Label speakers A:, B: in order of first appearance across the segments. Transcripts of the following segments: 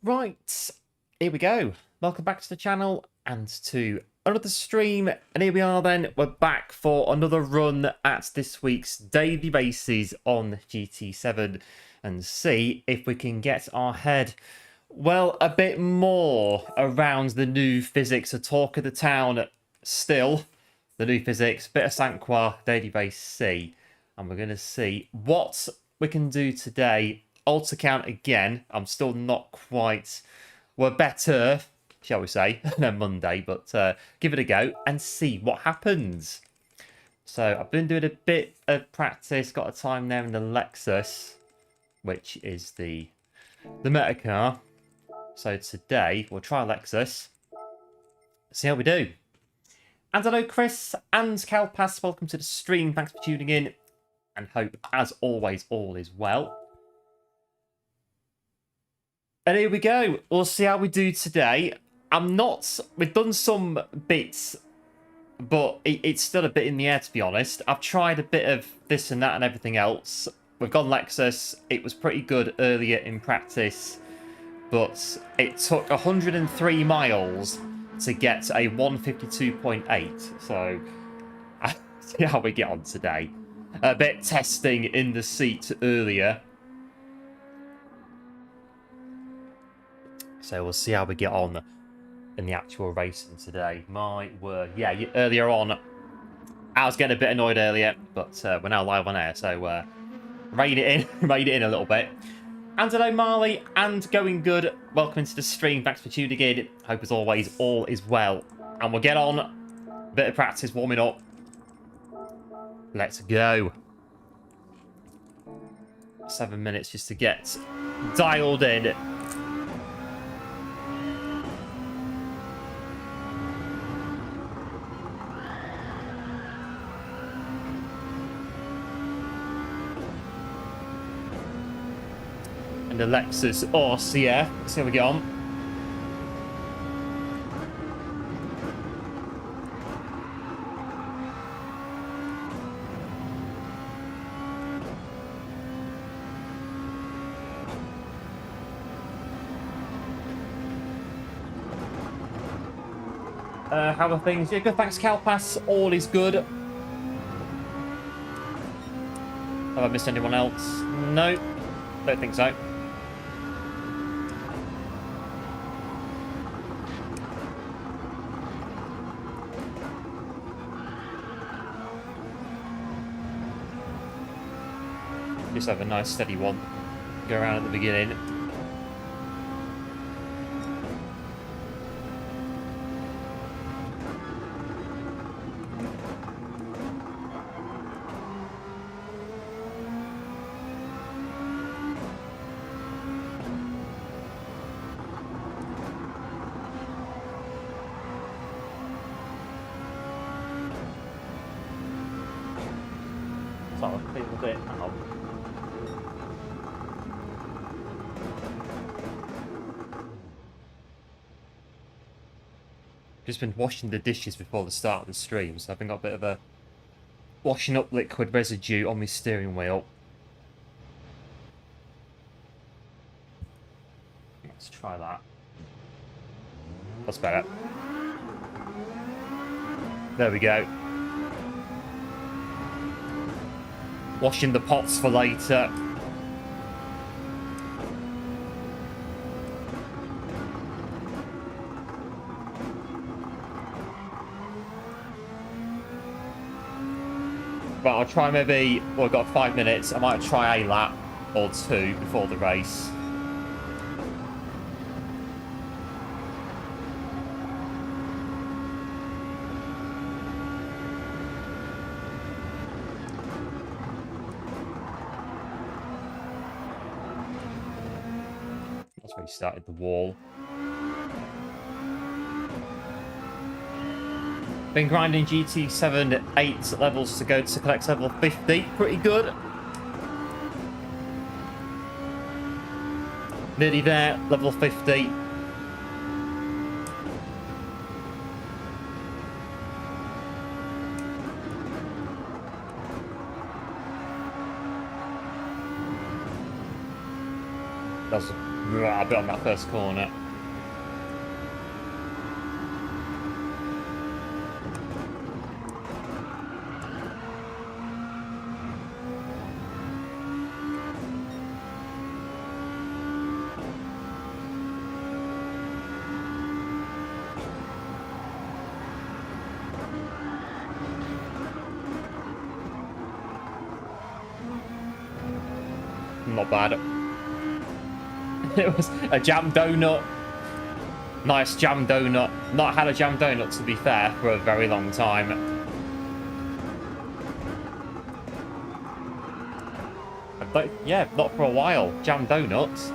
A: Right, here we go. Welcome back to the channel and to another stream. And here we are then, we're back for another run at this week's daily races on GT7 and see if we can get our head, well, a bit more around the new physics, a talk of the town still. The new physics, bit of Sanqua, daily race C. And we're going to see what we can do today. Alter count again. I'm still not quite... We're better, shall we say, than Monday. But give it a go and see what happens. So I've been doing a bit of practice. Got a time there in the Lexus, which is the meta car. So today we'll try Lexus. See how we do. And hello Chris and Calpass. Welcome to the stream. Thanks for tuning in. And hope, as always, all is well. And here we go. We'll see how we do today. We've done some bits, but it's still a bit in the air, to be honest. I've tried a bit of this and that and everything else. We've gone Lexus. It was pretty good earlier in practice, but it took 103 miles to get a 152.8. So, see how we get on today. A bit testing in the seat earlier. So we'll see how we get on in the actual racing today. My word. Yeah, earlier on, I was getting a bit annoyed earlier, but we're now live on air, so rein it in a little bit. And hello, Marley, and going good. Welcome to the stream. Thanks for tuning in. Hope, as always, all is well. And we'll get on. A bit of practice warming up. Let's go. 7 minutes just to get dialed in. And the Lexus RCF. Let's see how we get on. How are things? Yeah, good. Thanks, Calpass. All is good. Have I missed anyone else? No. Don't think so. Just have a nice steady one. Go around at the beginning. So a little bit out. Just been washing the dishes before the start of the stream, so I've got a bit of a washing up liquid residue on my steering wheel. Let's try that. That's better. There we go. Washing the pots for later. But I'll try maybe, well, I've got 5 minutes. I might try a lap or two before the race. That's where he started the wall. Been grinding GT7 8 levels to go to collect level 50. Pretty good. Nearly there, level 50. was a bit on that first corner. Not bad. It was a jam donut. Nice jam donut. Not had a jam donut, to be fair, for a very long time. But yeah, not for a while. Jam donuts.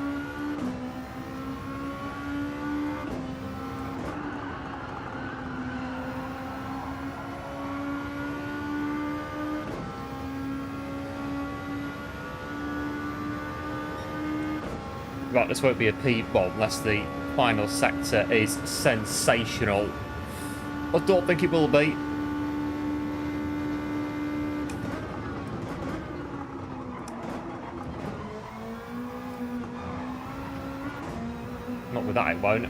A: Right, this won't be a P-bomb unless the final sector is sensational. I don't think it will be. Not with that, it won't.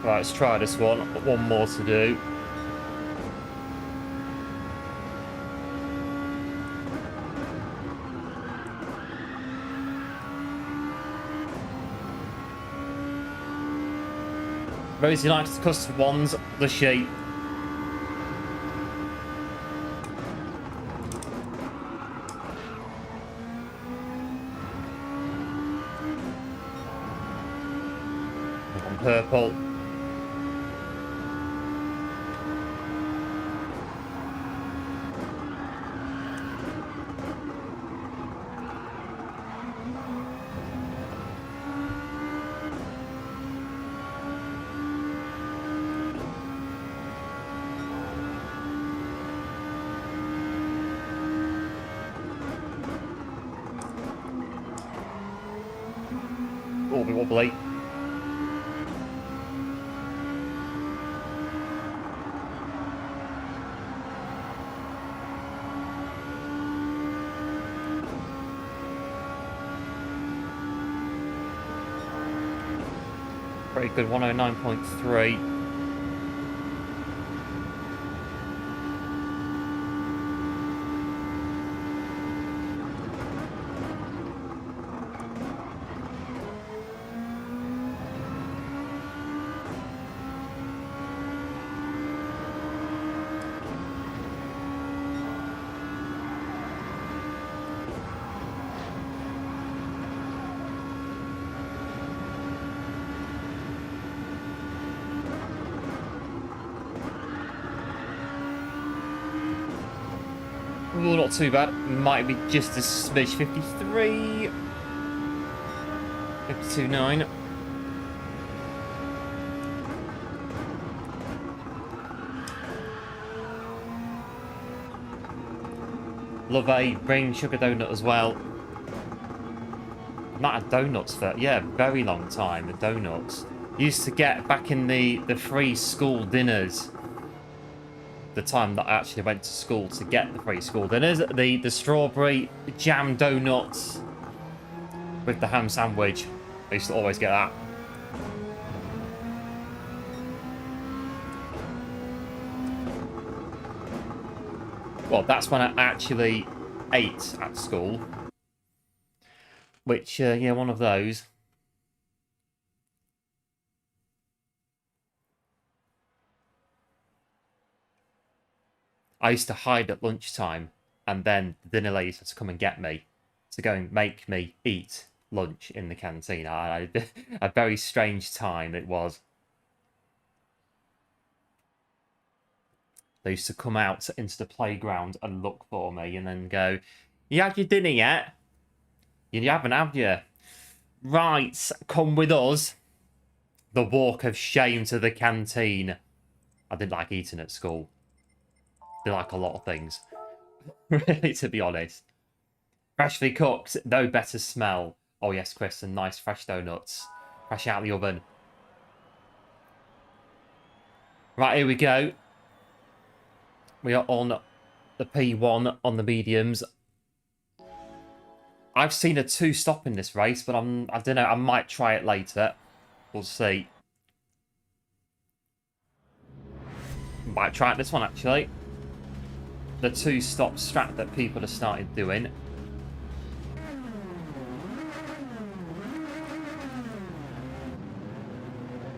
A: Right, let's try this one. One more to do. Rosie likes the custom ones, the sheep. On purple. Wobbly wobbly. Pretty good, 109.3. Ooh, not too bad. Might be just a smidge. 53. 52.9. Love a brain sugar donut as well. I've not had donuts for, yeah, a very long time. The donuts. Used to get back in the free school dinners. The time that I actually went to school to get the free school dinners, the strawberry jam donuts with the ham sandwich. I used to always get that. Well, that's when I actually ate at school. Which, yeah, one of those. I used to hide at lunchtime, and then the dinner ladies had to come and get me to go and make me eat lunch in the canteen. A very strange time it was. They used to come out into the playground and look for me and then go, "You had your dinner yet? You haven't, have you? Right, come with us." The walk of shame to the canteen. I didn't like eating at school. they like a lot of things. Really, to be honest. Freshly cooked, no better smell. Oh yes, Chris, and nice fresh donuts. Fresh out of the oven. Right, here we go. We are on the P1 on the mediums. I've seen a 2-stop in this race, but I don't know, I might try it later. We'll see. Might try it this one, actually. The 2-stop strat that people have started doing.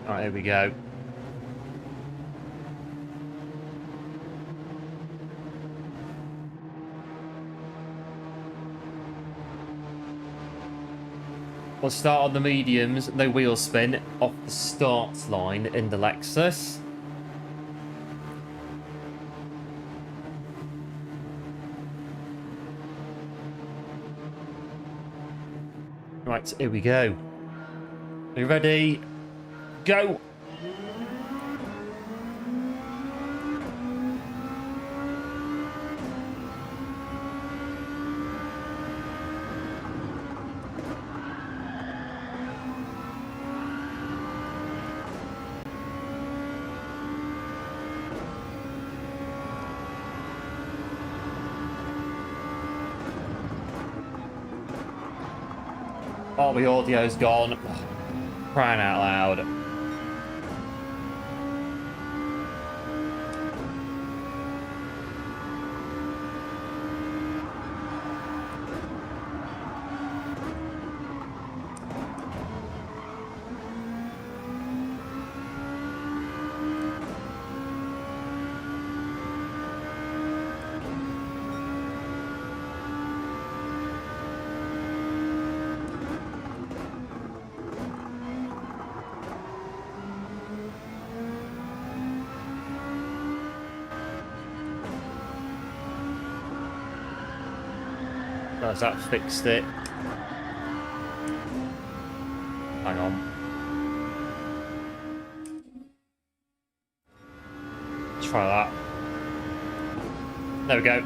A: Alright, here we go. We'll start on the mediums, no wheel spin, off the start line in the Lexus. Right, here we go. Are you ready? Go! Oh, the audio's gone. Crying out loud. Has that fixed it? Hang on. Try that. There we go.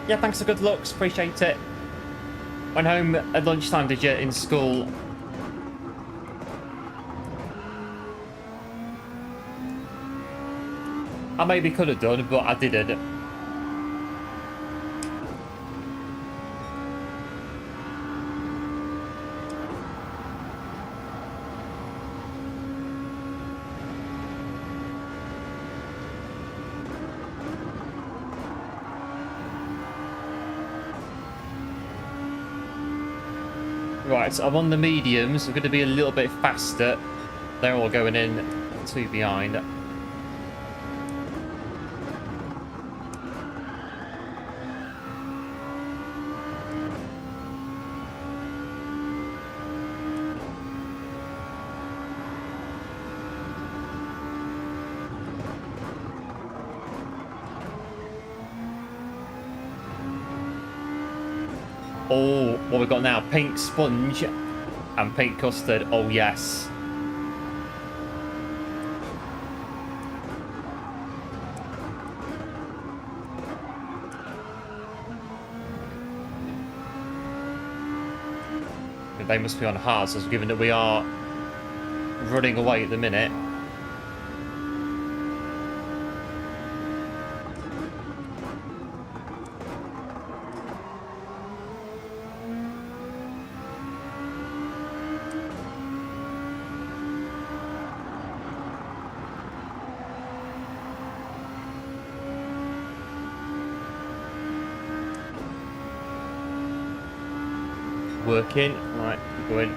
A: Yeah, thanks for good looks. Appreciate it. Went home at lunchtime, did you, in school? I maybe could have done, but I didn't. Right, so I'm on the mediums. I'm going to be a little bit faster. They're all going in 2 behind. Oh, what we've got now? Pink sponge and pink custard. Oh, yes. They must be on hard, so given that we are running away at the minute. Working. Right, keep going.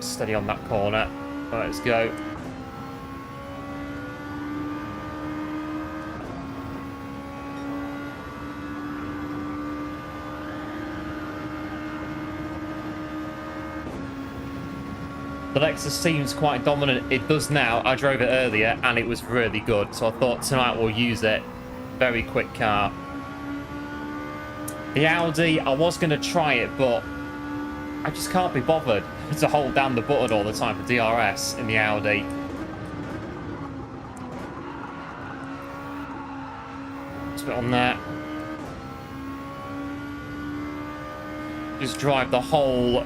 A: Steady on that corner. Right, let's go. The Lexus seems quite dominant. It does now. I drove it earlier and it was really good. So I thought tonight we'll use it Very quick car. The Audi, I was going to try it, but I just can't be bothered to hold down the button all the time for DRS in the Audi. Just put on that. Just drive the whole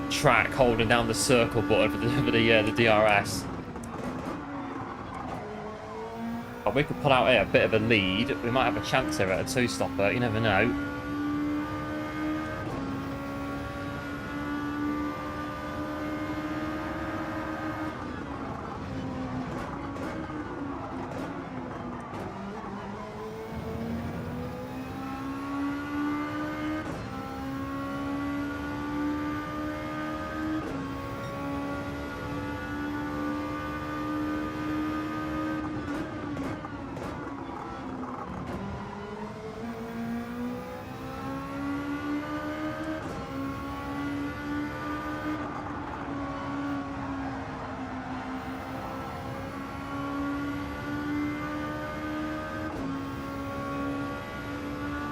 A: track holding down the circle button for the DRS. But we could pull out here a bit of a lead. We might have a chance here at a two-stopper. You never know.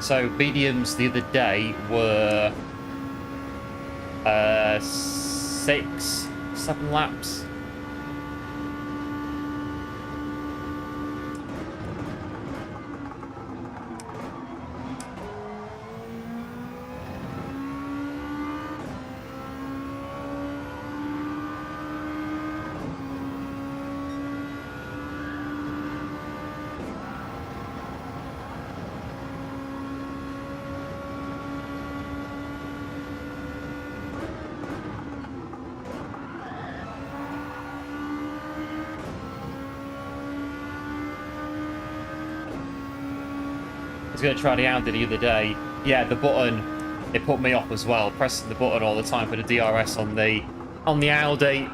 A: So mediums the other day were 6, 7 laps. I was going to try the Audi the other day. Yeah, the button, it put me off as well. Pressing the button all the time for the DRS on the Audi.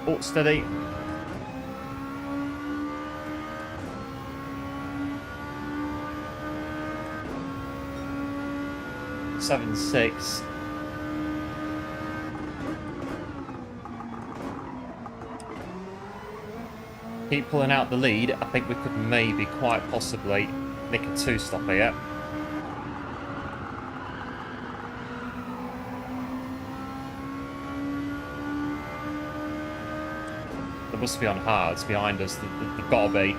A: Oh, steady. Seven, 6. Keep pulling out the lead. I think we could maybe quite possibly nick a two-stop here. Must be on hards behind us. They've got to be.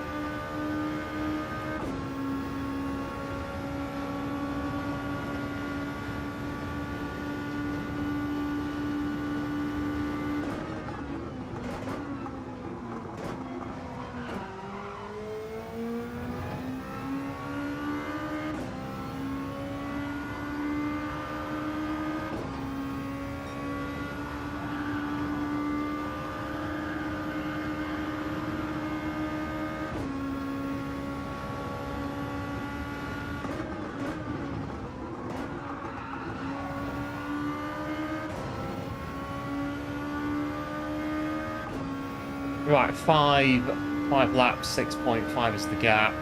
A: Right, 5 laps, 6.5 is the gap.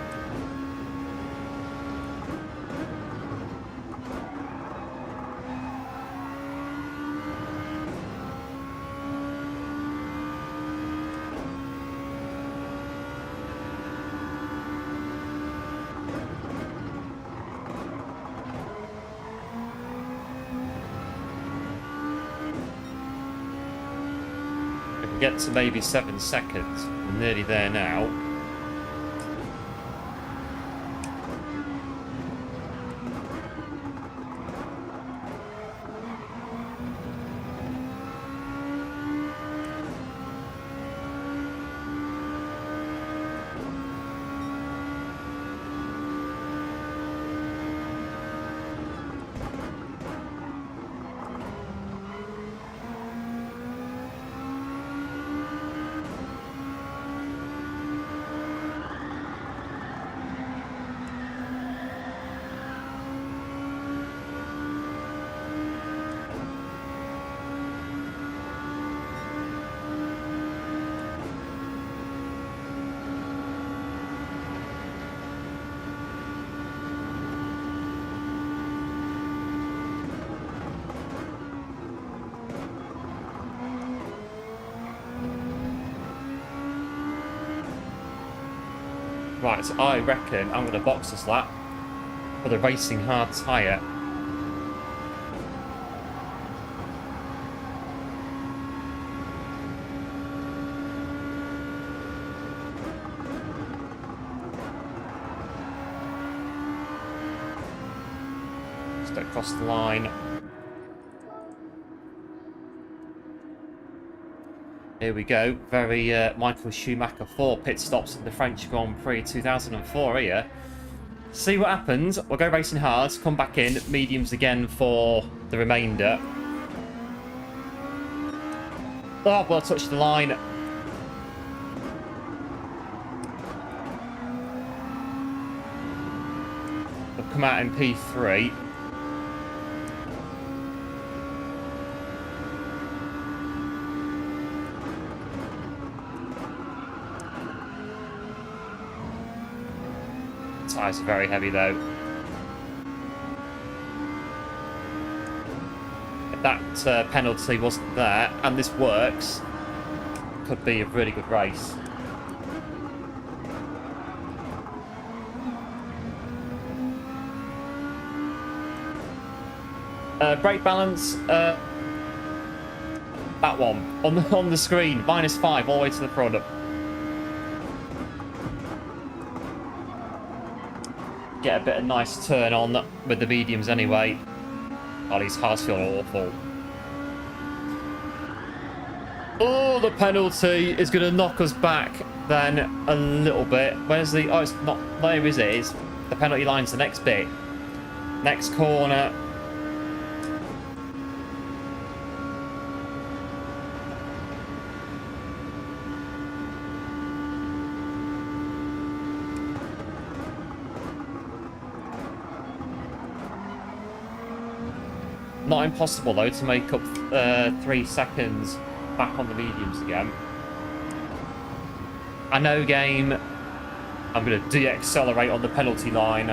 A: Get to maybe 7 seconds. We're nearly there now. Right, so I reckon I'm going to box this lap for the racing hard tyre. Just across the line. Here we go. Very Michael Schumacher 4 pit stops in the French Grand Prix 2004 here. See what happens. We'll go racing hard, come back in, mediums again for the remainder. Oh, well, touch the line. We'll come out in P3. Tyres are very heavy though. If that penalty wasn't there and this works, could be a really good race. Brake balance, that one on the screen, -5 all the way to the front. Get a bit of nice turn on with the mediums anyway. Oh, these hards feel awful. Oh, the penalty is going to knock us back then a little bit. Where's the... Oh, it's not... There is it. It's the penalty line's the next bit. Next corner. Not impossible though to make up 3 seconds back on the mediums again. I know, game. I'm going to de-accelerate on the penalty line.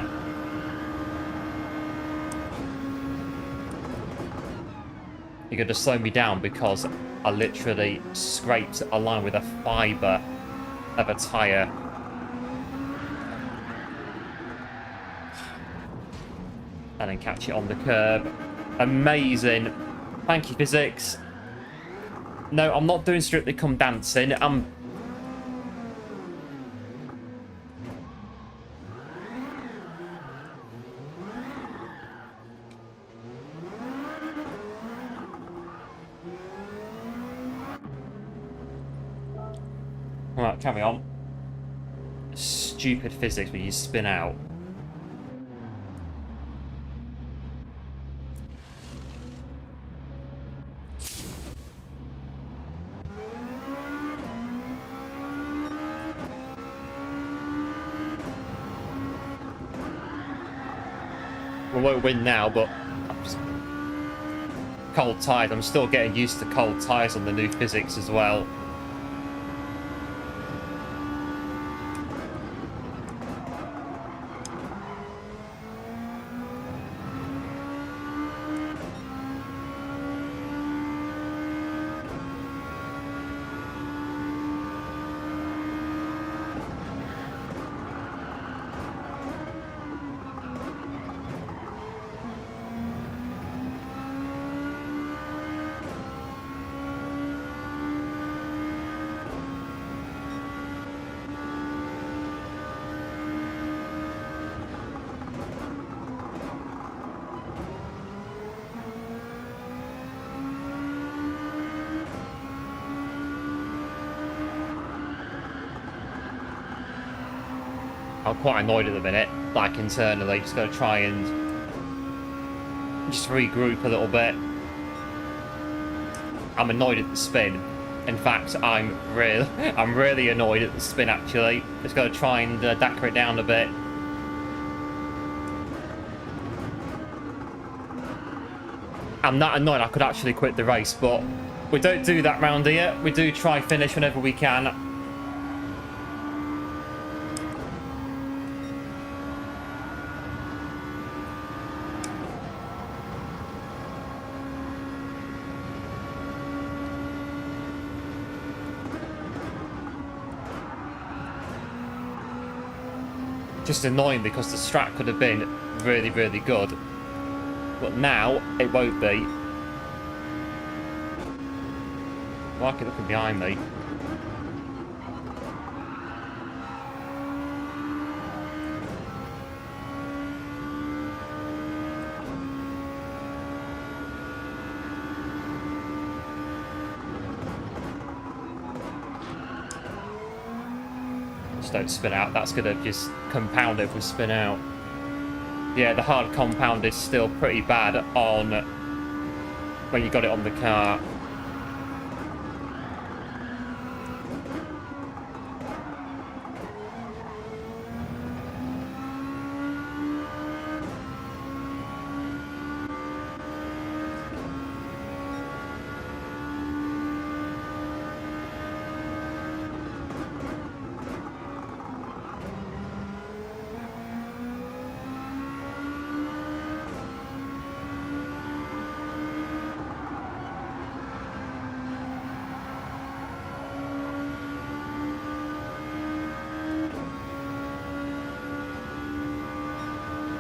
A: You're going to slow me down because I literally scraped a line with a fibre of a tyre. And then catch it on the curb. Amazing. Thank you, physics. No, I'm not doing Strictly Come Dancing. I'm... Right, carry on. Stupid physics when you spin out. We won't win now, but cold tyres. I'm still getting used to cold tyres on the new physics as well. I'm quite annoyed at the minute, like internally. Just got to try and just regroup a little bit. I'm annoyed at the spin. In fact, I'm really annoyed at the spin actually. Just got to try and dacre it down a bit. I'm that annoyed I could actually quit the race, but we don't do that round here. We do try finish whenever we can. Just annoying because the strat could have been really, really good. But now, it won't be. Well, I can look behind me. Just don't spin out. That's going to just compound it if we spin out. Yeah, the hard compound is still pretty bad on when you got it on the car.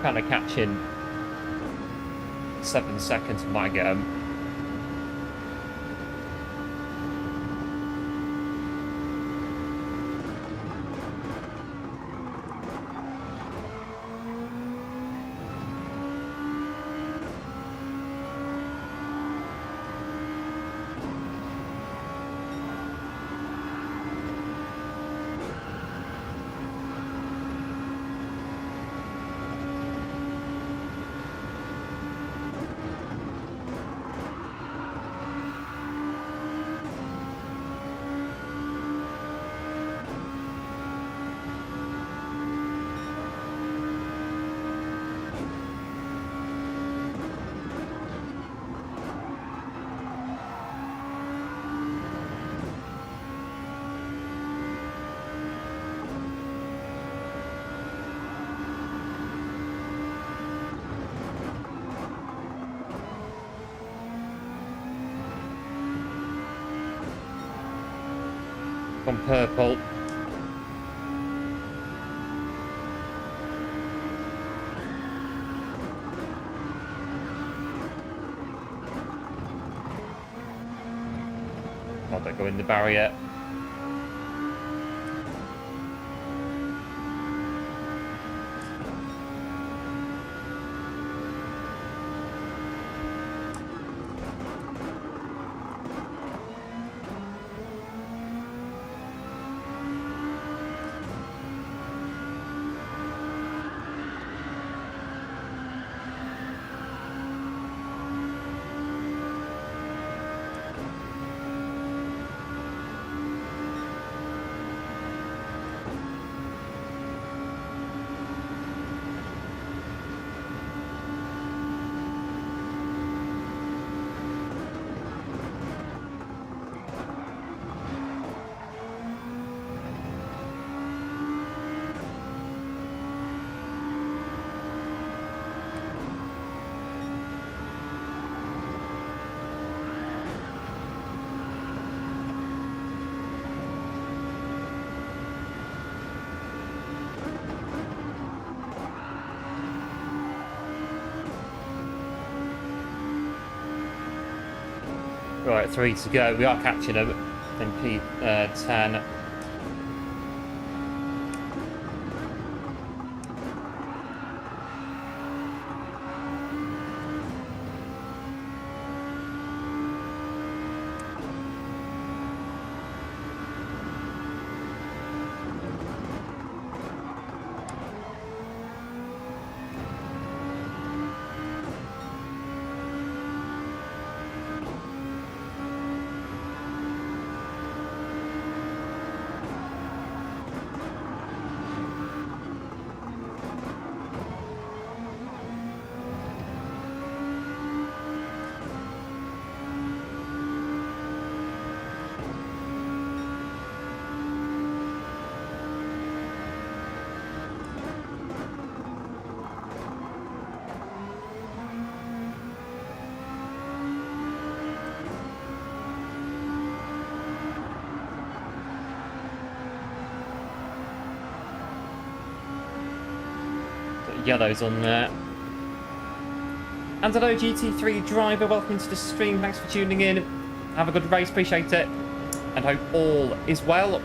A: Kind of catching 7 seconds might get him. On purple. Oh, don't go in the barrier. Right, 3 to go. We are catching them in P10. yellows on there. And hello GT3 driver, welcome to the stream, thanks for tuning in. Have a good race, appreciate it. And hope all is well.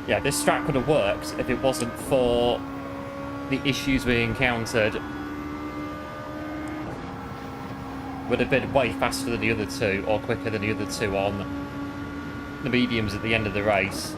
A: Yeah, this strat could have worked if it wasn't for the issues we encountered. Would have been way faster than the other two, or quicker than the other two on the mediums at the end of the race.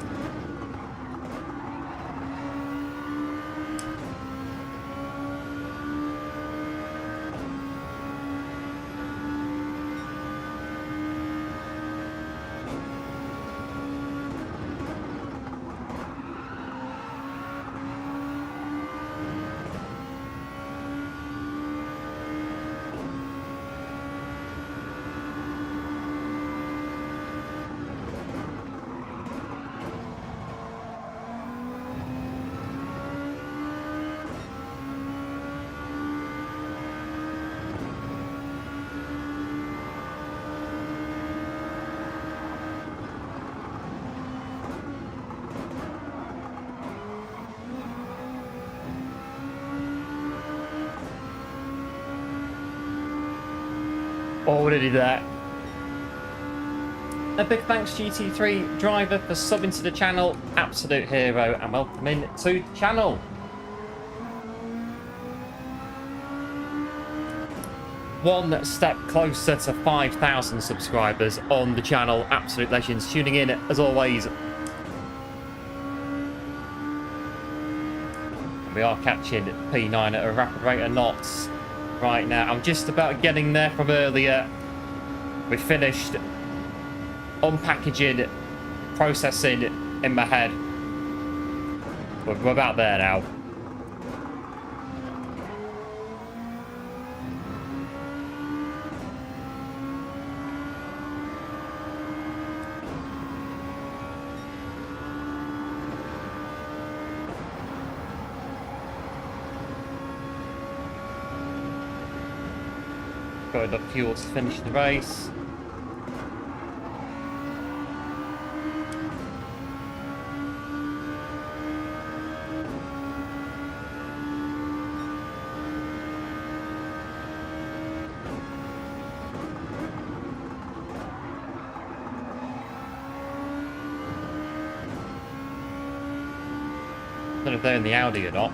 A: Already there. A big thanks GT3 driver for subbing to the channel, absolute hero, and welcome in to the channel. One step closer to 5,000 subscribers on the channel, absolute legends tuning in as always. We are catching P9 at a rapid rate of knots right now. I'm just about getting there from earlier. We finished unpackaging, processing in my head. We're about there now. Got enough fuel to finish the race. I don't know if they're in the Audi or not.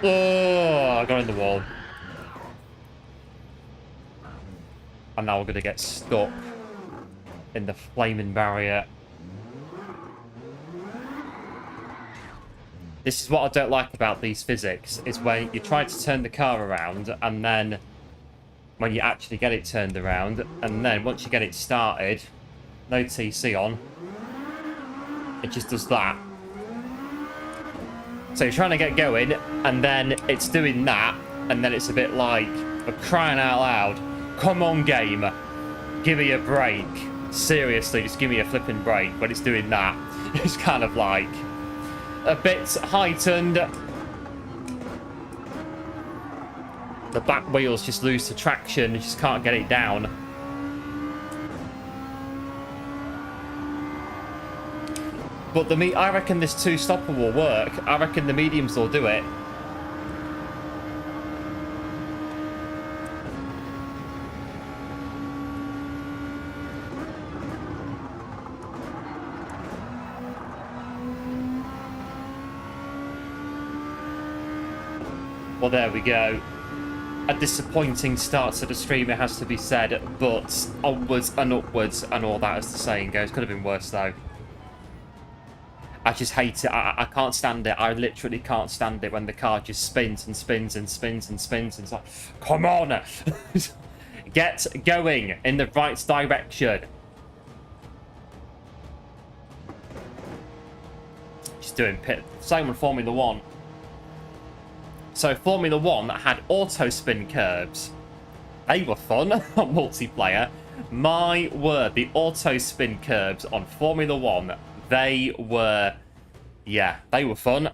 A: Oh, I got in the wall. And now we're going to get stuck in the flaming barrier. This is what I don't like about these physics, is when you try to turn the car around, and then when you actually get it turned around, and then once you get it started, no TC on, it just does that. So you're trying to get going, and then it's doing that, and then it's a bit like, for crying out loud, come on game, give me a break. Seriously, just give me a flipping break when it's doing that. It's kind of like a bit heightened. The back wheels just lose the traction, you just can't get it down. But I reckon this two-stopper will work. I reckon the mediums will do it. Well, there we go. A disappointing start to the stream, it has to be said, but onwards and upwards and all that, as the saying goes. Could have been worse, though. I just hate it. I can't stand it. I literally can't stand it when the car just spins and spins and spins and spins. And it's like, come on! Get going in the right direction. Just doing pit. Same with Formula 1. So Formula 1 had auto spin curves. They were fun on multiplayer. My word, the auto spin curves on Formula 1, they were, yeah, they were fun.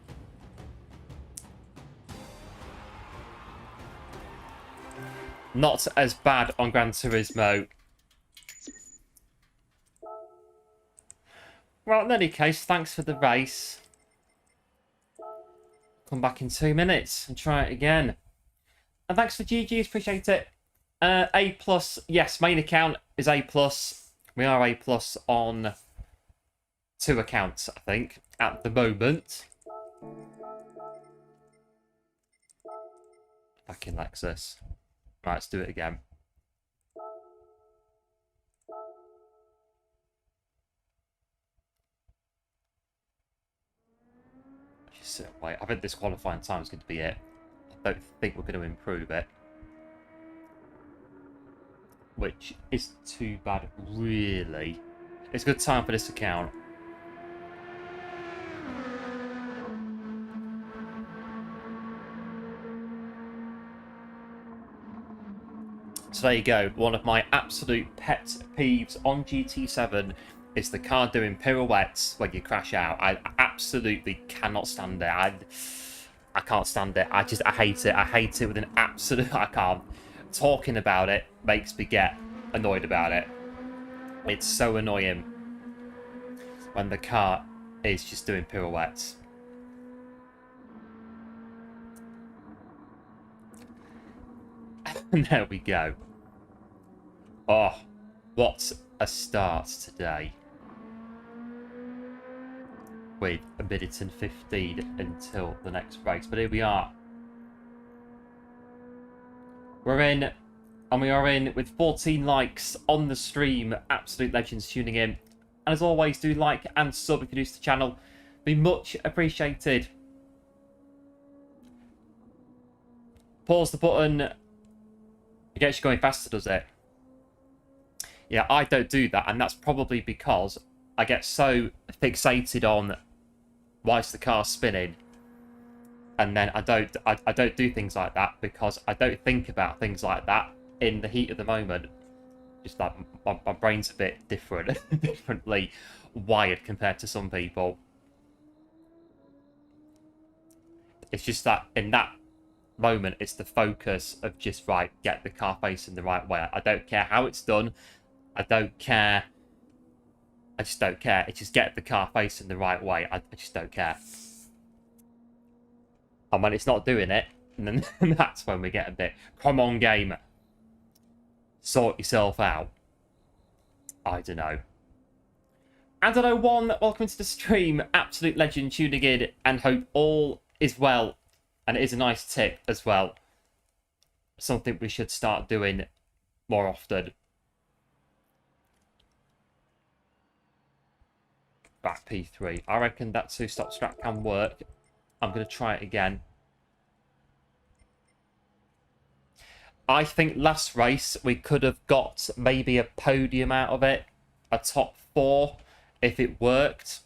A: Not as bad on Gran Turismo. Well, in any case, thanks for the race. Come back in 2 minutes and try it again. And thanks for GG's, appreciate it. A+, yes, main account is A+. We are A+ on 2 accounts, I think, at the moment. Back in Lexus. Right, let's do it again. Wait, I think this qualifying time is going to be it. I don't think we're going to improve it. Which is too bad, really. It's a good time for this account. So there you go. One of my absolute pet peeves on GT7 is the car doing pirouettes when you crash out. I absolutely cannot stand it. I can't stand it. I hate it. I hate it with an absolute... I can't. Talking about it makes me get annoyed about it. It's so annoying when the car is just doing pirouettes. And there we go. Oh, what a start today. With a minute and 15 until the next race. But here we are. We're in, and we are in with 14 likes on the stream. Absolute legends tuning in. And as always, do like and sub if you're new to the channel. Be much appreciated. Pause the button. It gets you going faster, does it? Yeah, I don't do that, and that's probably because I get so fixated on why is the car spinning, and then I don't do things like that because I don't think about things like that in the heat of the moment. Just like my brain's a bit different, differently wired compared to some people. It's just that in that moment, it's the focus of just, right, get the car facing the right way. I don't care how it's done. I don't care. I just don't care. It's just get the car facing the right way. I just don't care. And when it's not doing it, and then that's when we get a bit, come on, game. Sort yourself out. I don't know. And I know one, welcome to the stream. Absolute legend tuning in, and hope all is well. And it is a nice tip as well. Something we should start doing more often. Back P3. I reckon that 2-stop strap can work. I'm going to try it again. I think last race we could have got maybe a podium out of it. A top 4 if it worked.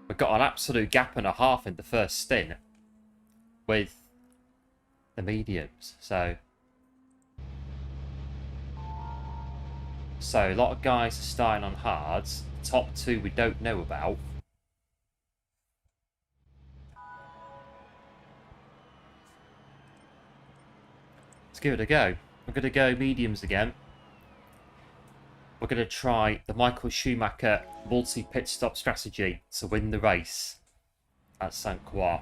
A: We've got an absolute gap and a half in the first stint with the mediums. So a lot of guys are starting on hards. The top 2 we don't know about. Let's give it a go. We're going to go mediums again. We're going to try the Michael Schumacher multi-pit stop strategy to win the race at St. Croix.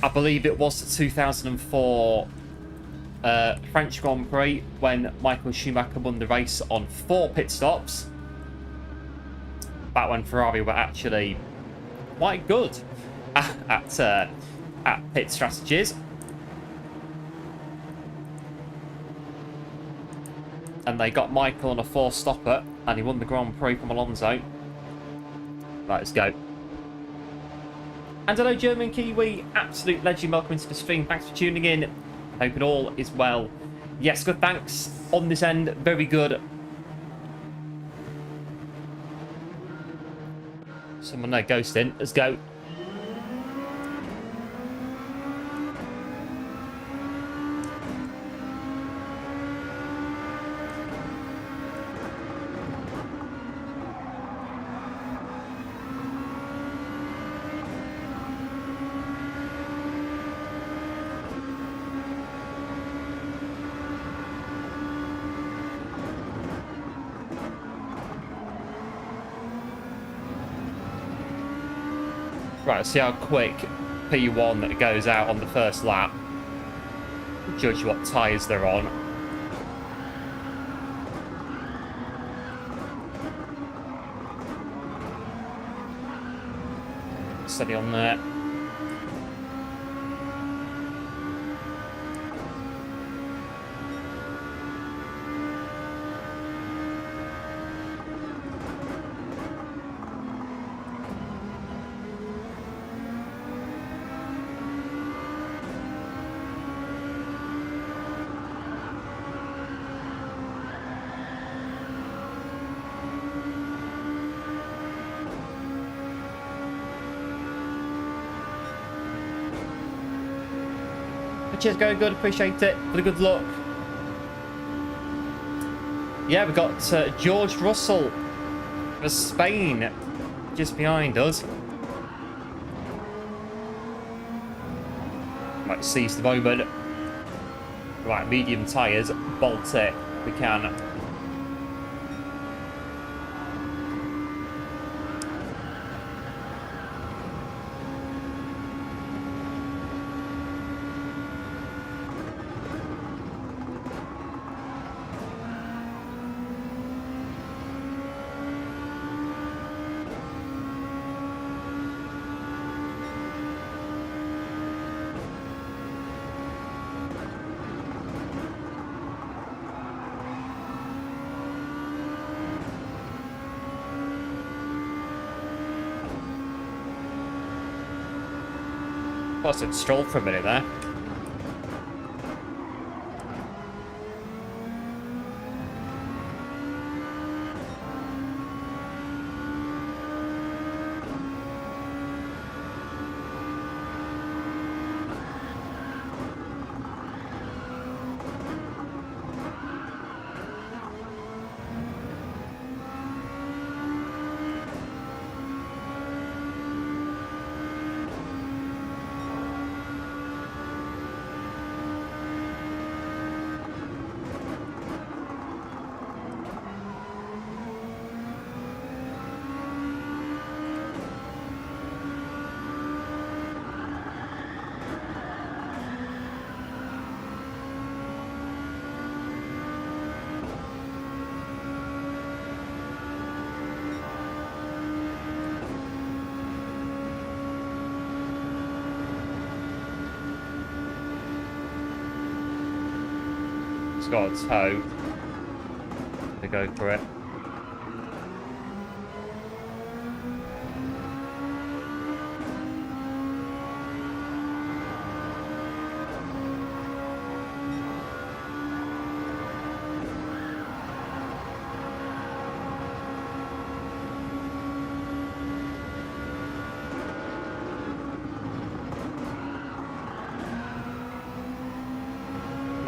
A: I believe it was the 2004 French Grand Prix when Michael Schumacher won the race on 4 pit stops. back when Ferrari were actually quite good at pit strategies. And they got Michael on a 4-stopper, and he won the Grand Prix from Alonso. Right, let's go. And hello, German Kiwi, absolute legend, welcome into the stream. Thanks for tuning in. Hope it all is well. Yes, good, thanks. On this end, very good. Someone there ghosting. Let's go. Right, let's see how quick P1 goes out on the first lap. Judge what tyres they're on. Steady on there. Cheers, going good. Appreciate it for the good luck. Yeah, we've got George Russell for Spain just behind us. Might seize the moment. Right, medium tyres. Bolt it. We can. Plus it strolled for a minute there. Got a toe to go for it.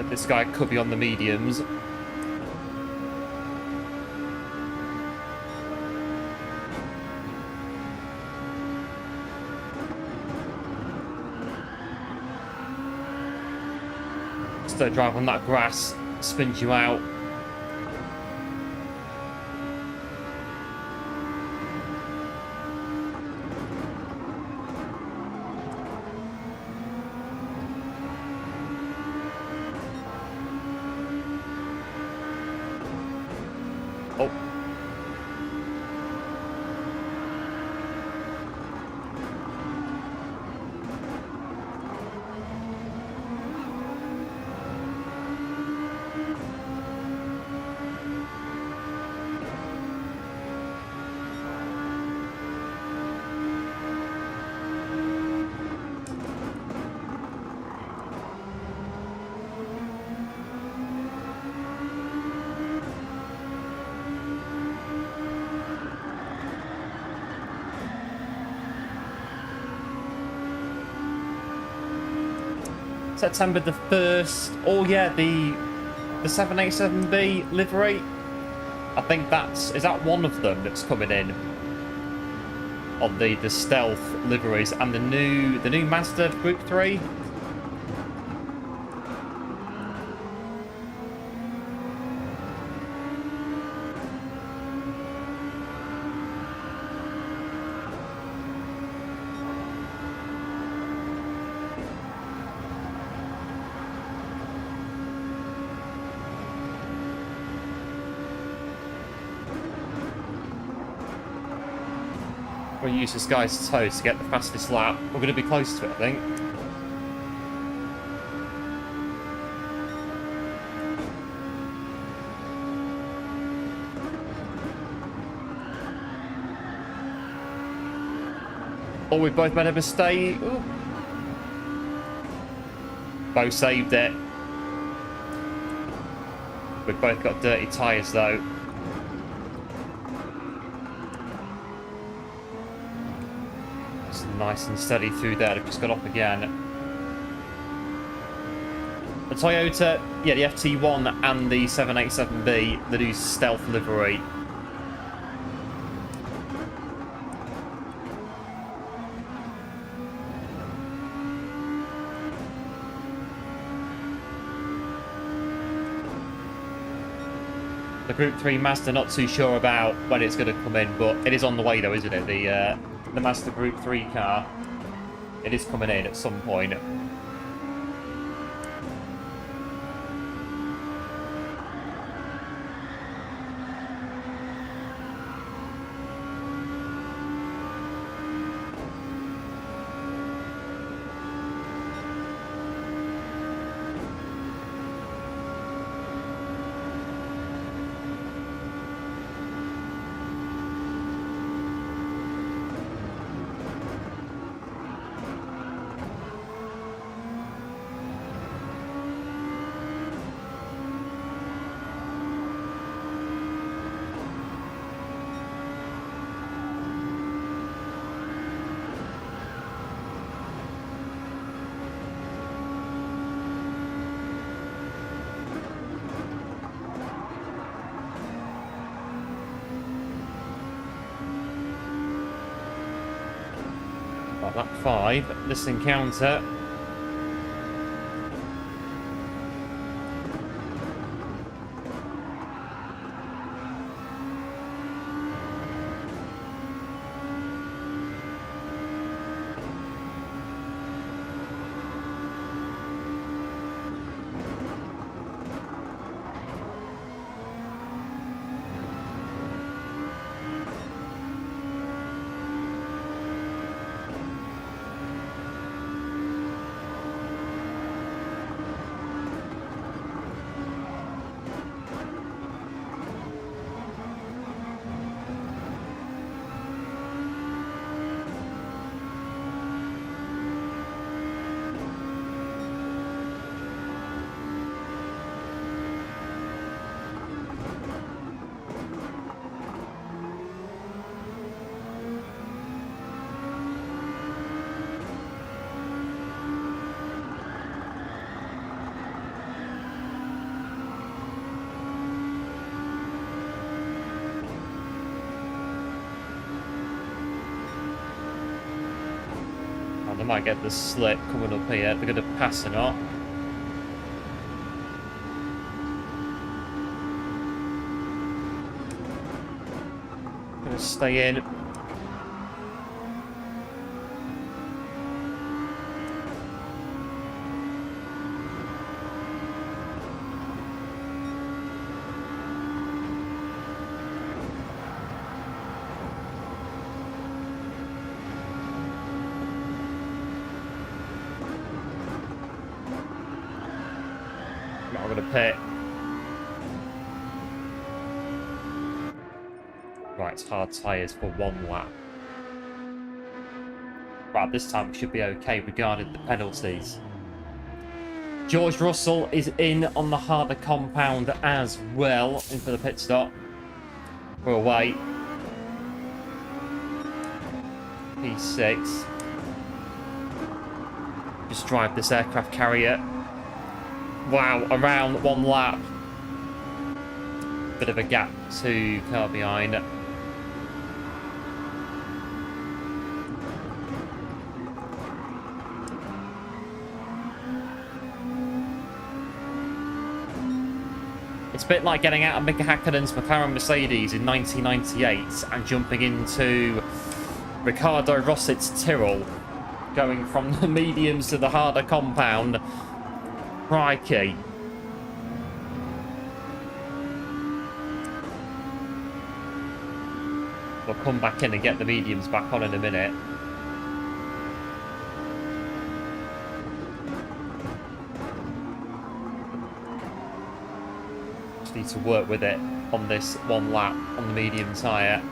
A: This guy could be on the mediums. Start driving on that grass, spins you out. September the 1st. Oh yeah, the 787B livery. I think is that one of them that's coming in on the stealth liveries, and the new Master Group 3. We'll use this guy's toe to get the fastest lap. We're going to be close to it, I think. Oh, we've both made a mistake. Ooh. Both saved it. We've both got dirty tyres, though. Nice and steady through there. They've just got off again. The Toyota, yeah, the FT1 and the 787B, the new stealth livery. The Group 3 Master, not too sure about when it's going to come in, but it is on the way though, isn't it? The Master Group 3 car. It is coming in at some point. Lap 5, this encounter. They might get the slip coming up here. They're going to pass or not. Going to stay in. I'm going to pit. Right, hard tyres for 1 lap. Right, this time we should be okay regarding the penalties. George Russell is in on the harder compound as well, in for the pit stop. We're away. P6. just drive this aircraft carrier. Wow, around 1 lap. Bit of a gap to car behind. It's a bit like getting out of Mika Häkkinen's McLaren Mercedes in 1998 and jumping into Ricardo Rossit's Tyrrell, going from the mediums to the harder compound. Crikey. We'll come back in and get the mediums back on in a minute. Just need to work with it on this 1 lap on the medium tyre.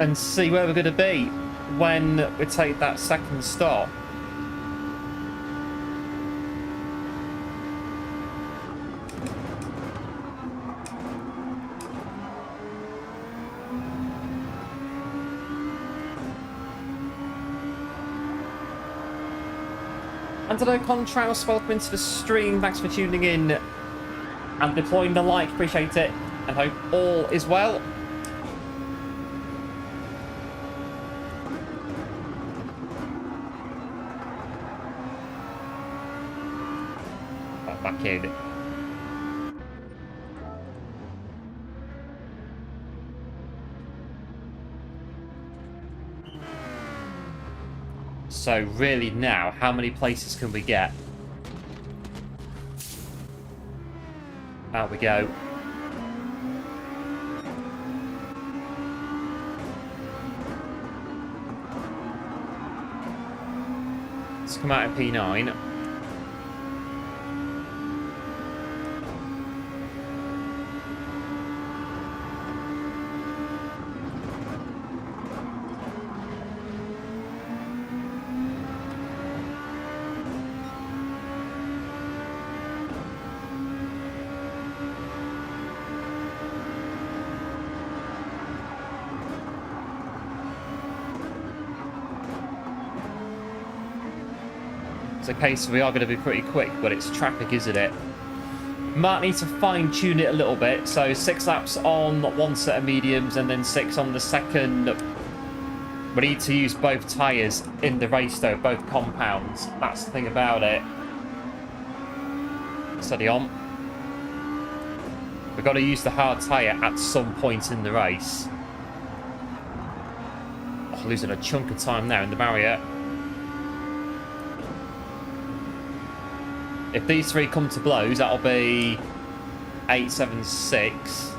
A: And see where we're going to be when we take that second stop. And hello, Contrails, welcome into the stream. Thanks for tuning in and deploying the like. Appreciate it, and hope all is well. Back in. So really now, how many places can we get? Out we go. Let's come out in P9. Okay, so we are going to be pretty quick, but it's traffic, isn't it? Might need to fine-tune it a little bit. So 6 laps on one set of mediums and then 6 on the second. We need to use both tyres in the race, though, both compounds. That's the thing about it. Steady on. We've got to use the hard tyre at some point in the race. Oh, losing a chunk of time now in the barrier. If these 3 come to blows, that'll be 876.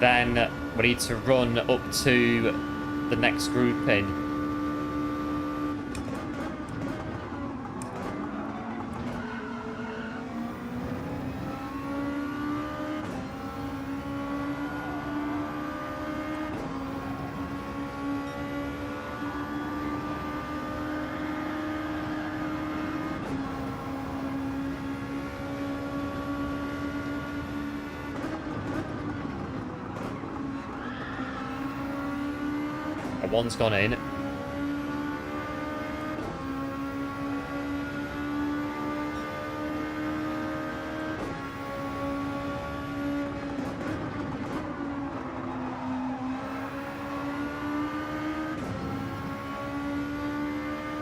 A: Then we need to run up to the next grouping. One's gone in.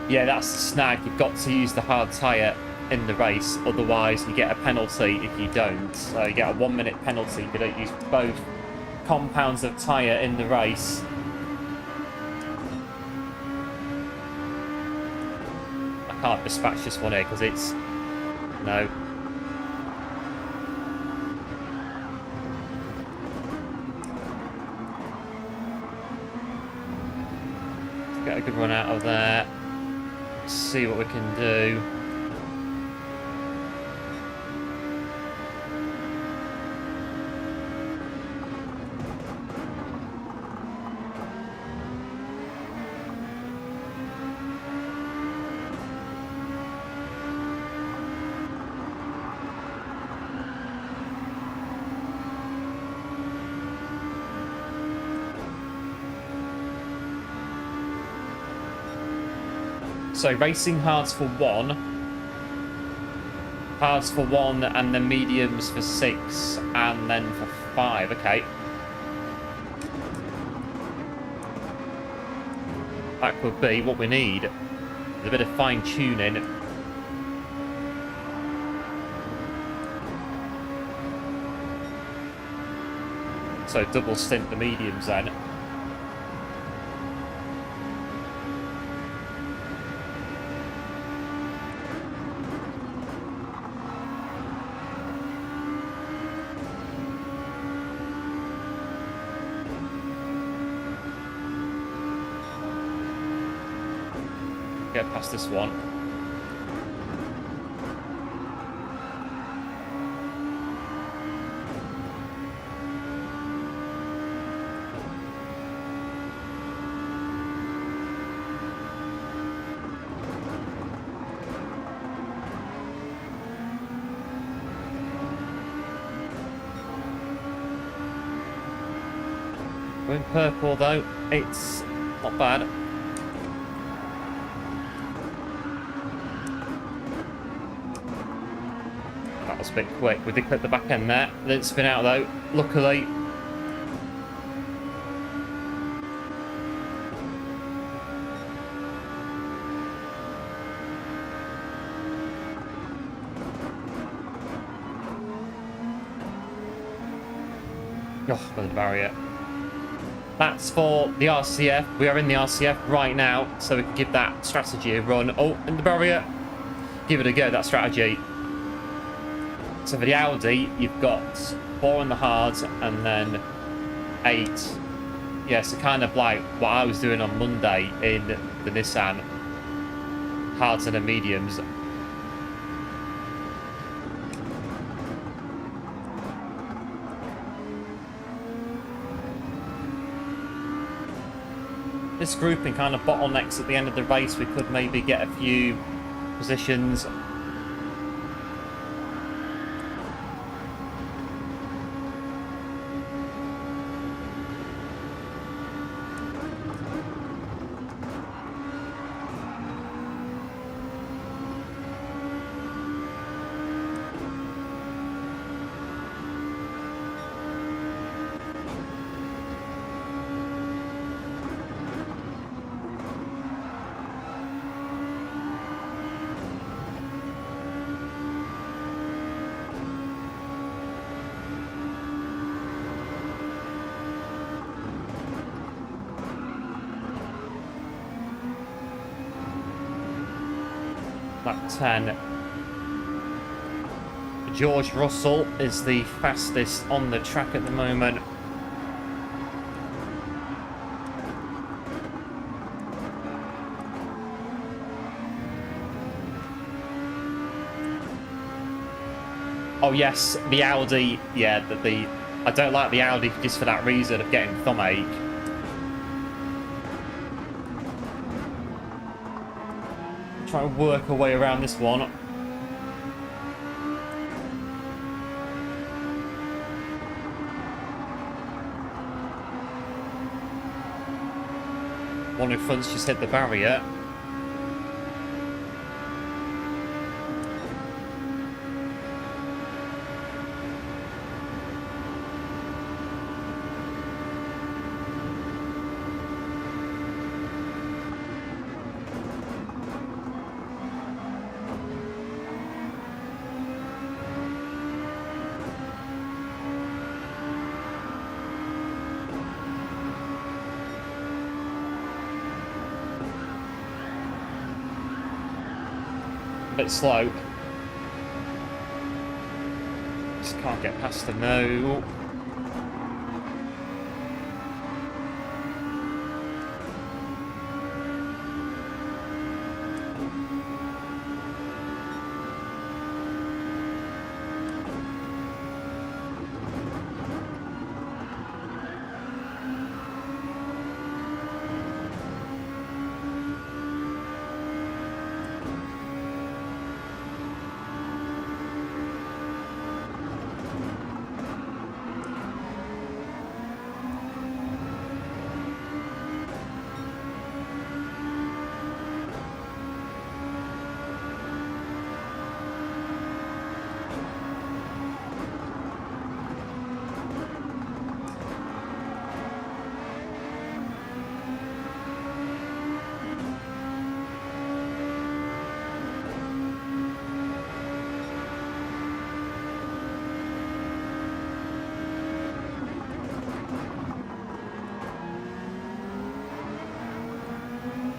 A: Yeah, that's the snag. You've got to use the hard tyre in the race, otherwise you get a penalty if you don't. So you get a 1 minute penalty if you don't use both compounds of tyre in the race. Can't dispatch this one here because it's no. Let's get a good run out of there. See what we can do. So racing hards for 1, hards for 1, and then mediums for 6, and then for 5. Okay. That could be what we need. A bit of fine-tuning. So double stint the mediums then. Get past this one. We're in purple though, it's not bad. That was a bit quick. We did clip the back end there. Didn't spin out though, luckily. Oh, by the barrier. That's for the RCF. We are in the RCF right now, so we can give that strategy a run. Oh, in the barrier. Give it a go, that strategy. So for the Audi, you've got 4 on the hards and then 8. Yeah, so kind of like what I was doing on Monday in the Nissan. Hards and the mediums. This grouping kind of bottlenecks at the end of the race. We could maybe get a few positions. Lap 10. George Russell is the fastest on the track at the moment. Oh yes, the Audi. Yeah, I don't like the Audi just for that reason of getting thumb ache. Try and work our way around this one. One in front's just hit the barrier. A bit slow. Just can't get past them though.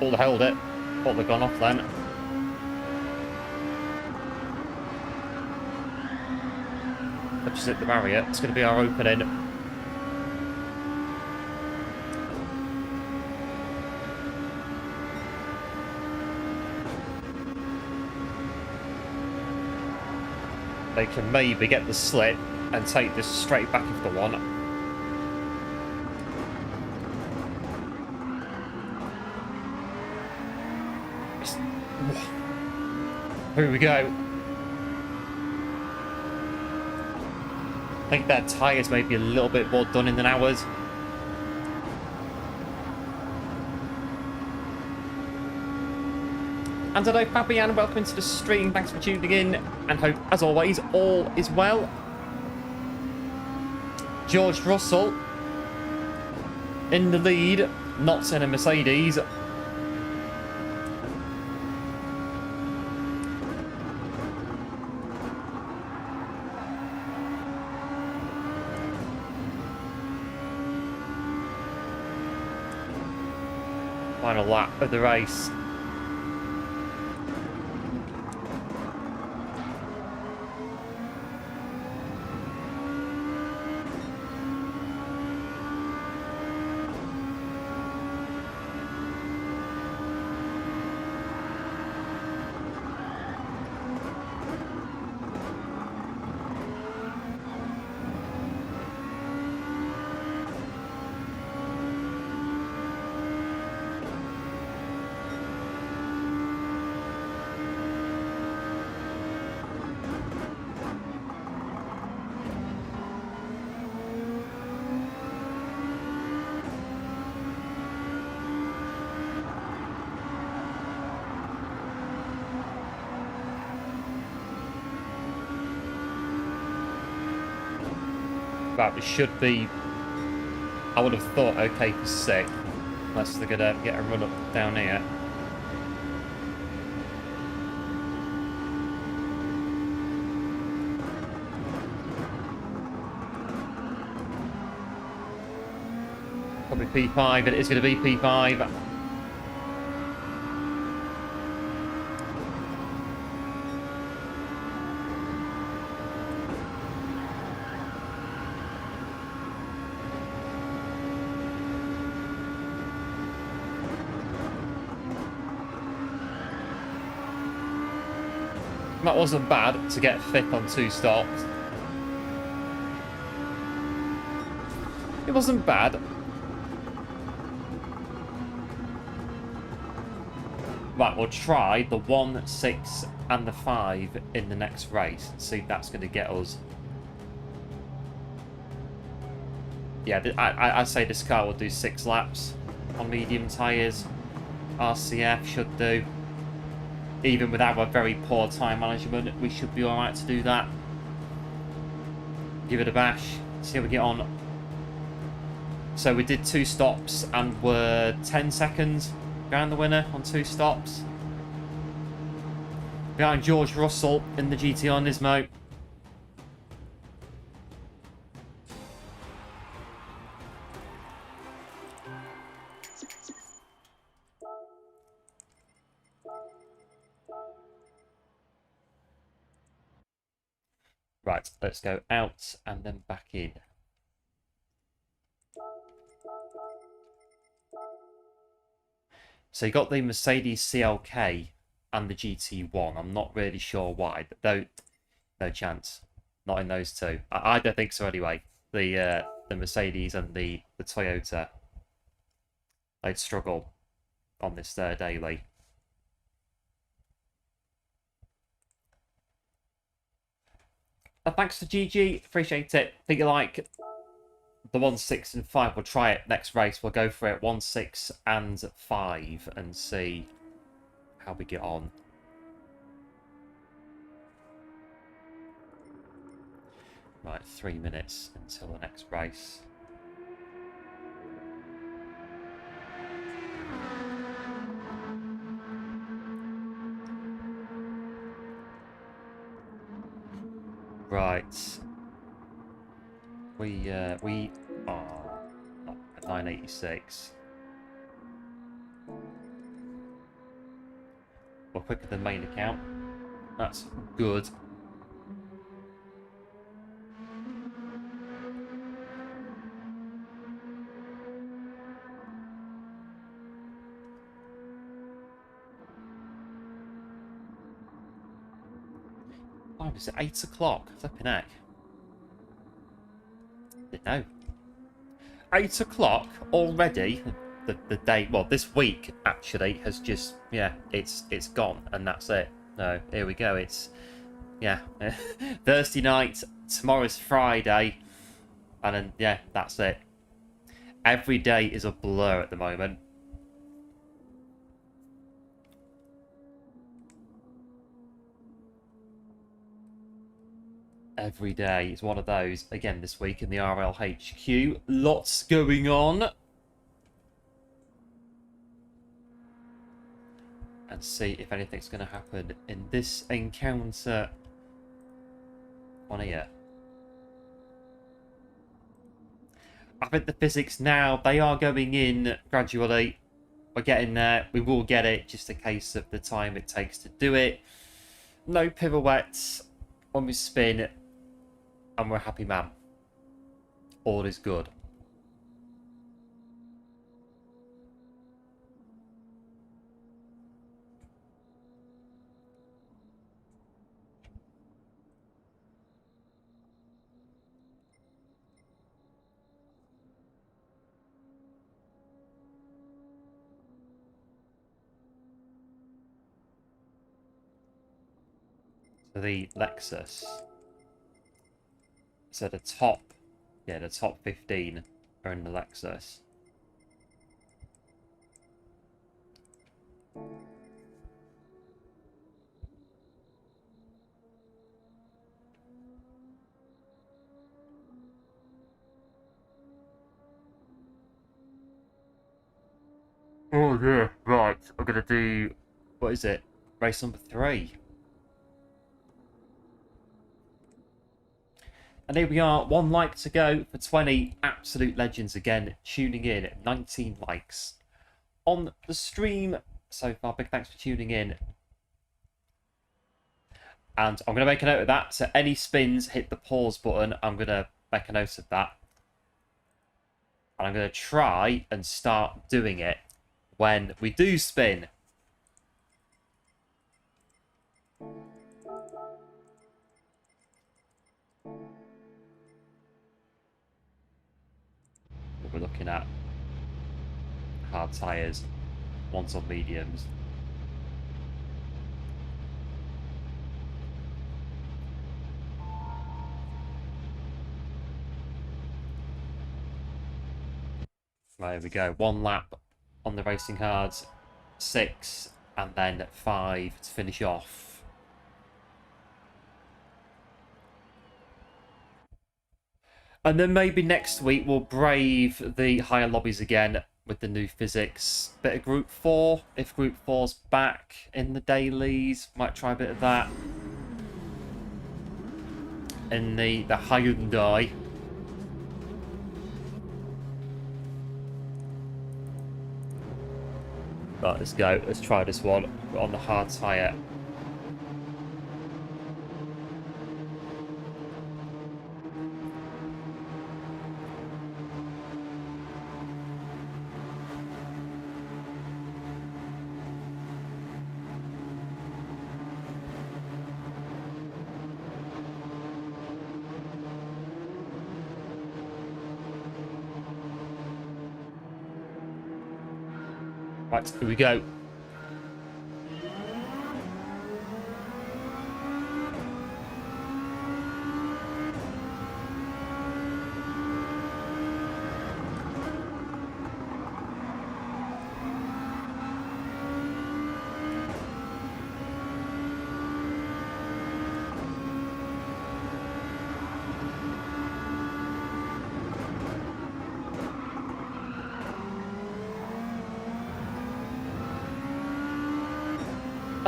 A: Oh, they held it. Thought they'd gone off then. They've just hit the barrier. It's going to be our opening. They can maybe get the slit and take this straight back if they want. Here we go. I think their tyres may be a little bit more done in than ours. And hello Fabian, welcome into the stream, thanks for tuning in, and hope, as always, all is well. George Russell in the lead, not in a Mercedes. Final lap of the race. Right, we should be, I would have thought, okay for 6th, unless they're going to get a run up down here. Probably P5, and it is going to be P5. That wasn't bad to get 5th on 2 stops. It wasn't bad. Right, we'll try the 1, 6 and the 5 in the next race and see if that's going to get us. Yeah, I'd say this car will do 6 laps on medium tyres. RCF should do. Even with our very poor time management, we should be alright to do that. Give it a bash, see how we get on. So we did 2 stops and were 10 seconds behind the winner on 2 stops. Behind George Russell in the GTR Nismo. Right, let's go out and then back in. So you got the Mercedes CLK and the GT1. I'm not really sure why, but no chance. Not in those two. I don't think so anyway. The Mercedes and the Toyota, they'd struggle on this daily. Thanks to GG, appreciate it. Think you like the 1, 6 and 5. We'll try it next race. We'll go for it 1, 6 and 5 and see how we get on. Right, 3 minutes until the next race. Right. We are at 986. Or quicker than main account. That's good. Oh, is it 8 o'clock? Flipping heck. Didn't know. 8 o'clock already. The day, well, this week actually has just, yeah, it's gone, and that's it. No, here we go. It's, yeah, Thursday night. Tomorrow's Friday, and then yeah, that's it. Every day is a blur at the moment. Every day is one of those. Again, this week in the RLHQ, lots going on. And see if anything's going to happen in this encounter on here. I think the physics now, they are going in gradually. We're getting there. We will get it. Just a case of the time it takes to do it. No pirouettes when we spin. And we're a happy man. All is good. So the Lexus. So the top, yeah, the top 15 are in the Lexus. Oh yeah, right. I'm gonna do, what is it? Race number 3. And here we are, 1 like to go for 20 absolute legends again, tuning in, 19 likes on the stream so far. Big thanks for tuning in. And I'm going to make a note of that, so any spins, hit the pause button. I'm going to make a note of that. And I'm going to try and start doing it when we do spin. We're looking at hard tyres, ones on mediums. Right, here we go. 1 lap on the racing hards, 6, and then 5 to finish off. And then maybe next week we'll brave the higher lobbies again with the new physics. Bit of Group 4, if Group 4's back in the dailies, might try a bit of that. In the Hyundai. Right, let's go. Let's try this one on the hard tyre. Right, here we go.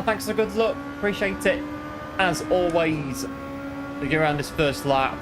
A: Thanks for the good luck. Appreciate it. As always, we go around this first lap.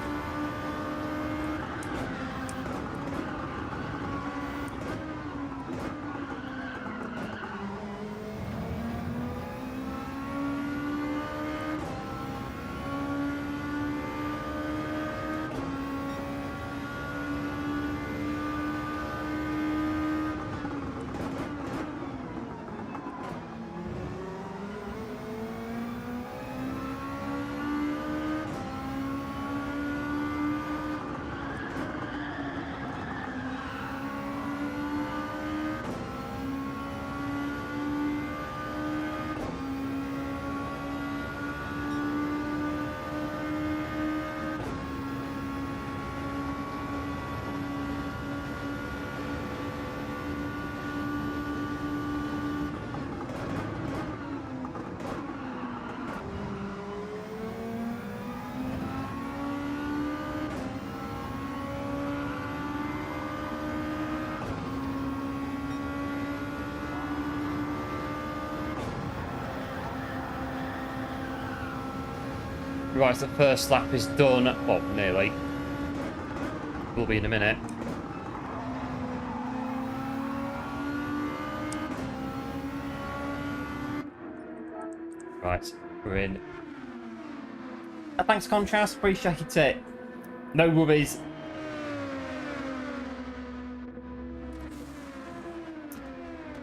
A: Right, the first lap is done. Well, nearly. Will be in a minute. Right, we're in. Thanks, Contrast. Appreciate it. No worries.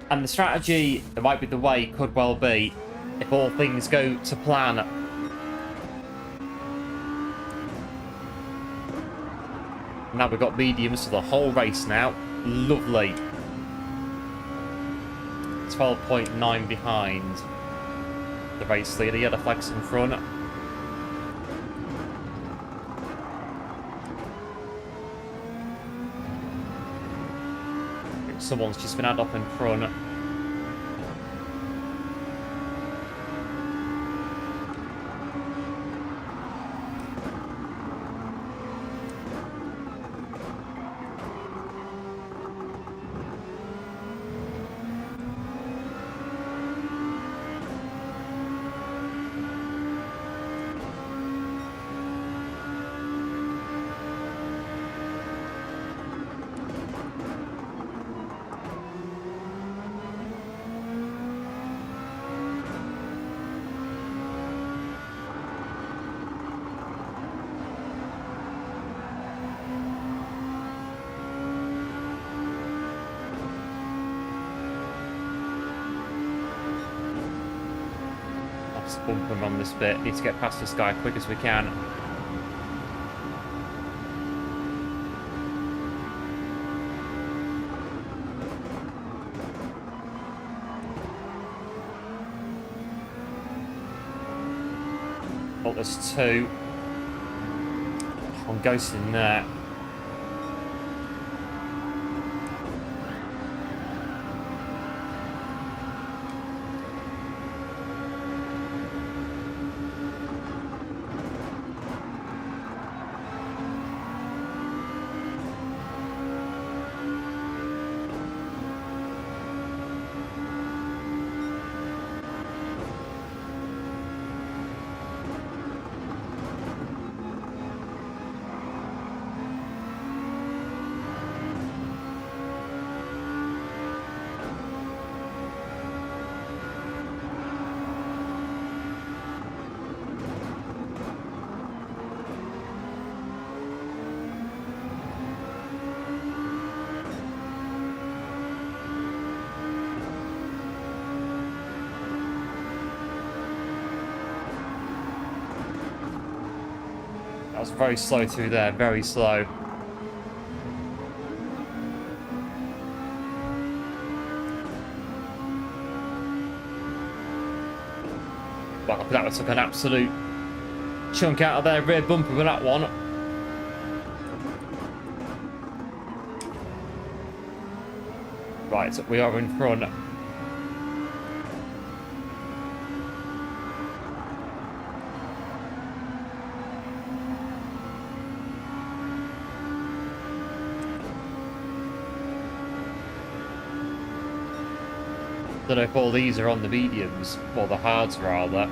A: And the strategy, it might be the way, could well be, if all things go to plan. Now we've got mediums for the whole race now. Lovely. 12.9 behind the race leader. Yellow flags in front. Someone's just been had up in front. Bumping on this bit. Need to get past this guy as quick as we can. Oh, there's two. I'm ghosting there. That was very slow through there, very slow. Well, that took an absolute chunk out of their rear bumper with that one. Right, we are in front. Don't know if all these are on the mediums, or the hards rather.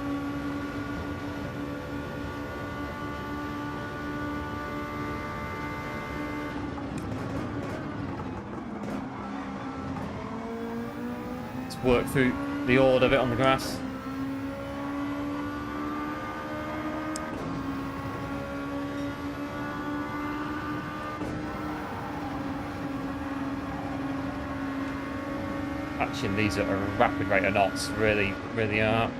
A: Let's work through the order of it on the grass. These are at a rapid rate of knots, really are.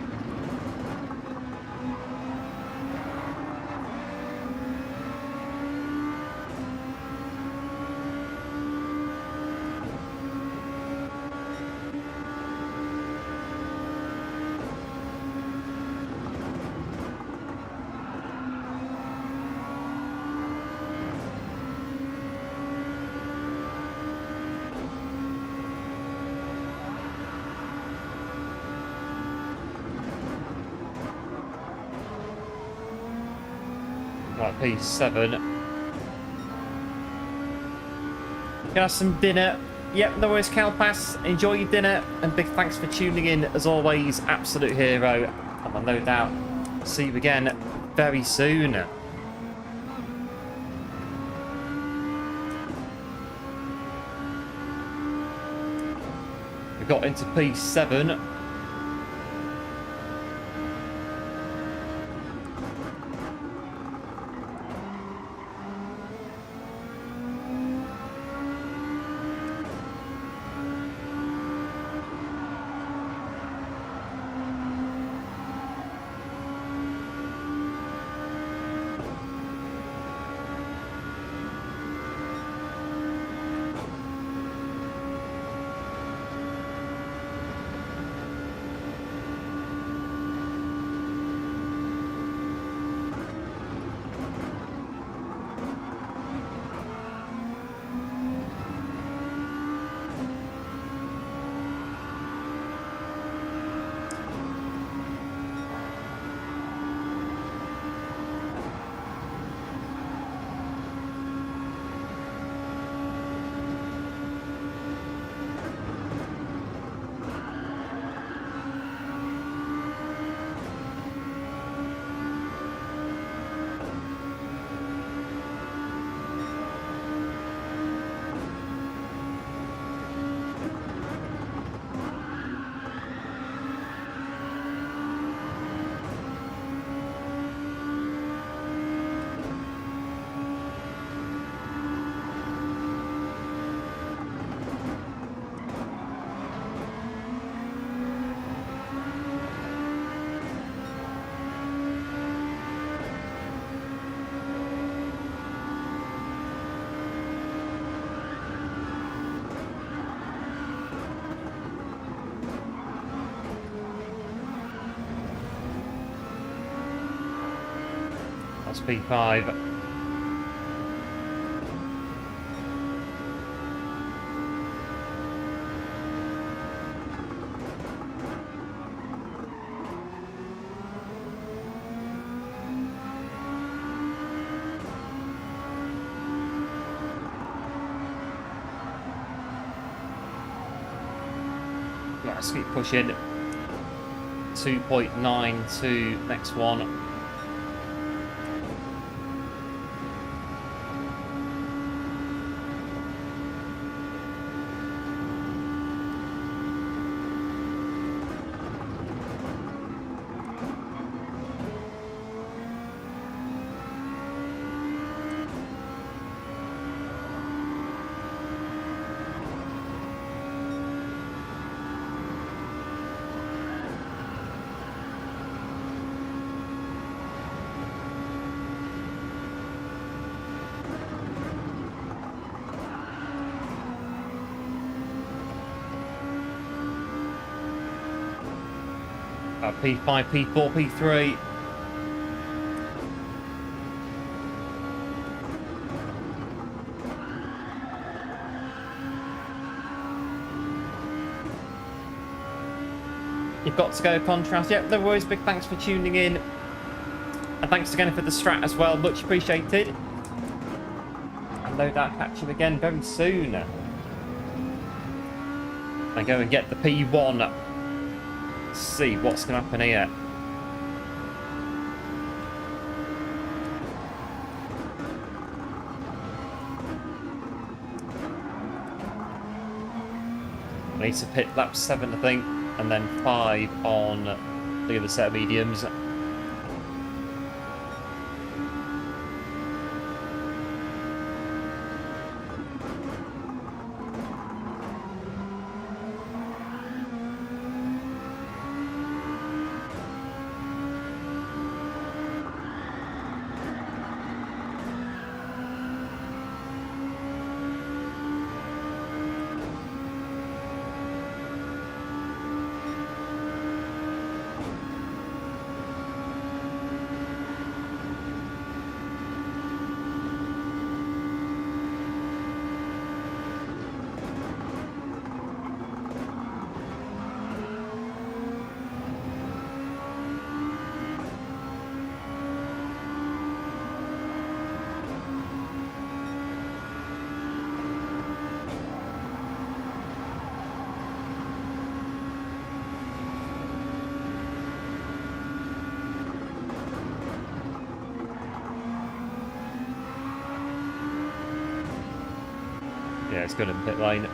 A: Right, P7. Gonna have some dinner. Yep, no worries, Calpass. Enjoy your dinner, and big thanks for tuning in as always. Absolute hero, and I'll no doubt see you again very soon. We got into P7. That's P5. Yeah, let's keep pushing. 2.92, next one. P5, P4, P3. You've got to go contrast. Yep, there was. Big thanks for tuning in. And thanks again for the strat as well. Much appreciated. And no doubt catch you again very soon. And go and get the P1. See what's going to happen here. I need to pit lap 7, I think, and then 5 on the other set of mediums. Yeah, it's good in pit lane.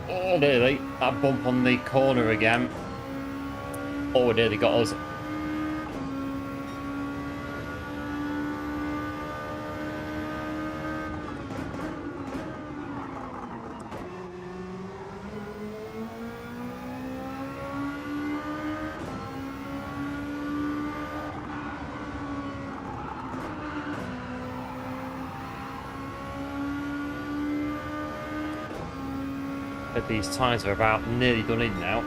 A: Oh, nearly. That bump on the corner again. Oh, nearly got us. But these tyres are about nearly done in now.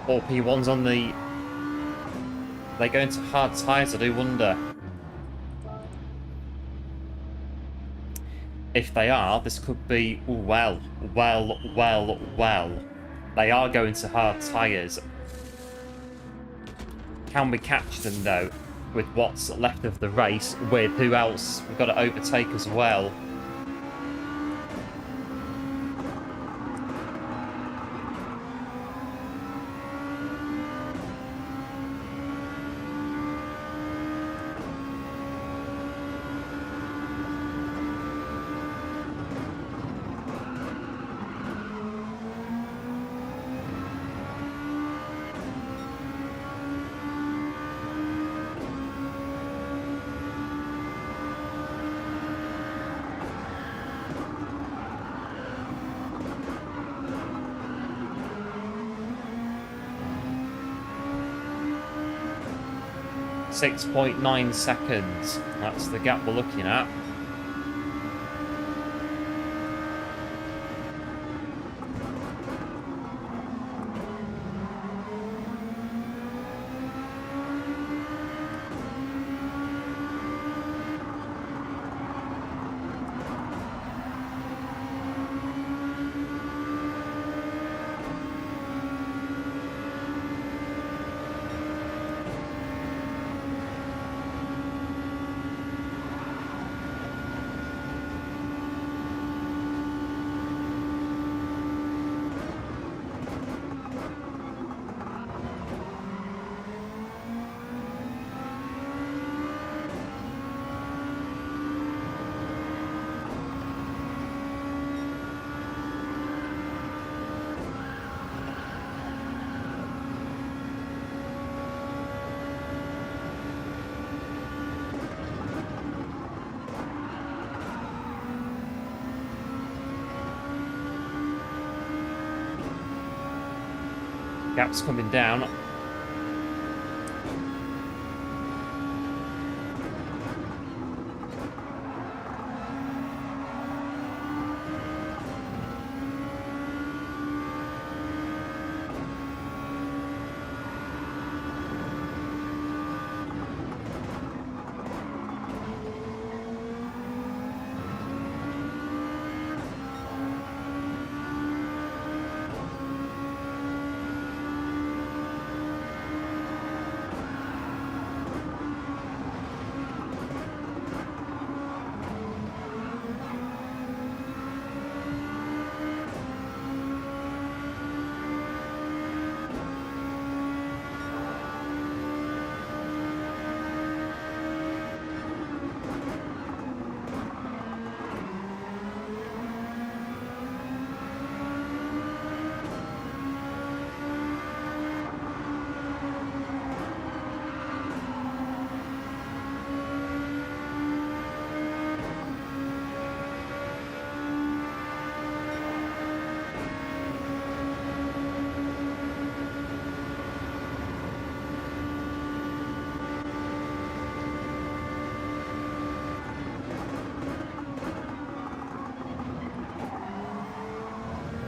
A: All P1s on the... They go into hard tyres, I do wonder. If they are, this could be... Well. They are going to hard tyres. Can we catch them, though, with what's left of the race? With who else we've got to overtake as well? .9 seconds. That's the gap we're looking at. Gap's coming down.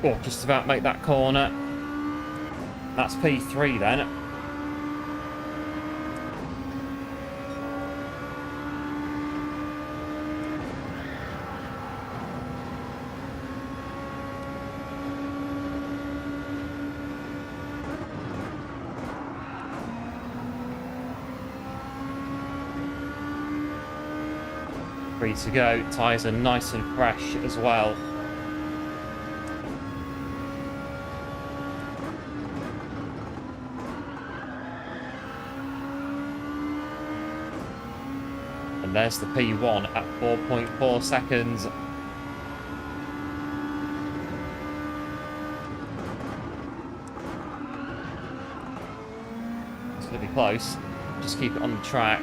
A: Oh, just about make that corner. That's P3 then. Free to go. Tyres are nice and fresh as well. And there's the P1 at 4.4 seconds. It's going to be close. Just keep it on the track.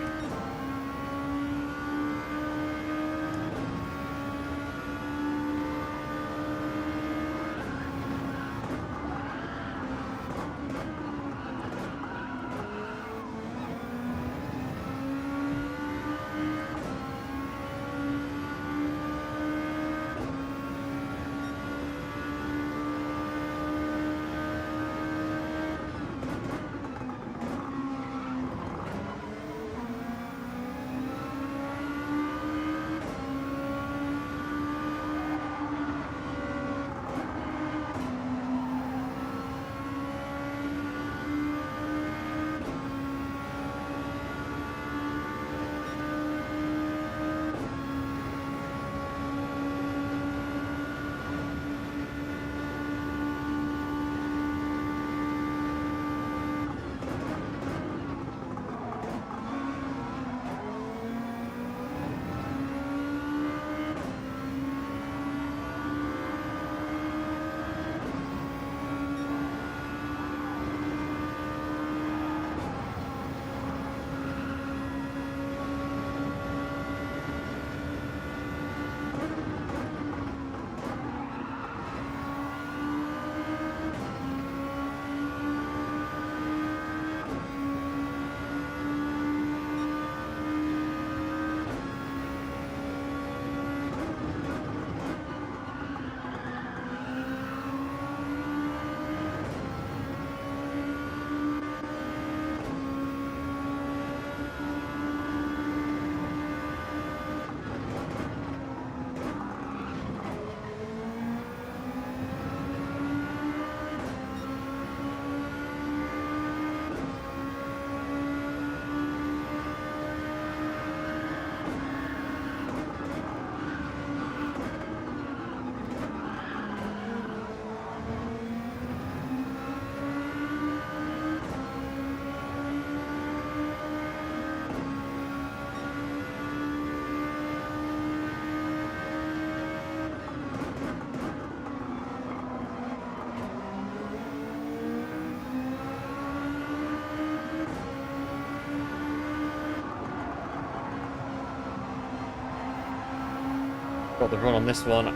B: Got the run on this one.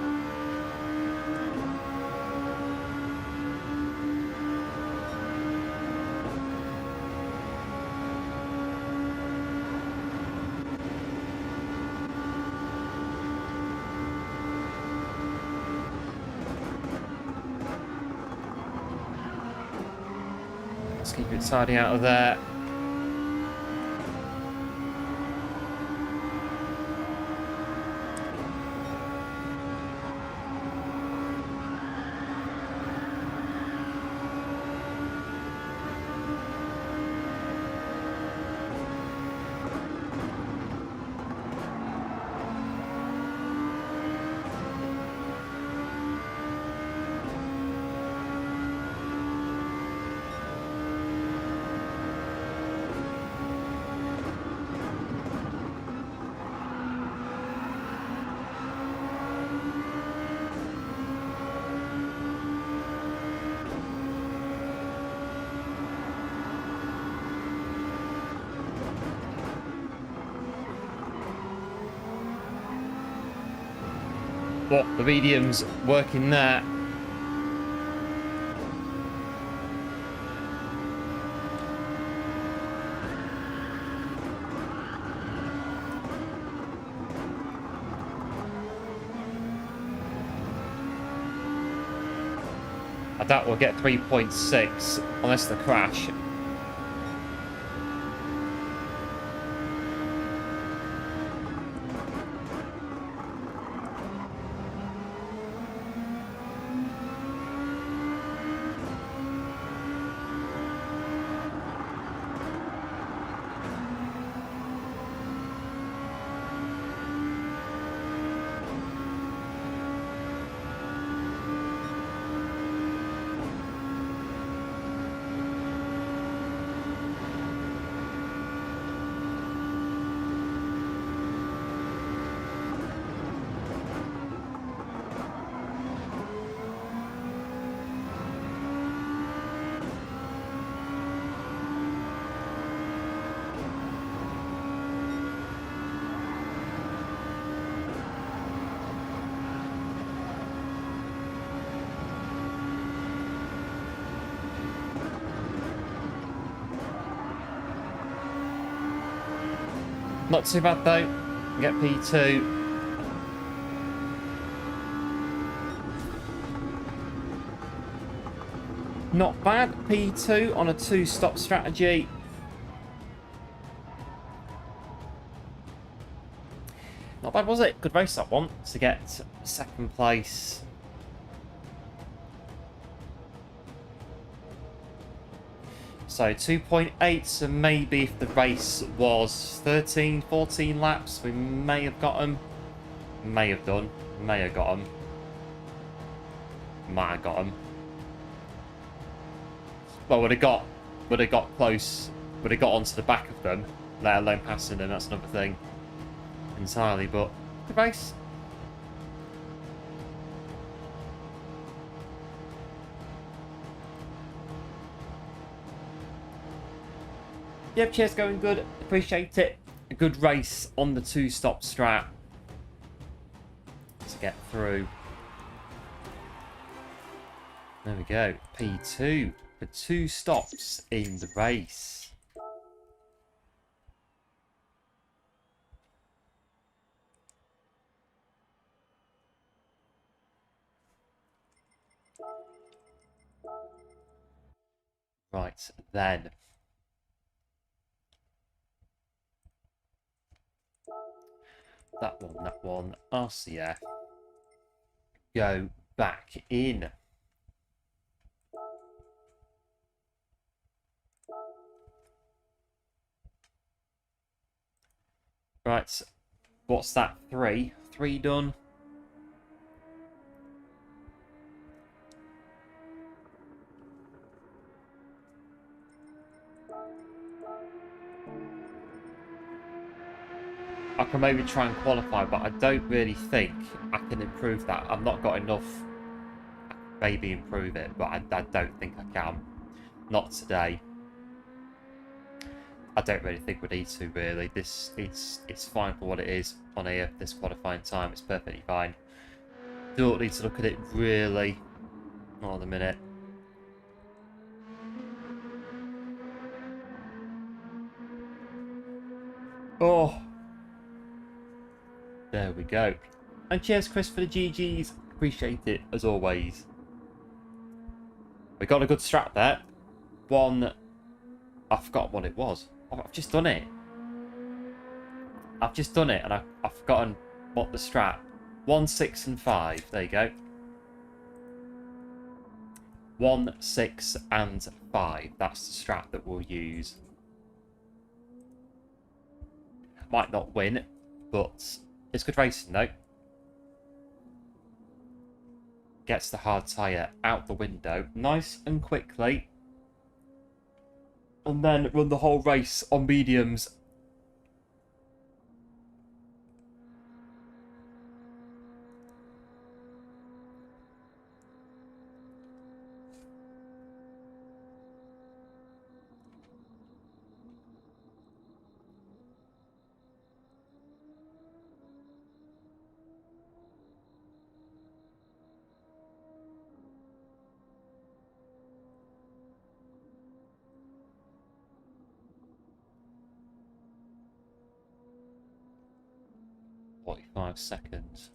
B: Let's keep it tidy out of there. But the medium's working there.
A: I doubt we'll get 3.6 unless the crash. Not too bad though. Get P2. Not bad. P2 on a 2-stop strategy. Not bad, was it? Good race that one to get second place. So 2.8, so maybe if the race was 13, 14 laps, we may have got them. May have done. May have got them. Might have got them. Well, would have got close, would have got onto the back of them, let alone passing them, that's another thing entirely, but good race. Yep, cheers, going good. Appreciate it. A good race on the 2-stop strat to get through. There we go. P2 for 2 stops in the race. Right, then. That one. RCF. Go back in. Right, what's that? 3? 3 done. I can maybe try and qualify, but I don't really think I can improve that. I've not got enough. Maybe improve it, but I don't think I can. Not today. I don't really think we need to, really. It's fine for what it is on here. This qualifying time, it's perfectly fine. Don't need to look at it really. Not at the minute. Oh. There we go. And cheers, Chris, for the GGs. Appreciate it, as always. We got a good strat there. One... I forgot what it was. Oh, I've just done it. I've just done it, and I've forgotten what the strat. 1, 6, and 5. There you go. 1, 6, and 5. That's the strat that we'll use. Might not win, but it's good racing, though. Gets the hard tyre out the window nice and quickly. And then run the whole race on mediums. Seconds.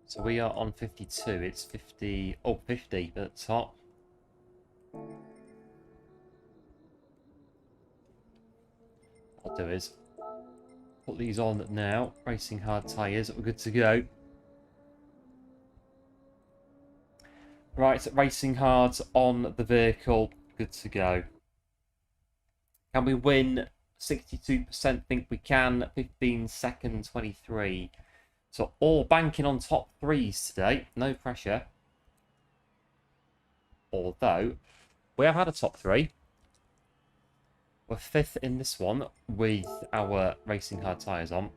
A: So we are on 52. It's 50. Oh, 50 at the top. What I'll do is put these on now. Racing hard tyres. We're good to go. Right, racing hard on the vehicle. Good to go. Can we win? 62% think we can. 15 second, 23. So all banking on top threes today. No pressure. Although, we have had a top three. We're 5th in this one with our racing hard tyres on.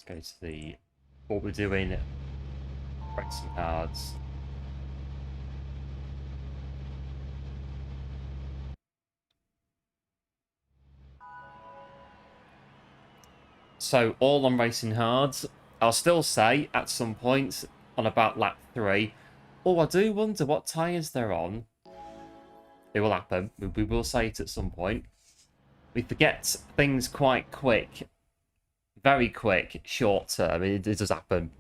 A: Let's go to the what we're doing. Racing hards. So all on racing hards. I'll still say at some point on about lap 3. Oh, I do wonder what tyres they're on. It will happen. We will say it at some point. We forget things quite quick. Very quick, short term. It does happen.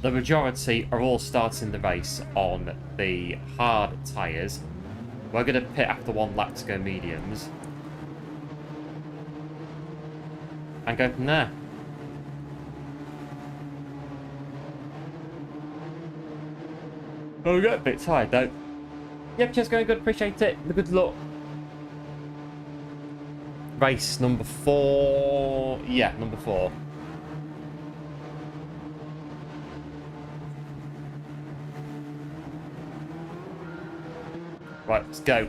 A: The majority are all starting the race on the hard tyres. We're going to pit after one lap to go mediums. And go from there. Oh, we got a bit tired though. Yep, just going good. Appreciate it. Good luck. Race number 4. Yeah, number 4. Right, let's go.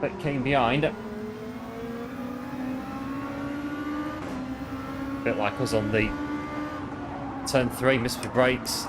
A: But came behind. A bit like us on the turn 3, missed the brakes.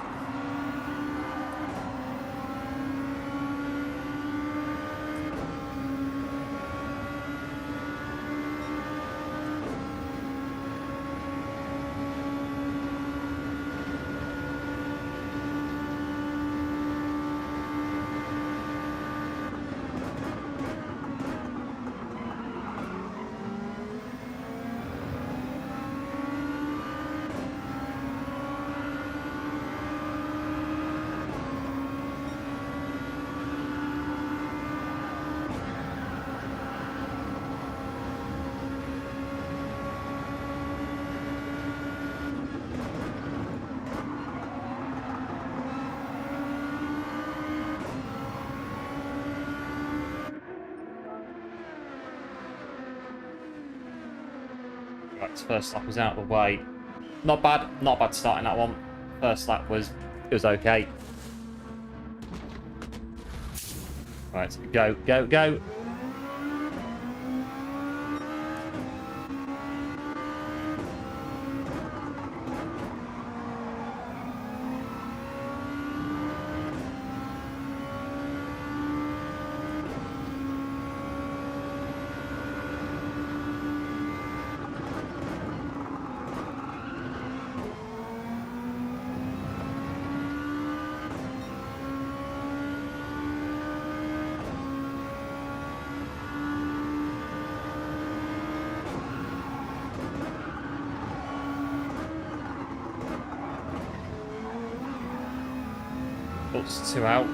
A: Right, first lap was out of the way. Not bad starting that one. First lap was okay. Right, go, go, go. Oh, it's 2 out.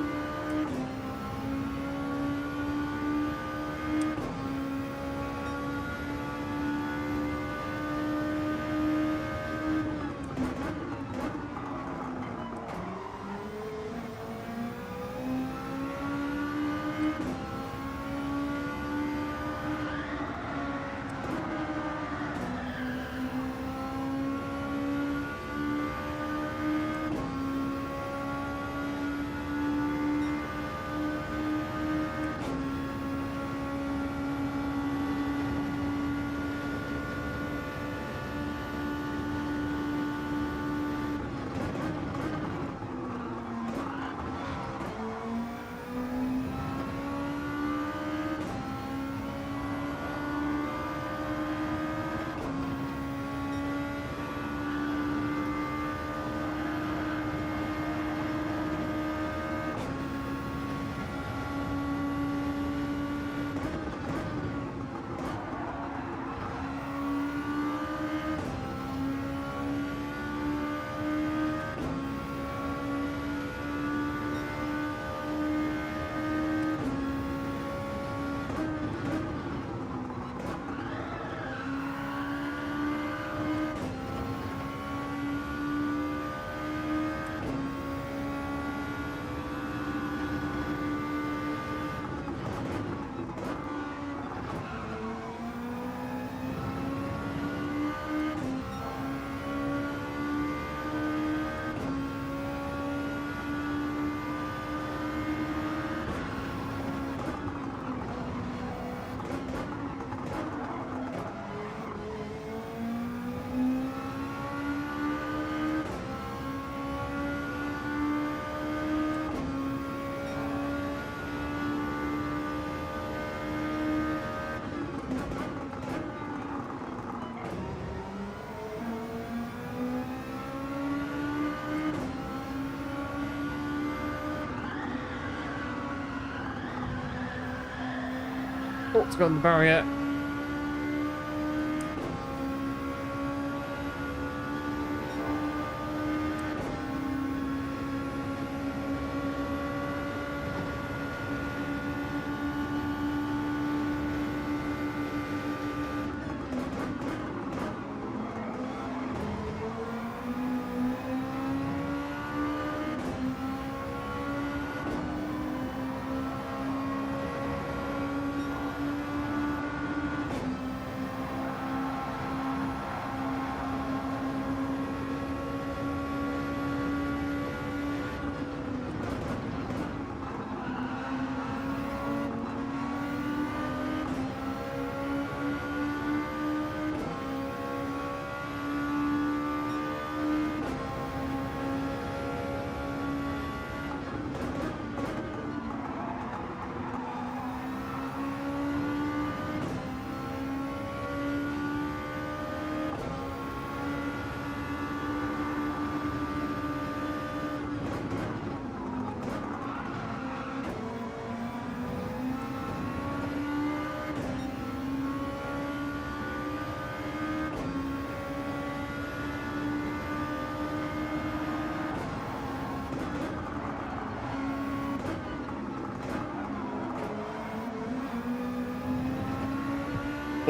A: Oh, it's got the barrier.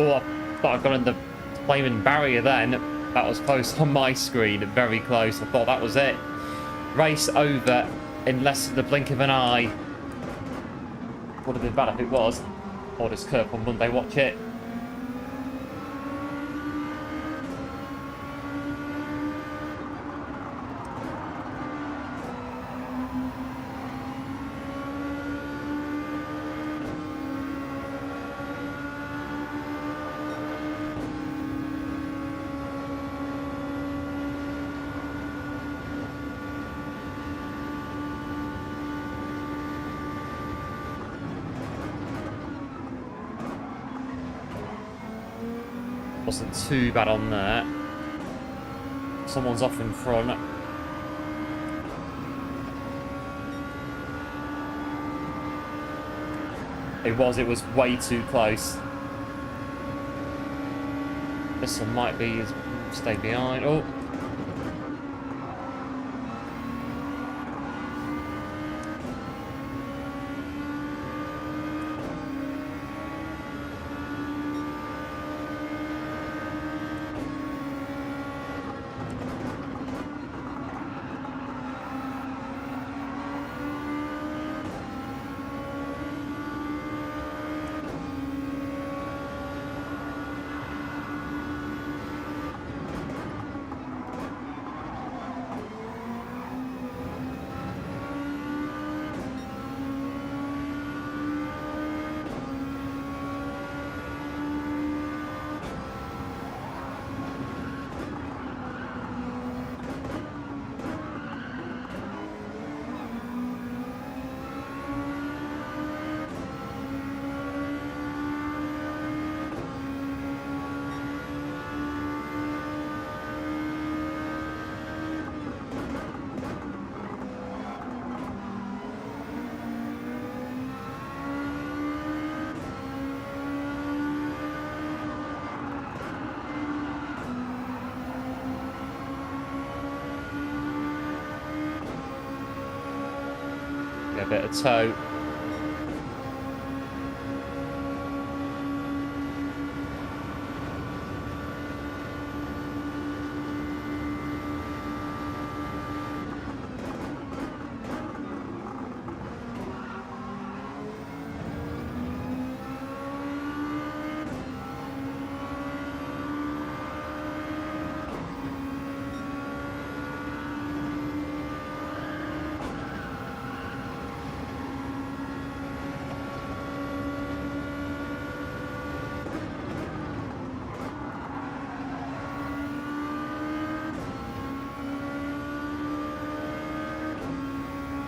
A: Oh, I thought I got in the flaming barrier then. That was close on my screen, very close. I thought that was it. Race over in less than the blink of an eye. Would have been bad if it was. Or this curve on Monday, watch it. Wasn't too bad on there. Someone's off in front. It was way too close. This one might be stay behind. Oh. Get a bit of tow.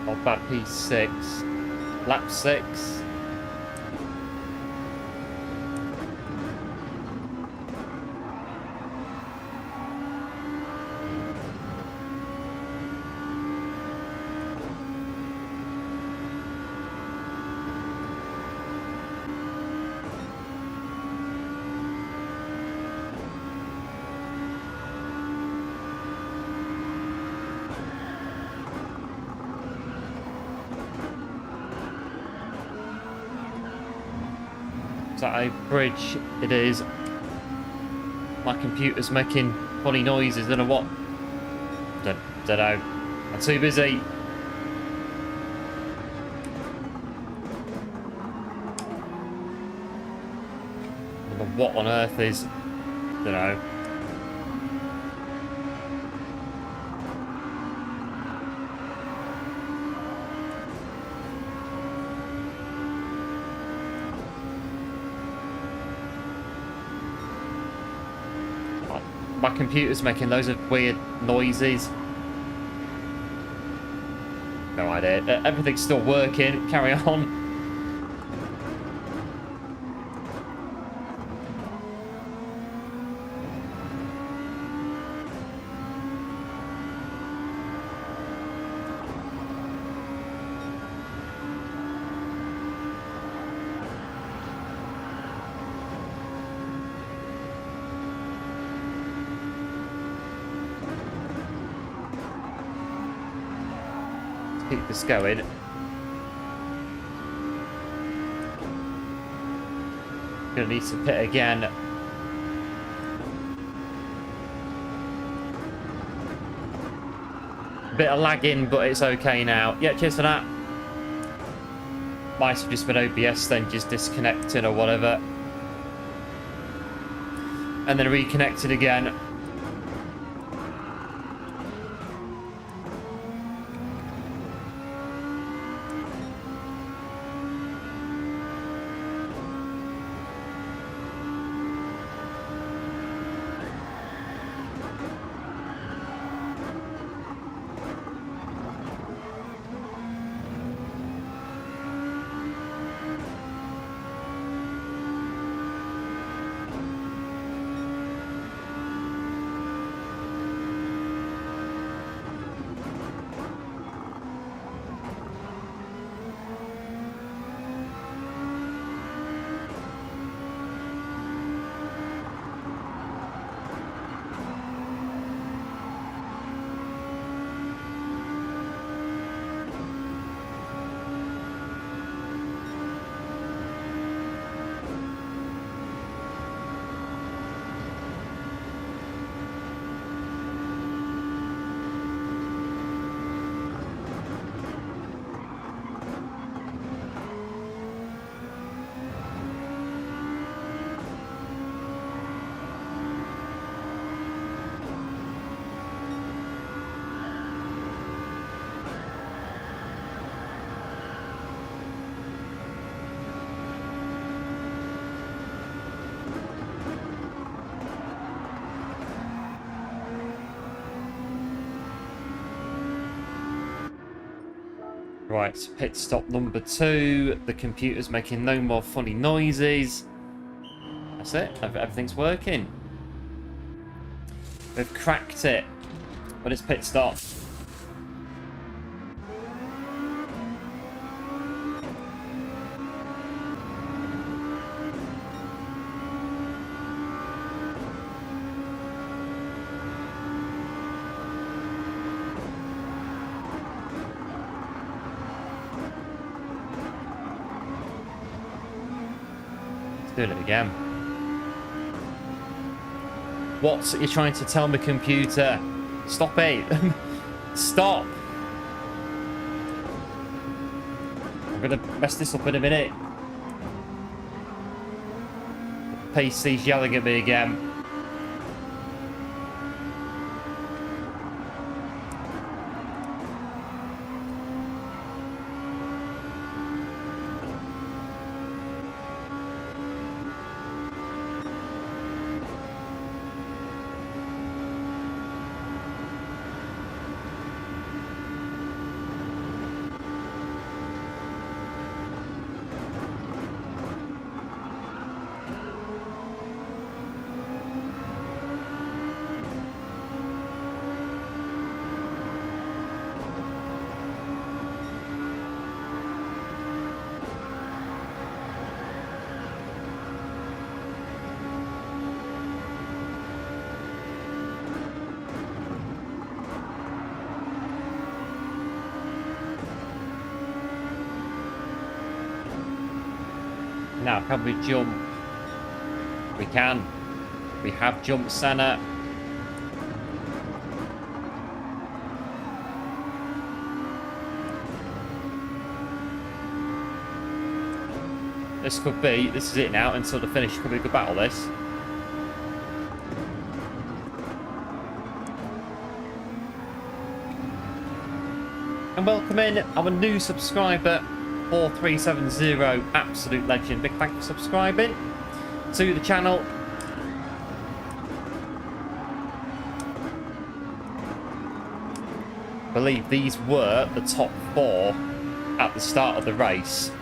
A: Not bad, P6. Lap 6. Is that a bridge? It is. My computer's making funny noises. Don't know what. Don't know. I'm too busy. I don't know what on earth is. Don't know. My computer's making loads of weird noises. No idea. Everything's still working. Carry on. Keep this going. Gonna need to pit again. Bit of lagging, but it's okay now. Yeah, cheers for that. Might have just been OBS then just disconnecting or whatever. And then reconnected again. Right, pit stop number 2. The computer's making no more funny noises. That's it. Everything's working. We've cracked it. But it's pit stop. Doing it again. What are you trying to tell me, computer? Stop it. Stop. I'm going to mess this up in a minute. PC's yelling at me again. Now, can we jump? We can. We have jump center. This could be, this is it now until the finish. Could be a good battle, this. And welcome in our new subscriber, 4370, absolute legend. Big thank you for subscribing to the channel. I believe these were the top 4 at the start of the race.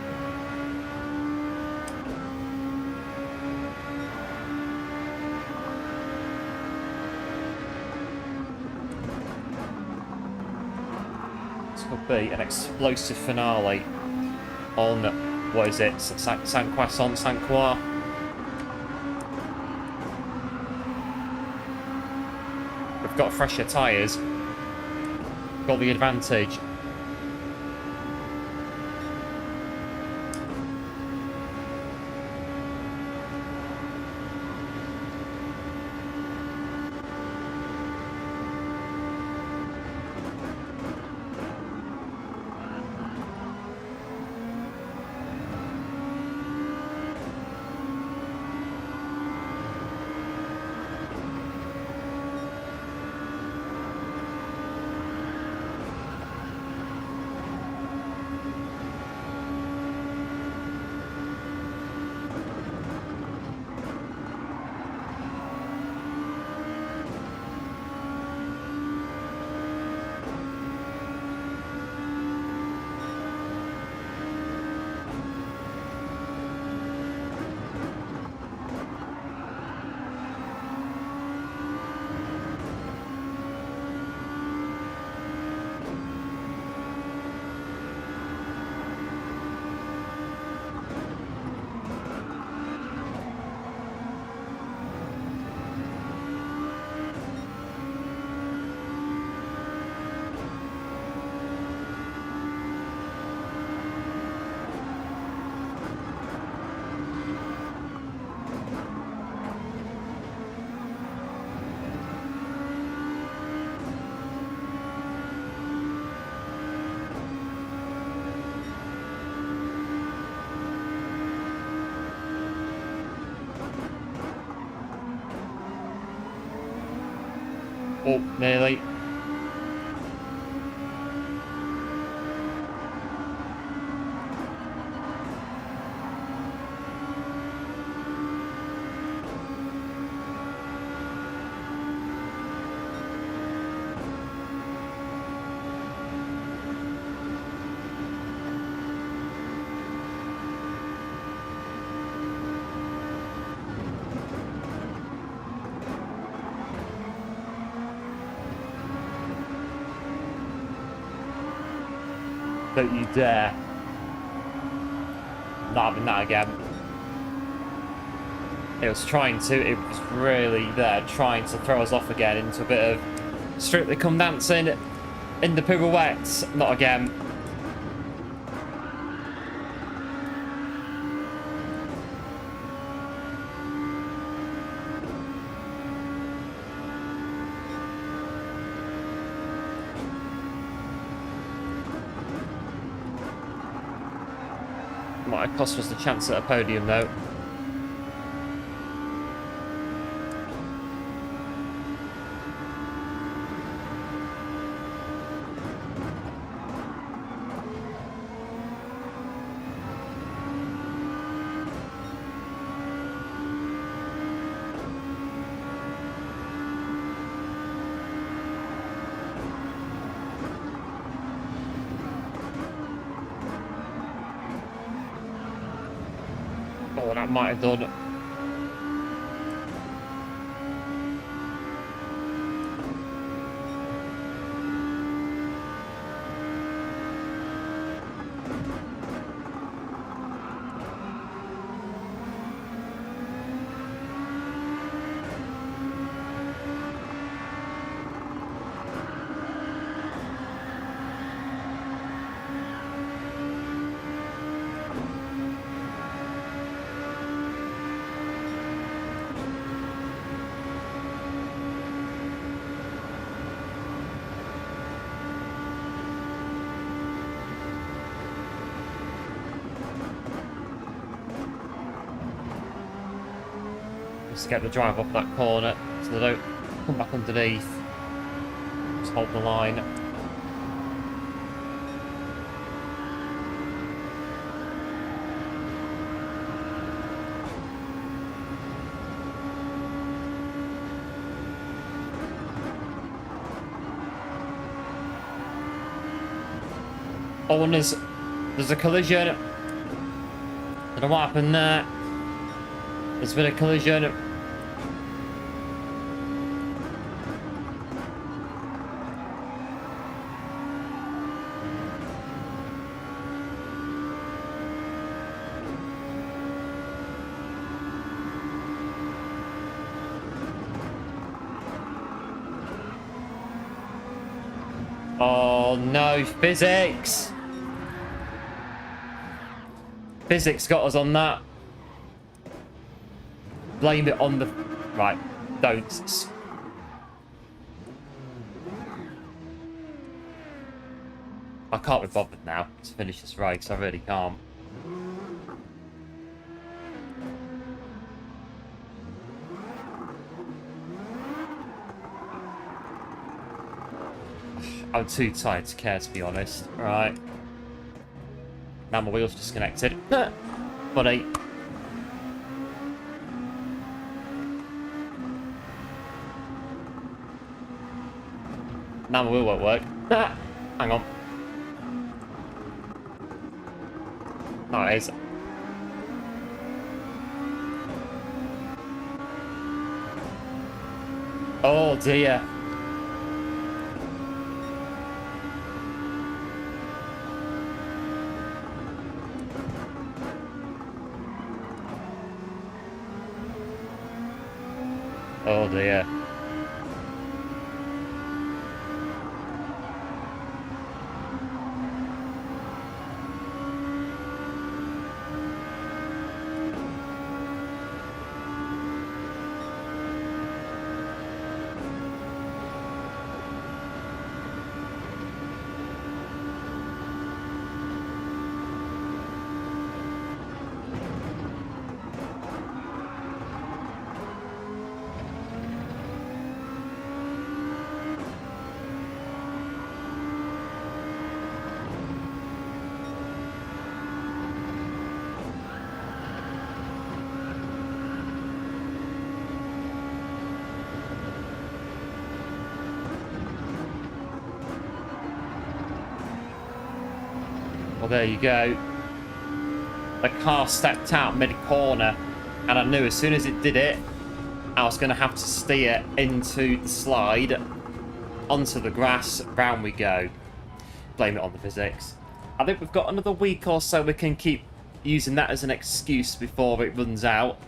A: This could be an explosive finale on, what is it, Saint-Croix. We've got fresher tyres. Got the advantage. Oh, nearly. Don't you dare. Not having that again. It was really there, trying to throw us off again into a bit of Strictly Come Dancing in the pirouettes. Not again. Might have cost us the chance at a podium, though. Oh, that might have done. Just get the drive off that corner so they don't come back underneath. Just hold the line. Oh, and there's a collision. Don't know what happened there. There's been a collision. Oh no, physics! Physics got us on that. Blame it on the... Right, don't. I can't be bothered now to finish this race, I really can't. I'm too tired to care, to be honest. Right. Now my wheel's disconnected. Buddy. Now my wheel won't work. Hang on. There it is. Oh dear. Oh dear. Well, there you go. The car stepped out mid-corner, and I knew as soon as it did it, I was going to have to steer into the slide, onto the grass, round we go. Blame it on the physics. I think we've got another week or so we can keep using that as an excuse before it runs out.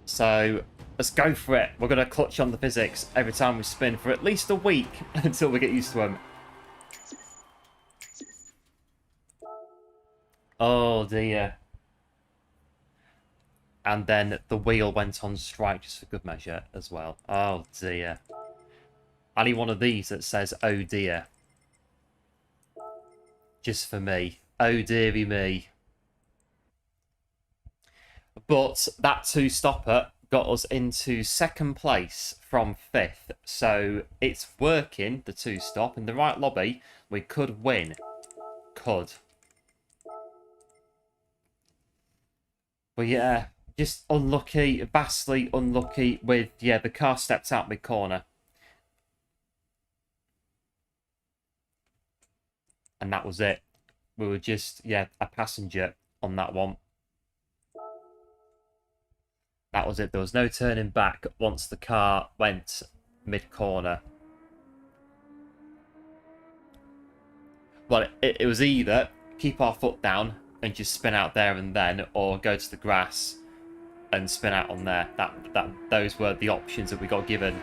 A: So, let's go for it. We're going to clutch on the physics every time we spin for at least a week until we get used to them. Oh dear. And then the wheel went on strike just for good measure as well. Oh dear. I need one of these that says, oh dear. Just for me. Oh dearie me. But that two-stopper got us into second place from fifth. So it's working, the two-stop. In the right lobby, we could win. Could. But yeah, just unlucky, vastly unlucky with, yeah, the car stepped out mid-corner. And that was it. We were just, yeah, a passenger on that one. That was it. There was no turning back once the car went mid-corner. Well, it was either keep our foot down and just spin out there and then, or go to the grass and spin out on there. Those were the options that we got given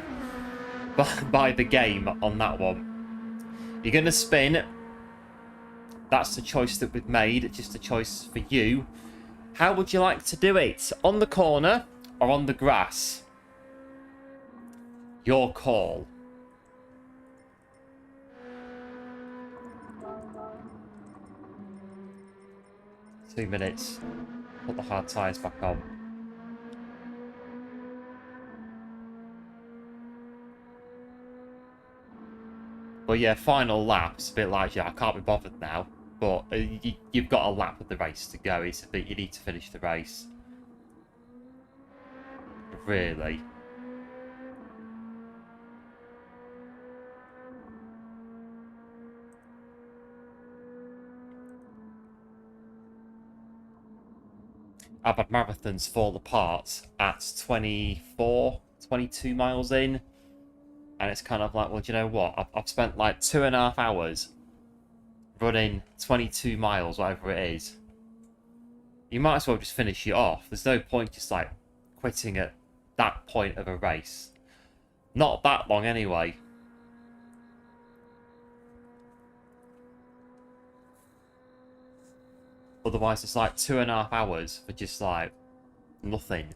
A: by the game on that one. You're going to spin. That's the choice that we've made. It's just a choice for you. How would you like to do it? On the corner or on the grass? Your call. Two minutes. Put the hard tyres back on. But yeah, final lap's a bit like, yeah, I can't be bothered now. But you've got a lap of the race to go. It's a bit, you need to finish the race. Really. I've had marathons fall apart at 24, 22 miles in. And it's kind of like, well, do you know what? I've spent like 2.5 hours running 22 miles, whatever it is. You might as well just finish it off. There's no point just like quitting at that point of a race. Not that long anyway. Otherwise, it's like 2.5 hours for just like nothing.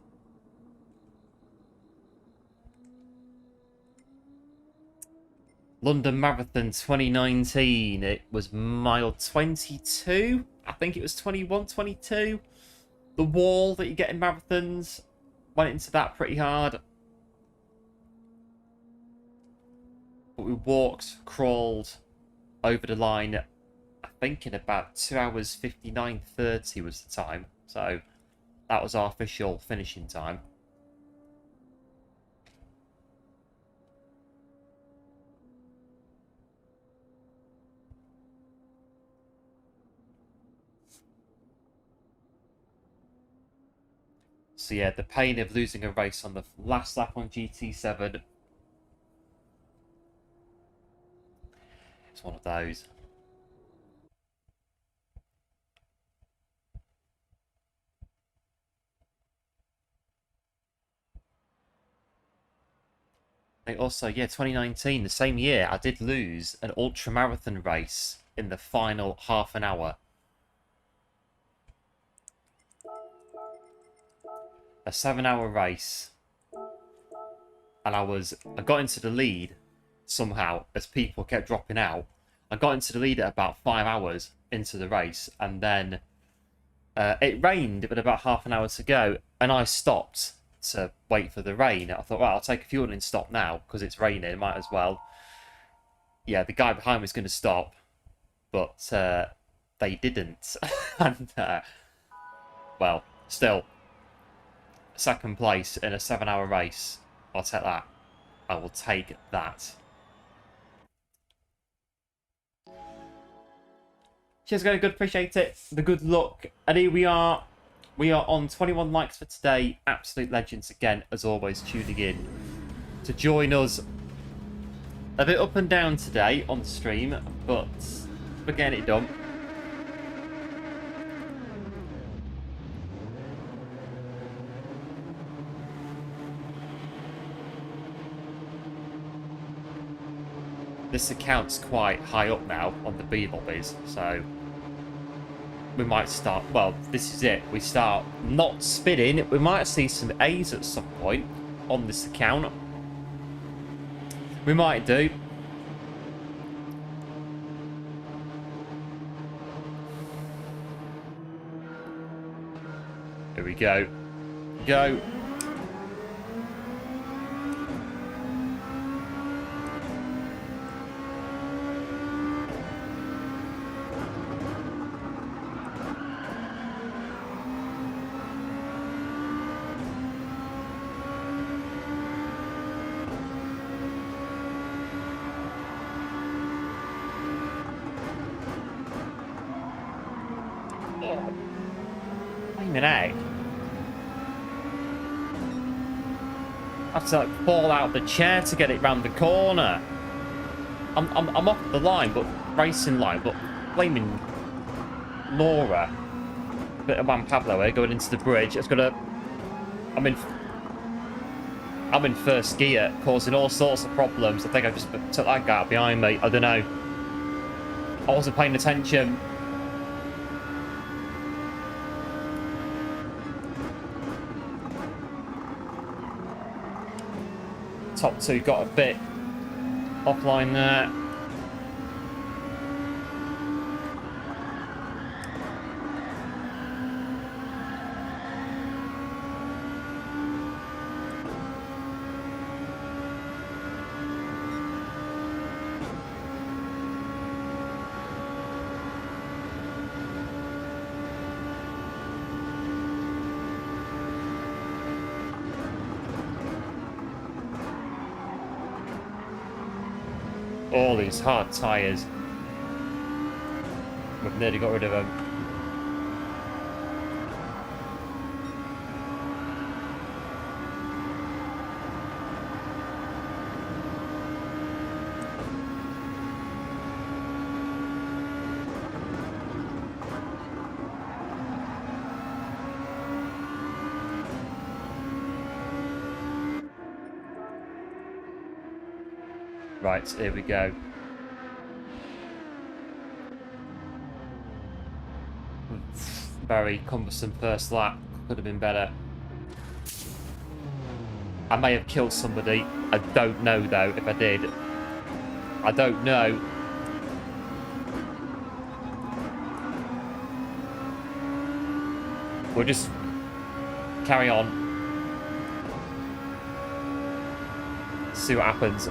A: London Marathon 2019, it was mile 22. I think it was 21, 22. The wall that you get in marathons, went into that pretty hard. But we walked, crawled over the line, I think in about 2 hours 59:30 was the time. So that was our official finishing time. So yeah, the pain of losing a race on the last lap on GT7. It's one of those. I think also, yeah, 2019, the same year, I did lose an ultramarathon race in the final half an hour. A 7-hour race, and I got into the lead somehow as people kept dropping out. I got into the lead at about 5 hours into the race, and then it rained with about half an hour to go, and I stopped to wait for the rain. I thought, well, I'll take a fuel and stop now because it's raining, might as well. Yeah, the guy behind me was going to stop, but they didn't. And well, still, second place in a 7-hour race. I'll take that. I will take that. Cheers, guys. Good. Appreciate it. The good luck. And here we are. We are on 21 likes for today. Absolute legends again, as always, tuning in to join us. A bit up and down today on the stream, but we're getting it done. This account's quite high up now on the B lobbies, so we might start, well, this is it. We start not spinning. We might see some A's at some point on this account. We might do. Here we go. go. Flaming egg. I have to like fall out of the chair to get it round the corner. I'm off the line, but racing line, but flaming Laura. Bit of Juan Pablo here going into the bridge. It's gonna. I'm in first gear, causing all sorts of problems. I think I just took that guy behind me. I don't know. I wasn't paying attention. Top two got a bit offline there. All these hard tyres. We've nearly got rid of them. Right, here we go. Very cumbersome first lap. Could have been better. I may have killed somebody. I don't know though if I did. I don't know. We'll just carry on. See what happens.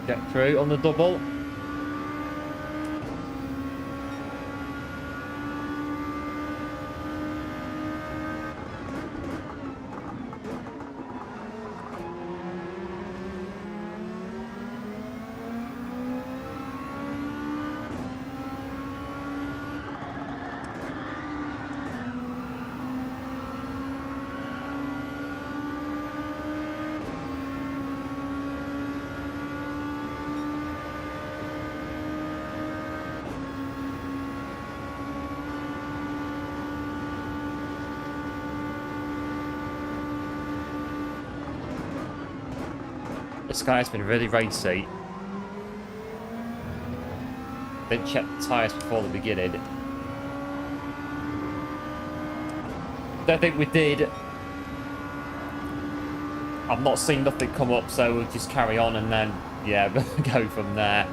A: Get through on the double. This guy's been really racy. Didn't check the tyres before the beginning. Don't think we did. I've not seen nothing come up, so we'll just carry on and then, yeah, go from there.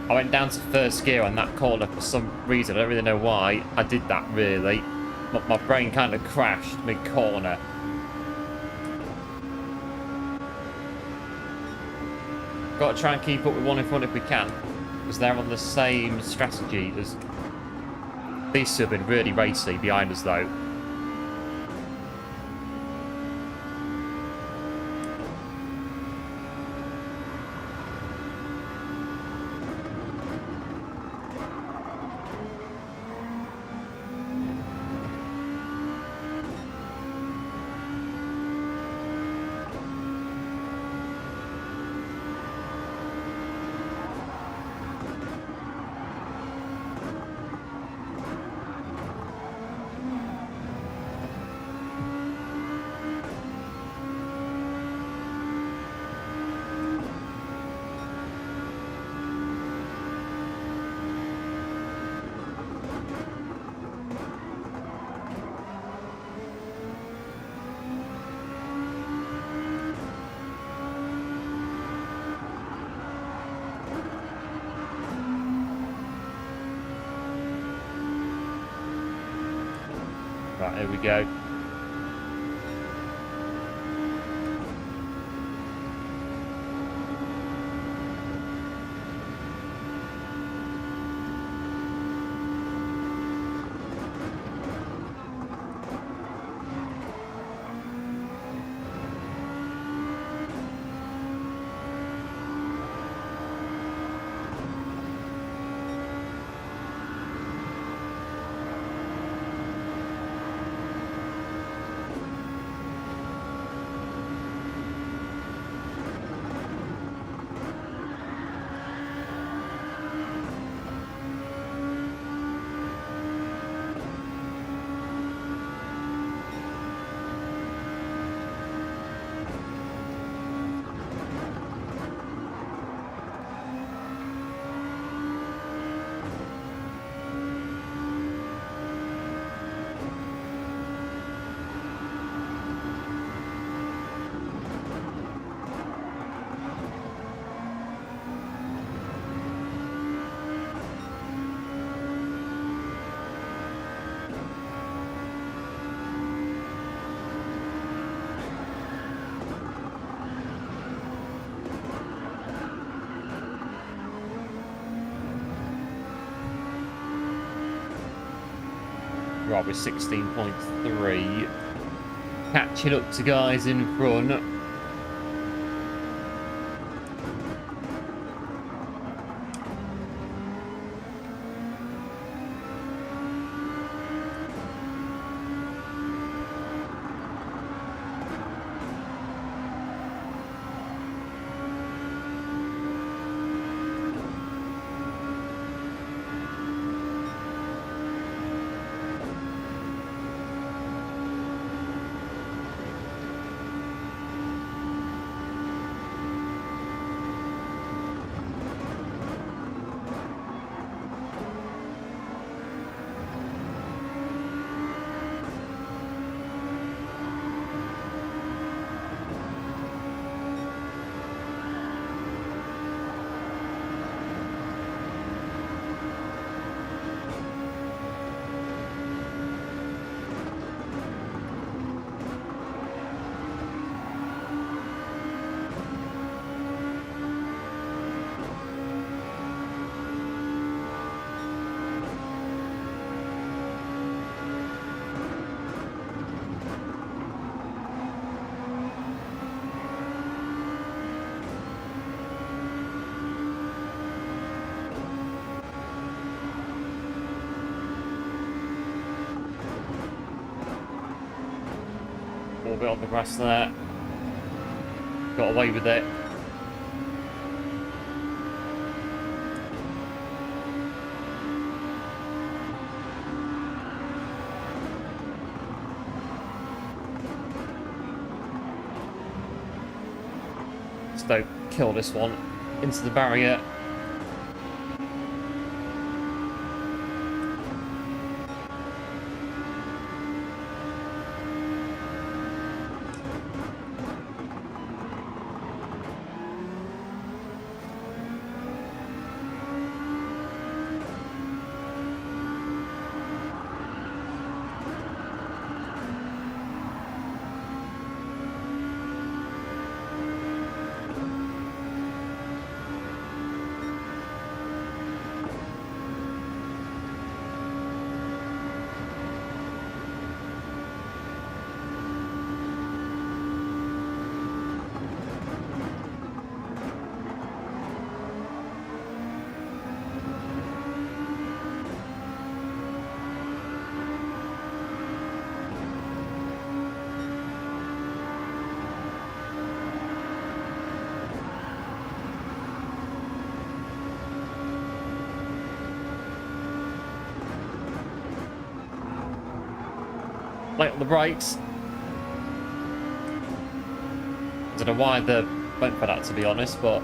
A: I went down to first gear on that corner for some reason. I don't really know why I did that, really. My brain kind of crashed mid-corner. Got to try and keep up with one in front if we can, because they're on the same strategy as these two have been really racy behind us though. Right, here we go. Right, we're 16.3. Catching up to guys in front. A little bit on the grass there. Got away with it. So kill this one into the barrier. Light on the brakes. I don't know why they went for that, to be honest, but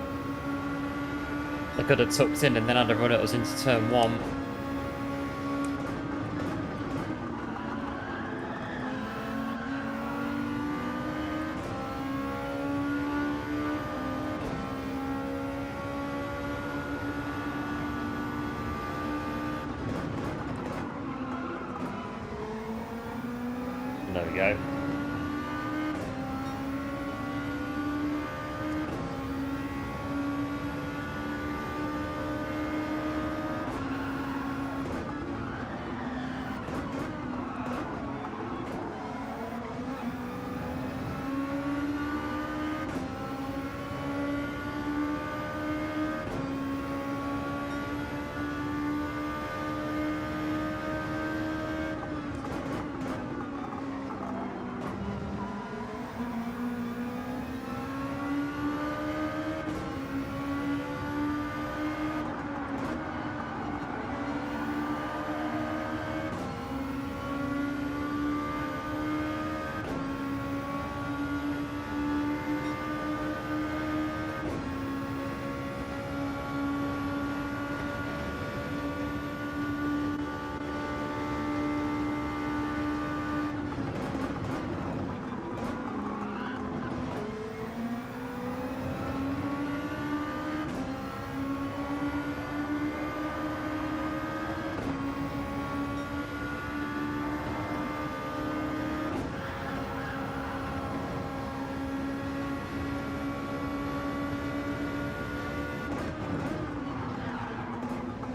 A: they could have tucked in and then had to run at us into turn one. go.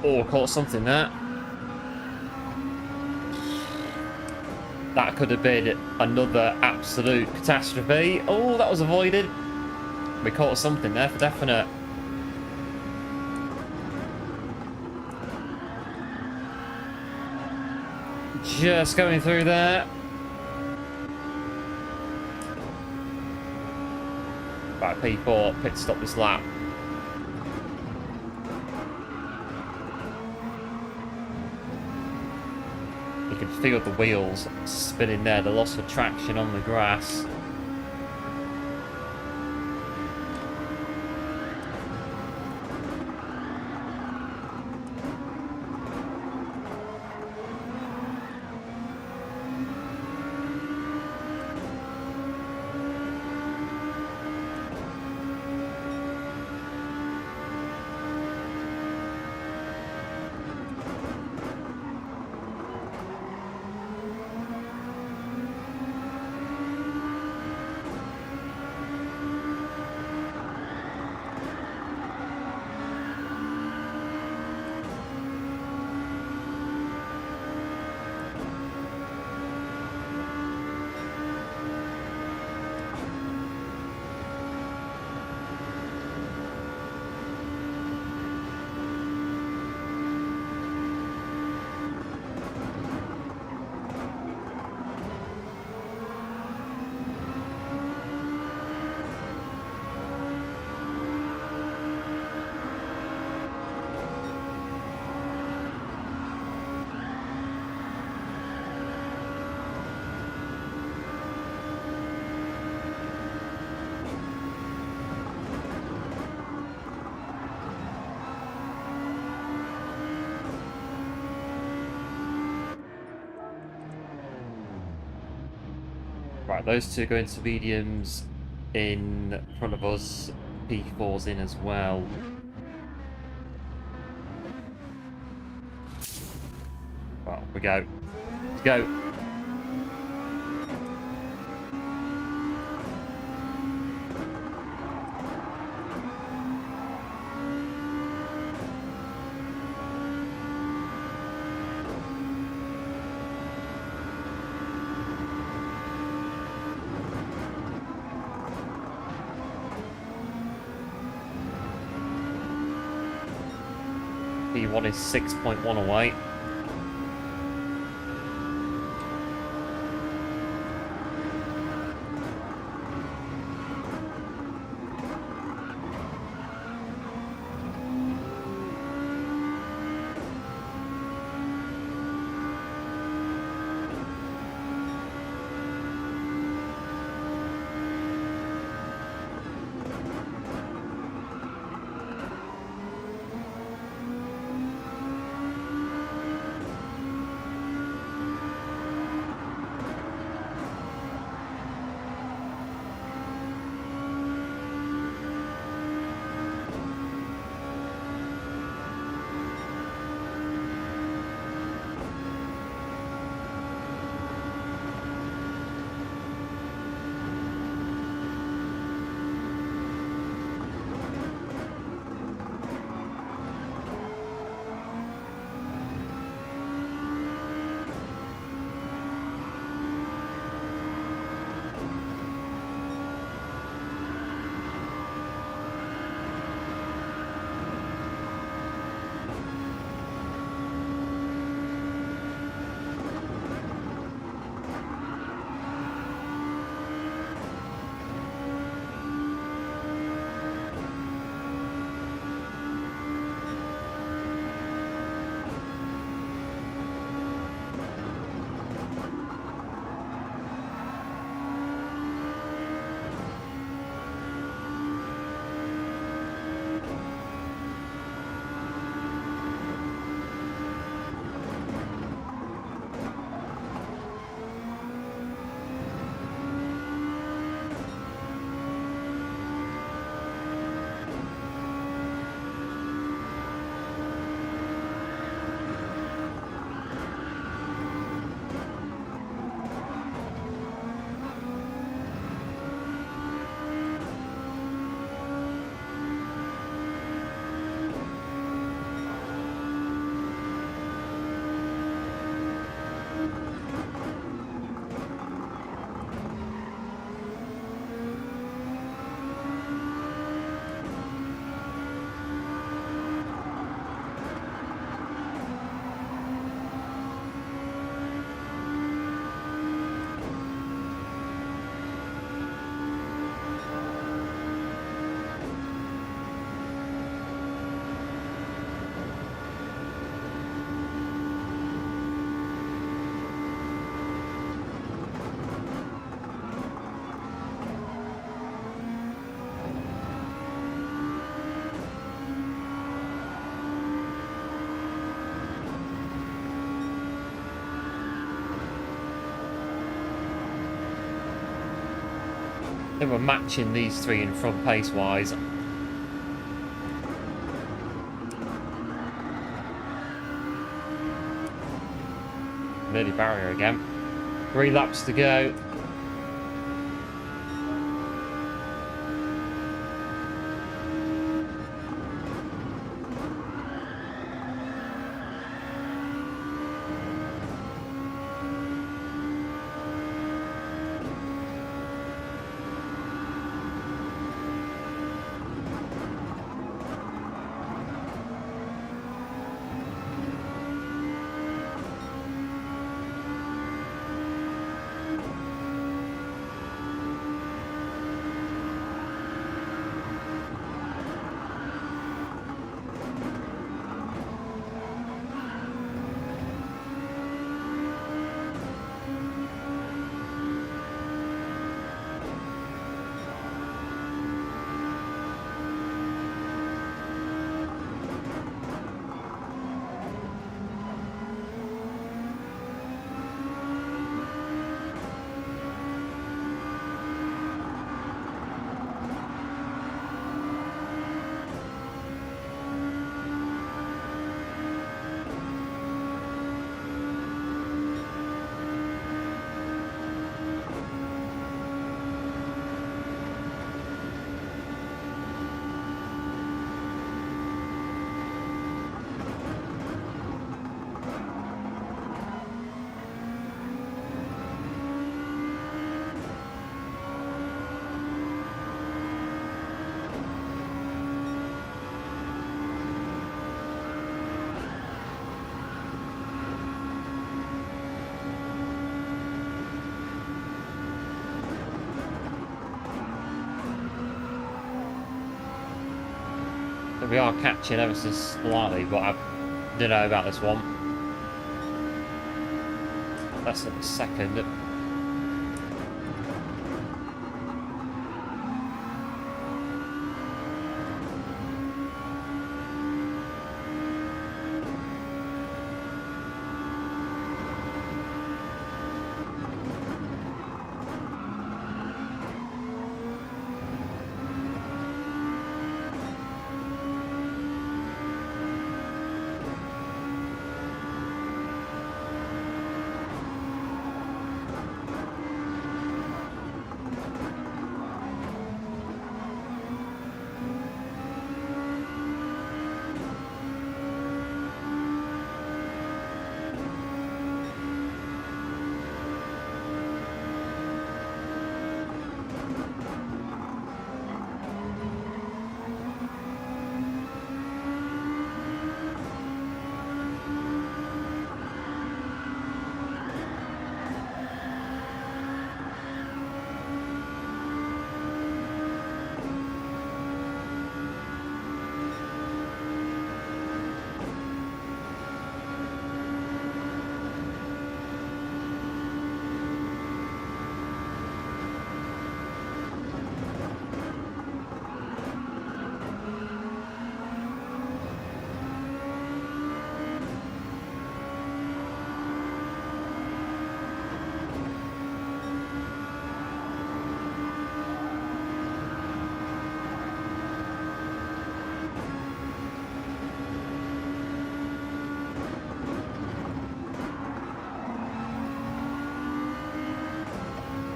A: Oh, caught something there. That could have been another absolute catastrophe. Oh, that was avoided. We caught something there for definite. Just going through there. Right, P4, pit stop this lap. You can feel the wheels spinning there, the loss of traction on the grass. Right, those two go into mediums in front of us. P4's in as well. Well, we go. Let's go. P1 is 6.1 away. think we're matching these three in front pace-wise. Nearly barrier again. 3 laps to go. We are catching ever so slightly, but I don't know about this one. That's at the second.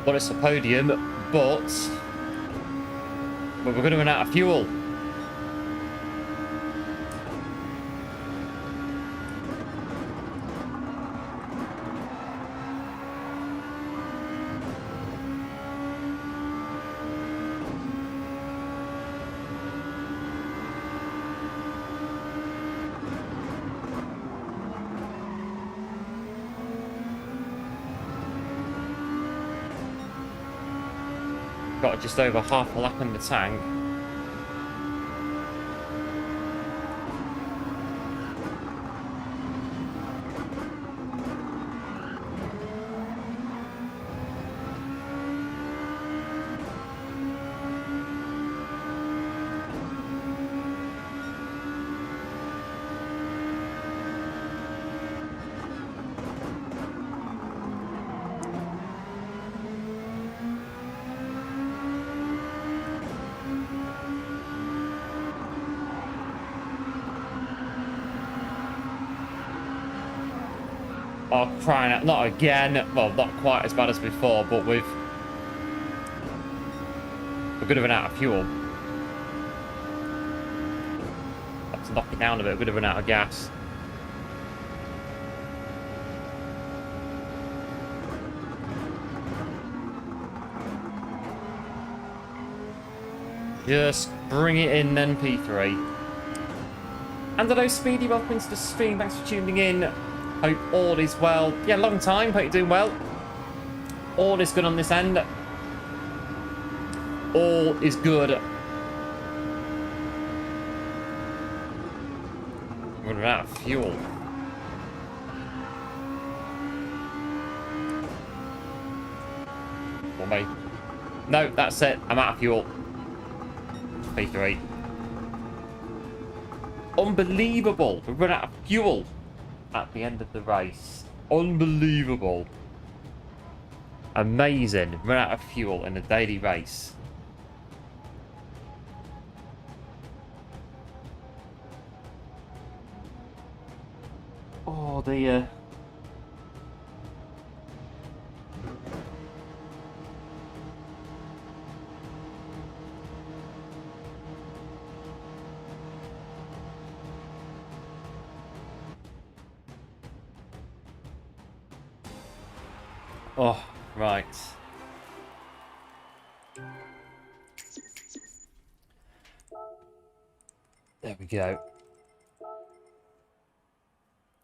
A: Well, it's a podium, but we're going to run out of fuel. Got just over half a lap in the tank. Oh, crying out. Not again. Well, not quite as bad as before, but we're going to run out of fuel. Let's knock it down a bit. We're going to run out of gas. Just bring it in then, P3. And hello, Speedy. Welcome to the stream. Thanks for tuning in. Hope all is well. Yeah, long time. Hope you're doing well. All is good on this end. All is good. We're running out of fuel. Or maybe. No, that's it. I'm out of fuel. P3. Unbelievable. We run out of fuel at the end of the race. Unbelievable. Amazing. Run out of fuel in a daily race. Oh dear. Oh, right. There we go.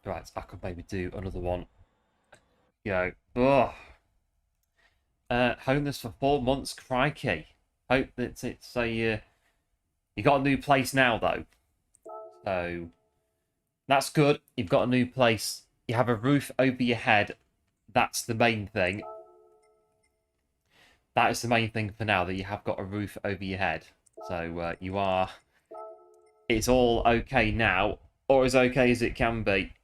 A: Right, I could maybe do another one. Go. Oh. Homeless for 4 months, crikey. Hope that it's a... you got a new place now, though. So, that's good. You've got a new place. You have a roof over your head. That's the main thing. That is the main thing for now, that you have got a roof over your head. So, you are... It's all okay now, or as okay as it can be.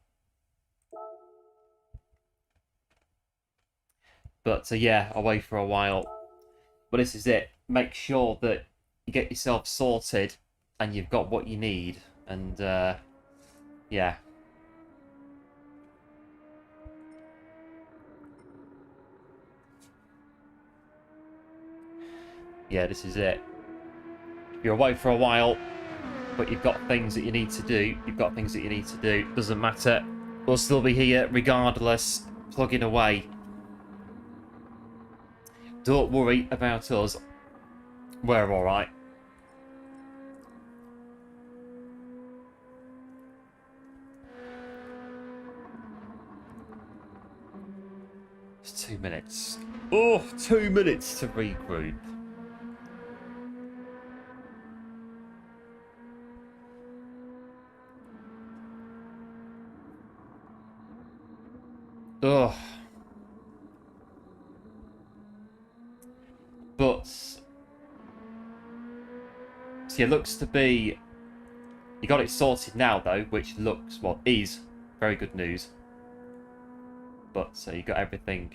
A: But, yeah, away for a while. But this is it. Make sure that you get yourself sorted and you've got what you need. And, yeah. Yeah, this is it. You're away for a while, but you've got things that you need to do. You've got things that you need to do. Doesn't matter. We'll still be here regardless, plugging away. Don't worry about us. We're alright. It's 2 minutes. Oh, 2 minutes to regroup. Ugh. But see, it looks to be you got it sorted now though, which looks is very good news. But you got everything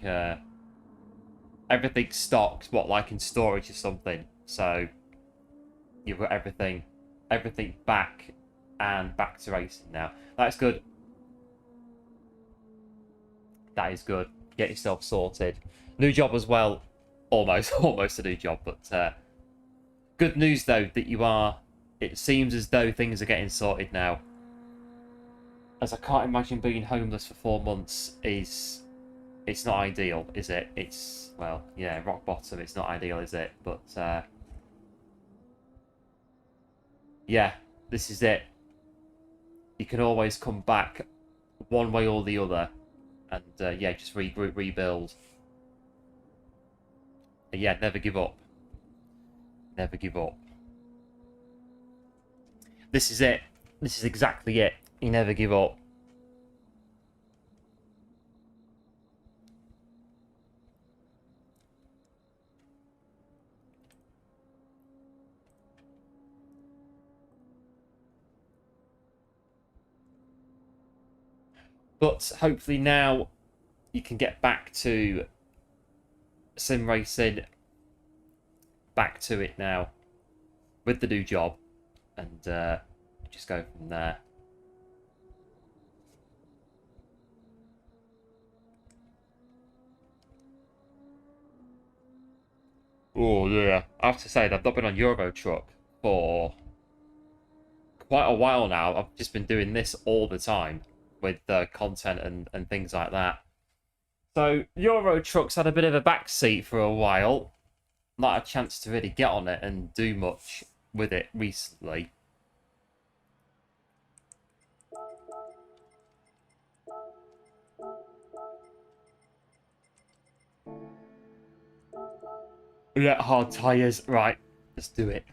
A: everything stocked, like in storage or something. So you've got everything back and back to racing now. That's good. That is good. Get yourself sorted. New job as well. Almost a new job, but good news though that you are. It seems as though things are getting sorted now. As I can't imagine being homeless for 4 months it's not ideal, is it? It's, well, yeah, rock bottom. It's not ideal, is it? But yeah, this is it. You can always come back one way or the other. And, yeah, just regroup, rebuild. And yeah, never give up. Never give up. This is it. This is exactly it. You never give up. But hopefully now you can get back to sim racing, back to it now with the new job, and just go from there. Oh, yeah. I have to say, I've not been on Euro Truck for quite a while now. I've just been doing this all the time with content and things like that. So, Euro Truck's had a bit of a backseat for a while. Not had a chance to really get on it and do much with it recently. Yeah, hard tyres. Right, let's do it.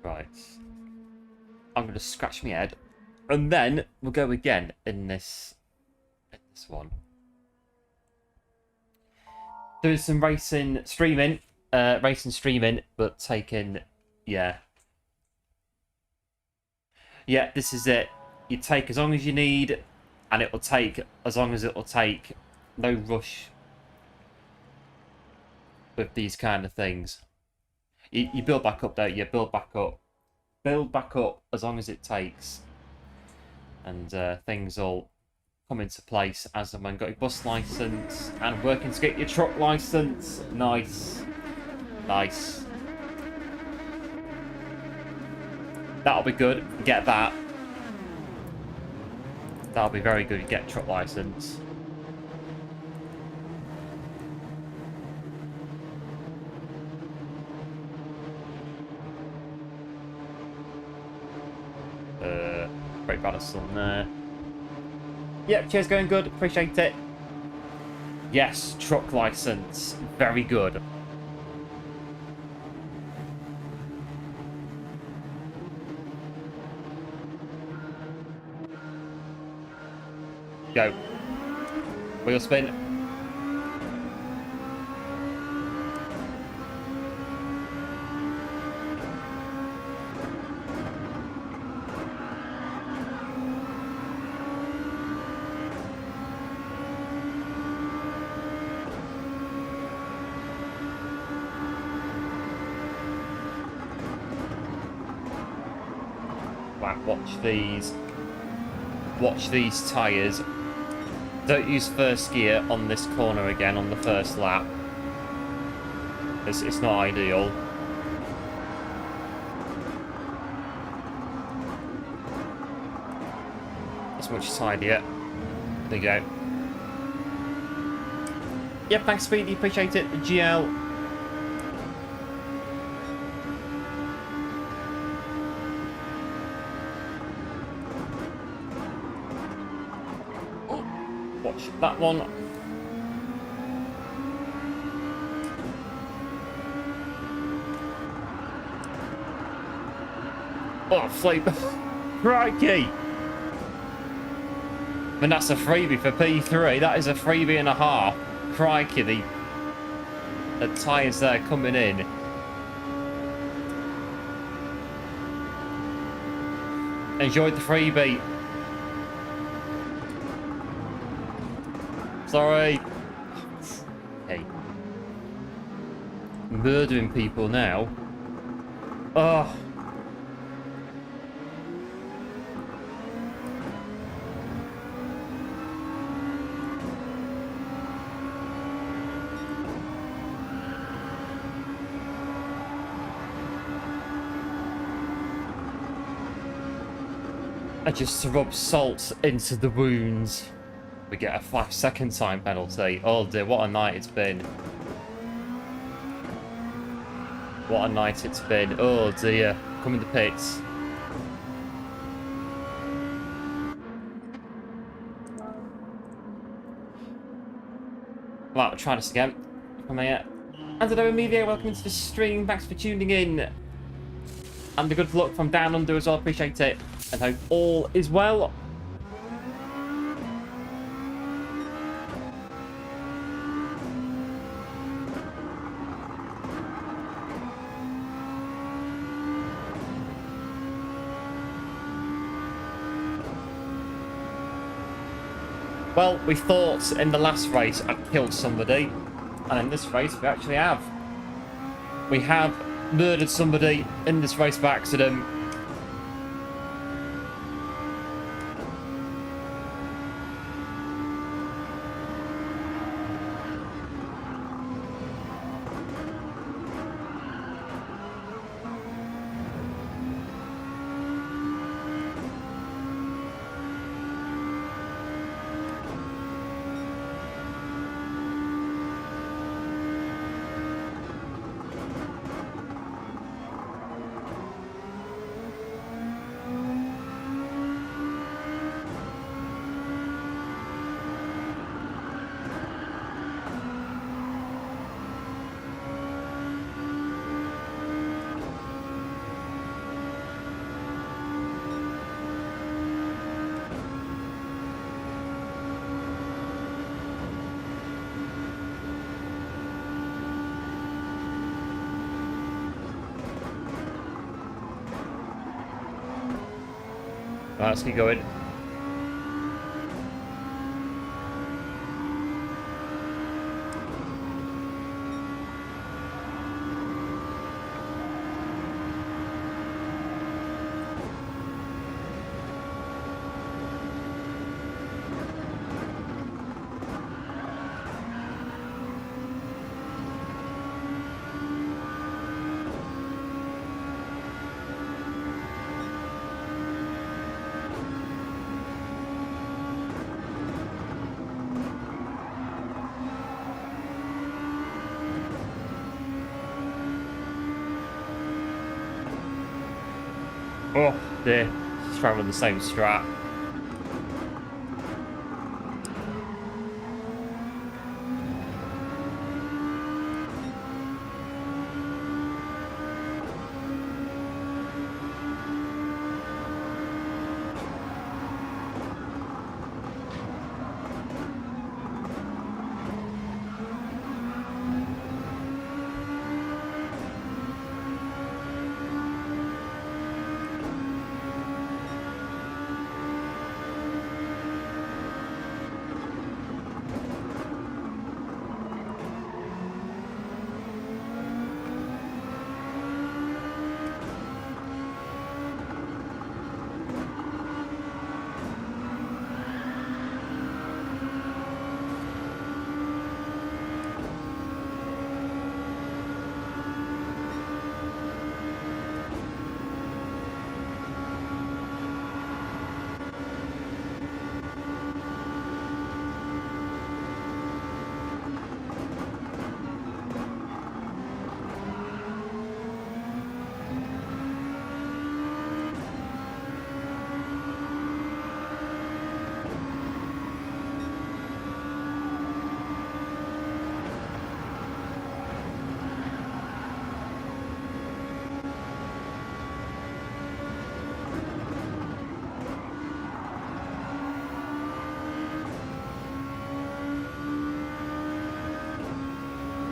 A: Right. I'm going to scratch my head. And then we'll go again in this one. Doing some racing streaming. But taking... Yeah. Yeah, this is it. You take as long as you need, and it will take as long as it will take. No rush with these kind of things. You build back up, don't you? Build back up. Build back up as long as it takes. And things will come into place as and when got your bus license and working to get your truck license. Nice. Nice. That'll be good. Get that. That'll be very good. Get a truck license. Great balance on there. Yep, cheers, going good. Appreciate it. Yes, truck license. Very good. Go. Wheel spin. Wow, watch these tyres. Don't use first gear on this corner again on the first lap. It's not ideal. It's much tidier. There you go. Yep, thanks Speedy, appreciate it. The GL. Watch that one. Oh, flip. Crikey. And that's a freebie for P3. That is a freebie and a half. Crikey, the tyres there coming in. Enjoyed the freebie. Sorry. Hey. Murdering people now. Oh. I just rub salt into the wounds. We get a 5-second time penalty. Oh dear, what a night it's been. What a night it's been. Oh dear. Come in the pits. Right, we'll try this again. Come here. And hello, Amelia. Welcome into the stream. Thanks for tuning in. And the good luck from down under as well. Appreciate it. And hope all is well. Well, we thought in the last race I'd killed somebody, and in this race we actually have. We have murdered somebody in this race by accident. Right, let's keep going. Oh dear, just trying to run the same strat.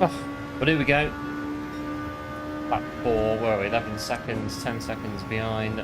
A: Oh, but here we go. Back 4, where are we? 11 seconds, 10 seconds behind.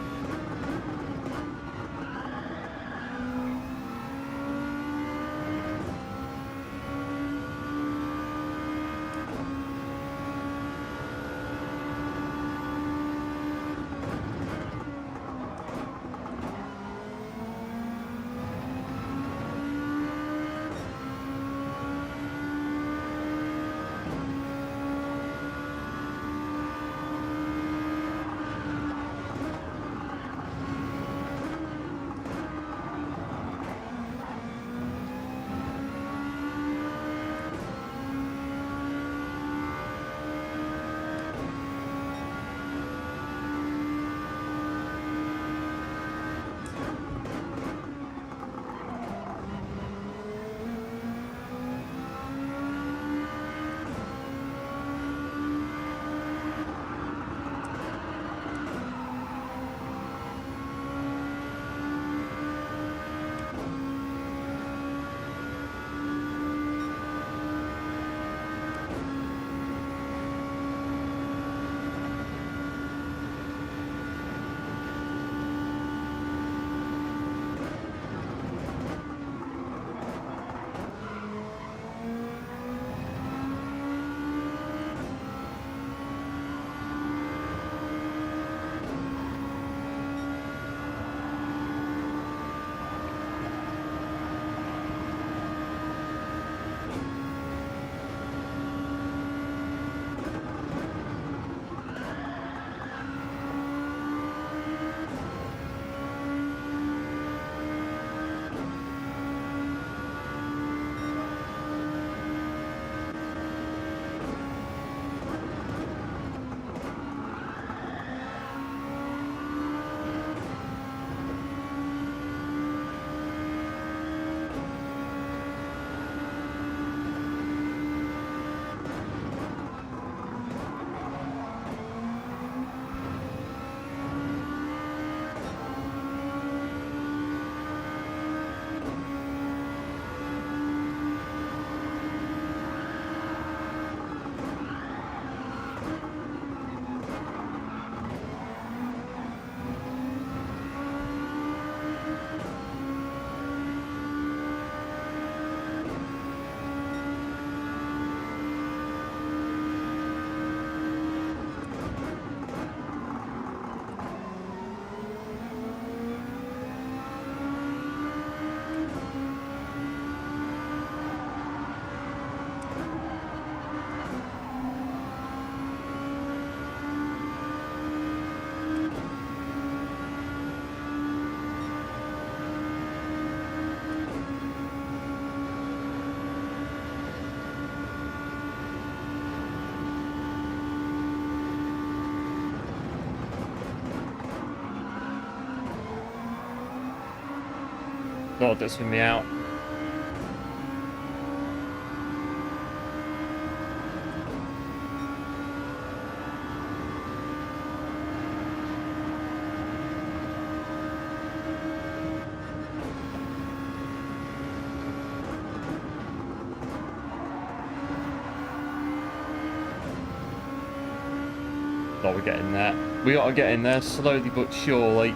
A: God, that's with me out. Oh, we're getting there. We gotta get in there slowly but surely.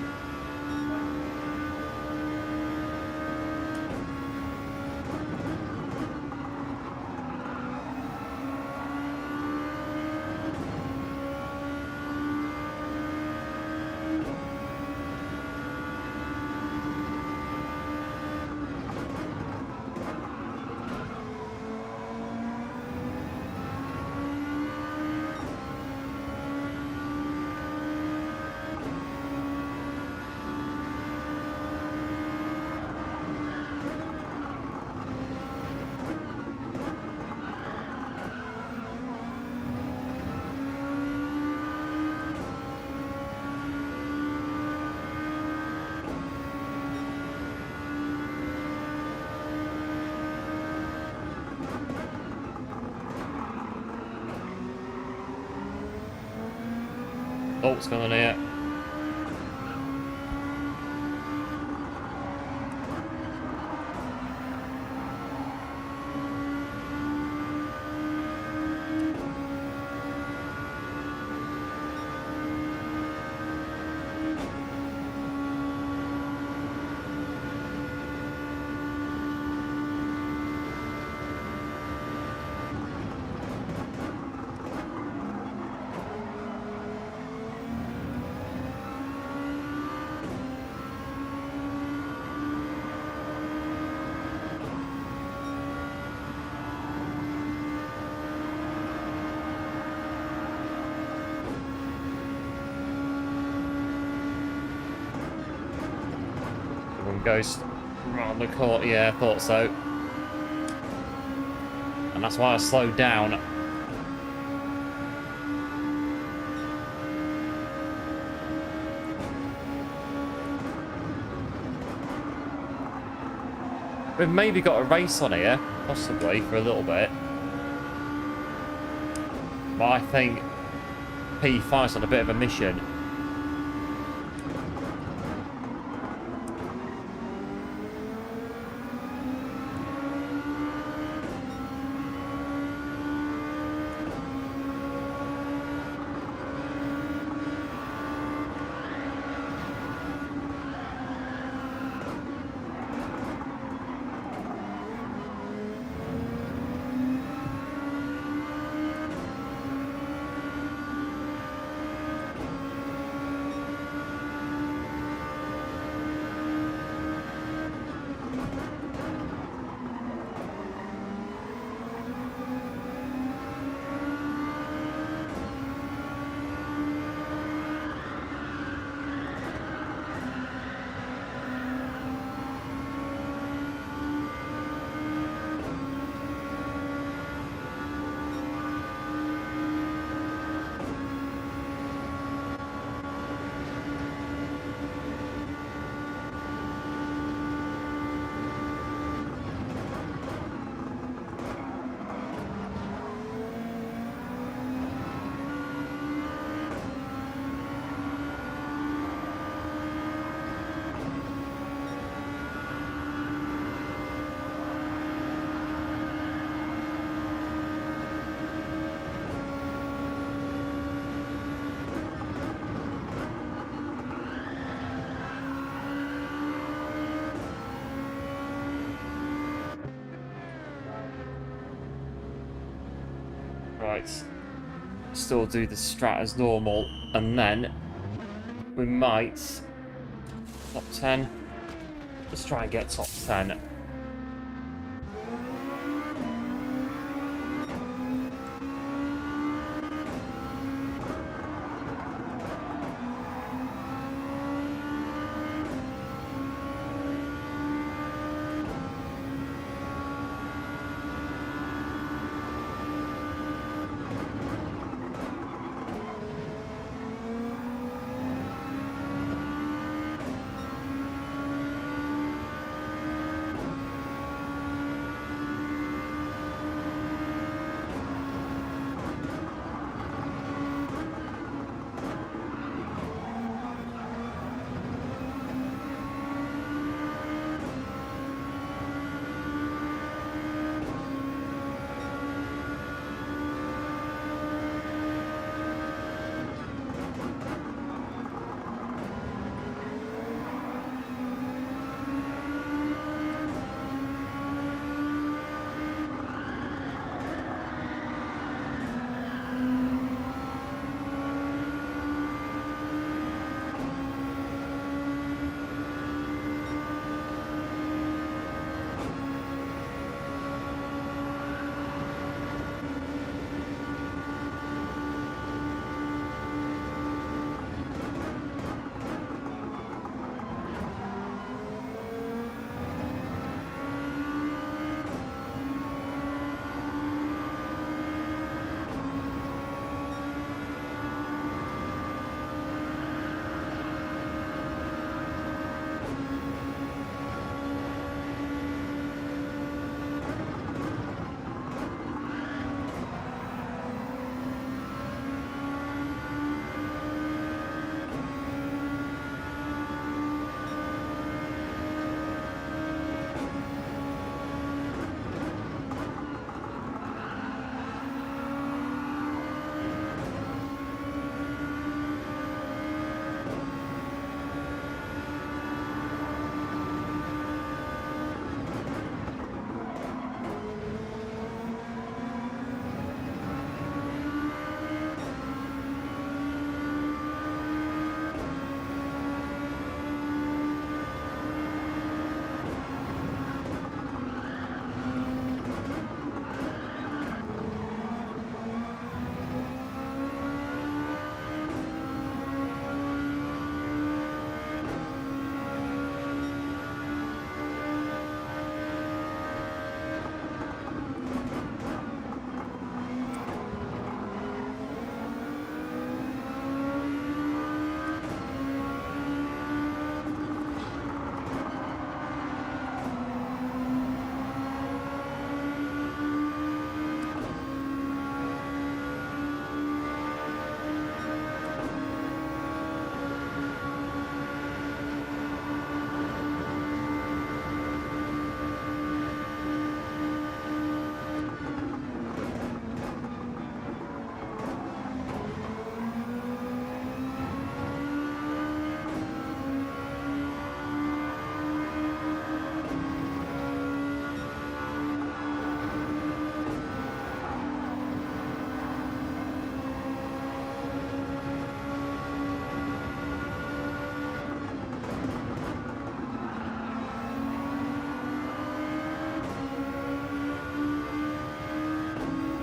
A: Oh, what's going on here? Goes around the court. Yeah, I thought so. And that's why I slowed down. We've maybe got a race on here, possibly, for a little bit. But I think P5's on a bit of a mission. Right, still do the strat as normal, and then we might top 10. Let's try and get top 10.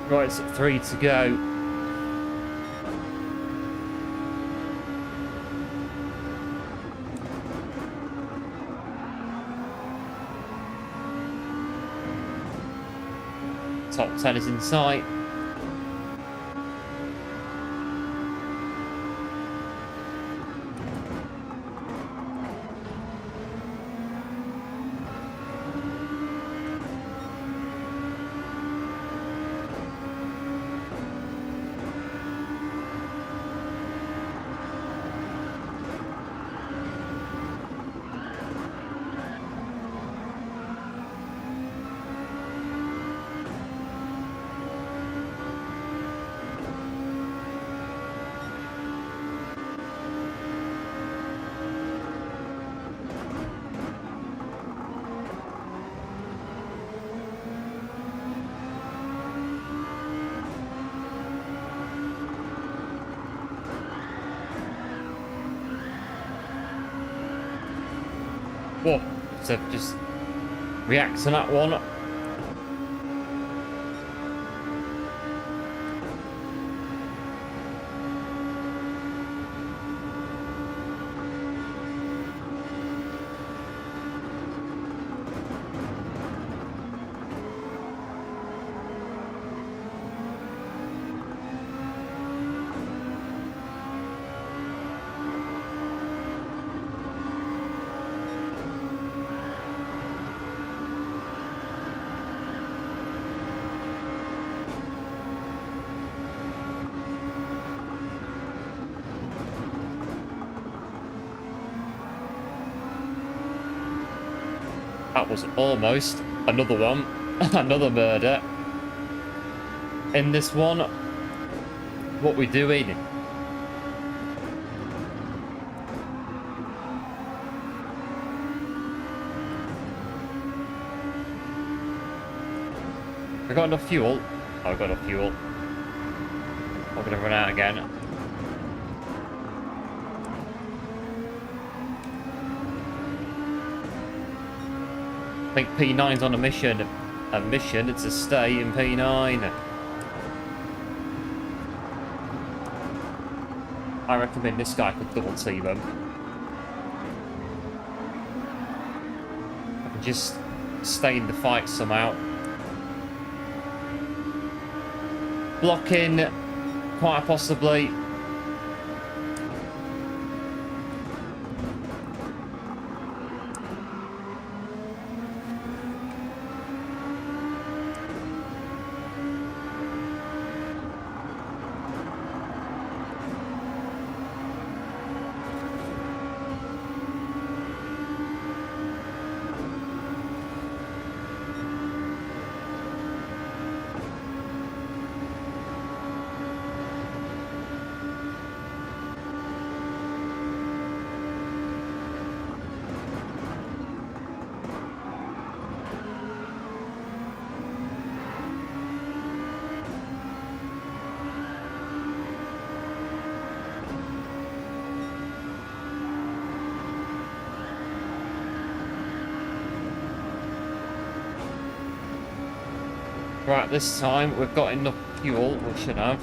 A: Right, it's 3 to go. Top 10 is in sight. Whoa, so just react to that one. That was almost another one. Another murder. In this one, what we doing? I got enough fuel. Oh, I got enough fuel. I'm gonna run out again. I think P9's on a mission. A mission, it's a stay in P9. I recommend this guy could double team him. I can just stay in the fight somehow. Blocking, quite possibly. Right, this time we've got enough fuel, we should have.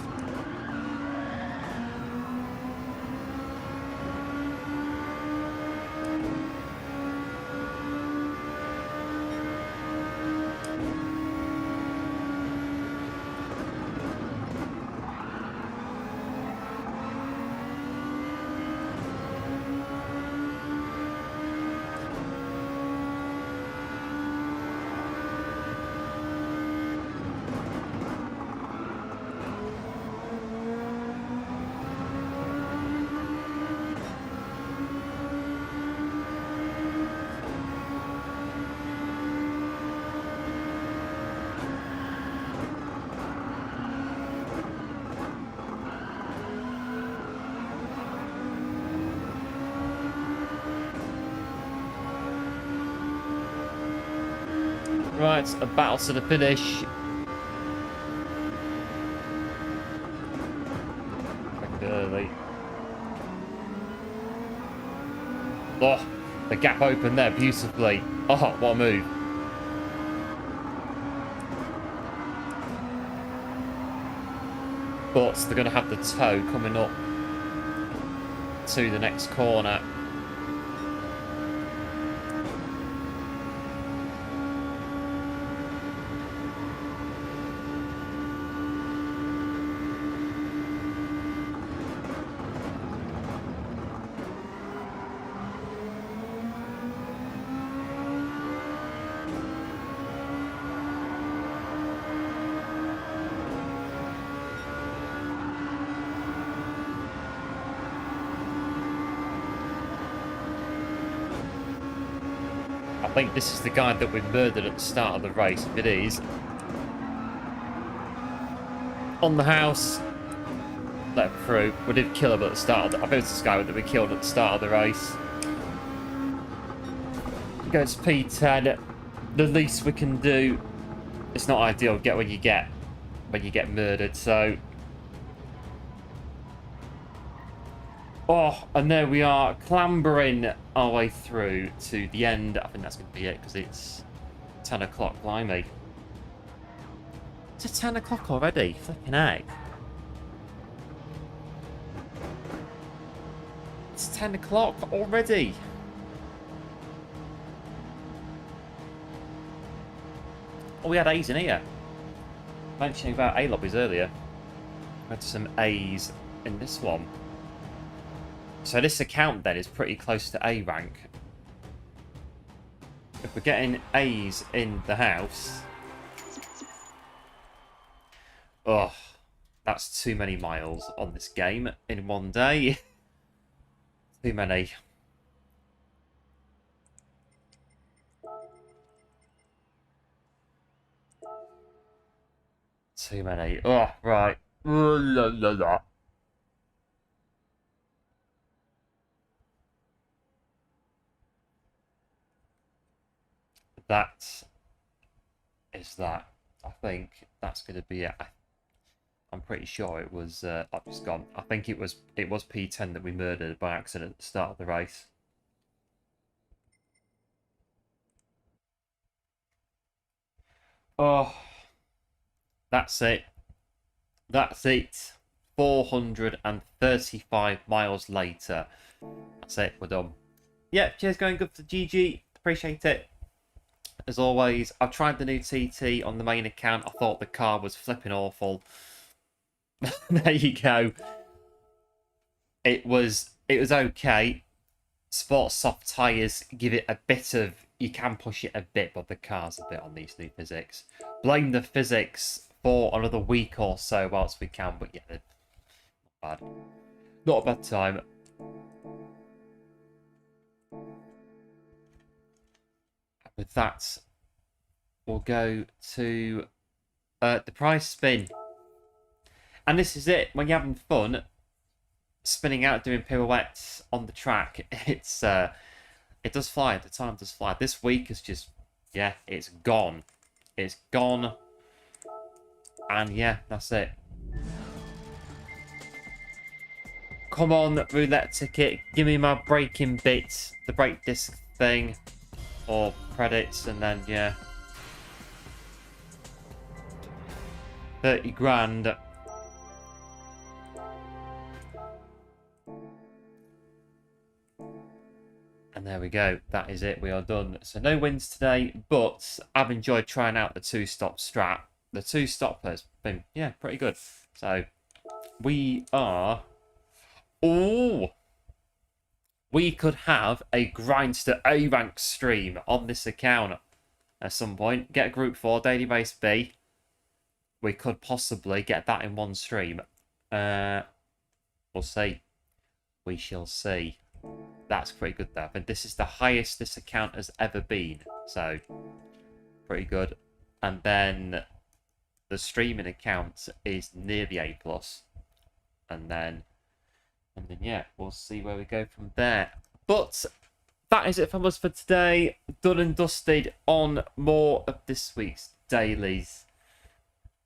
A: Right, a battle to the finish. Early. Oh, the gap opened there beautifully. Oh, what a move. but they're going to have the toe coming up to the next corner. I think this is the guy that we murdered at the start of the race. If it is, on the house, let him through. We did kill him at the start of the... I think it's this guy that we killed at the start of the race. Goes P10. The least we can do. It's not ideal. Get when you get murdered. So, oh, and there we are, clambering our way through to the end. I think that's going to be it because it's 10 o'clock. Blimey. Is it 10 o'clock already? Flipping heck. It's 10 o'clock already. Oh, we had A's in here. Mentioning about A lobbies earlier. We had some A's in this one. So this account then is pretty close to A rank. If we're getting A's in the house... Oh, that's too many miles on this game in one day. Too many. Too many. Oh, right. That is that. I think that's going to be it. I'm pretty sure it was. I've just gone. I think it was P10 that we murdered by accident at the start of the race. Oh, that's it. That's it. 435 miles later. That's it. We're done. Yeah. Cheers, going good for GG. Appreciate it. As always, I've tried the new TT on the main account. I thought the car was flipping awful. There you go. It was okay. Sport soft tyres give it a bit of... You can push it a bit, but the car's a bit on these new physics. Blame the physics for another week or so whilst we can, but yeah, not bad. Not a bad time. With that, we'll go to the prize spin. And this is it. When you're having fun, spinning out, doing pirouettes on the track, it's it does fly. The time does fly. This week is just, yeah, it's gone. It's gone. And yeah, that's it. Come on, roulette ticket. Give me my braking bits, the brake disc thing. Or credits, and then yeah, 30 grand. And there we go. That is it. We are done. So no wins today, but I've enjoyed trying out the two-stop strat. The two-stop has been, yeah, pretty good. So we are... Oh! We could have a Grindster A rank stream on this account at some point. Get a Group 4, Daily Base B. We could possibly get that in one stream. We'll see. We shall see. That's pretty good though. But this is the highest this account has ever been. So, pretty good. And then the streaming account is near the A+. And then yeah, we'll see where we go from there. But that is it from us for today. Done and dusted on more of this week's dailies.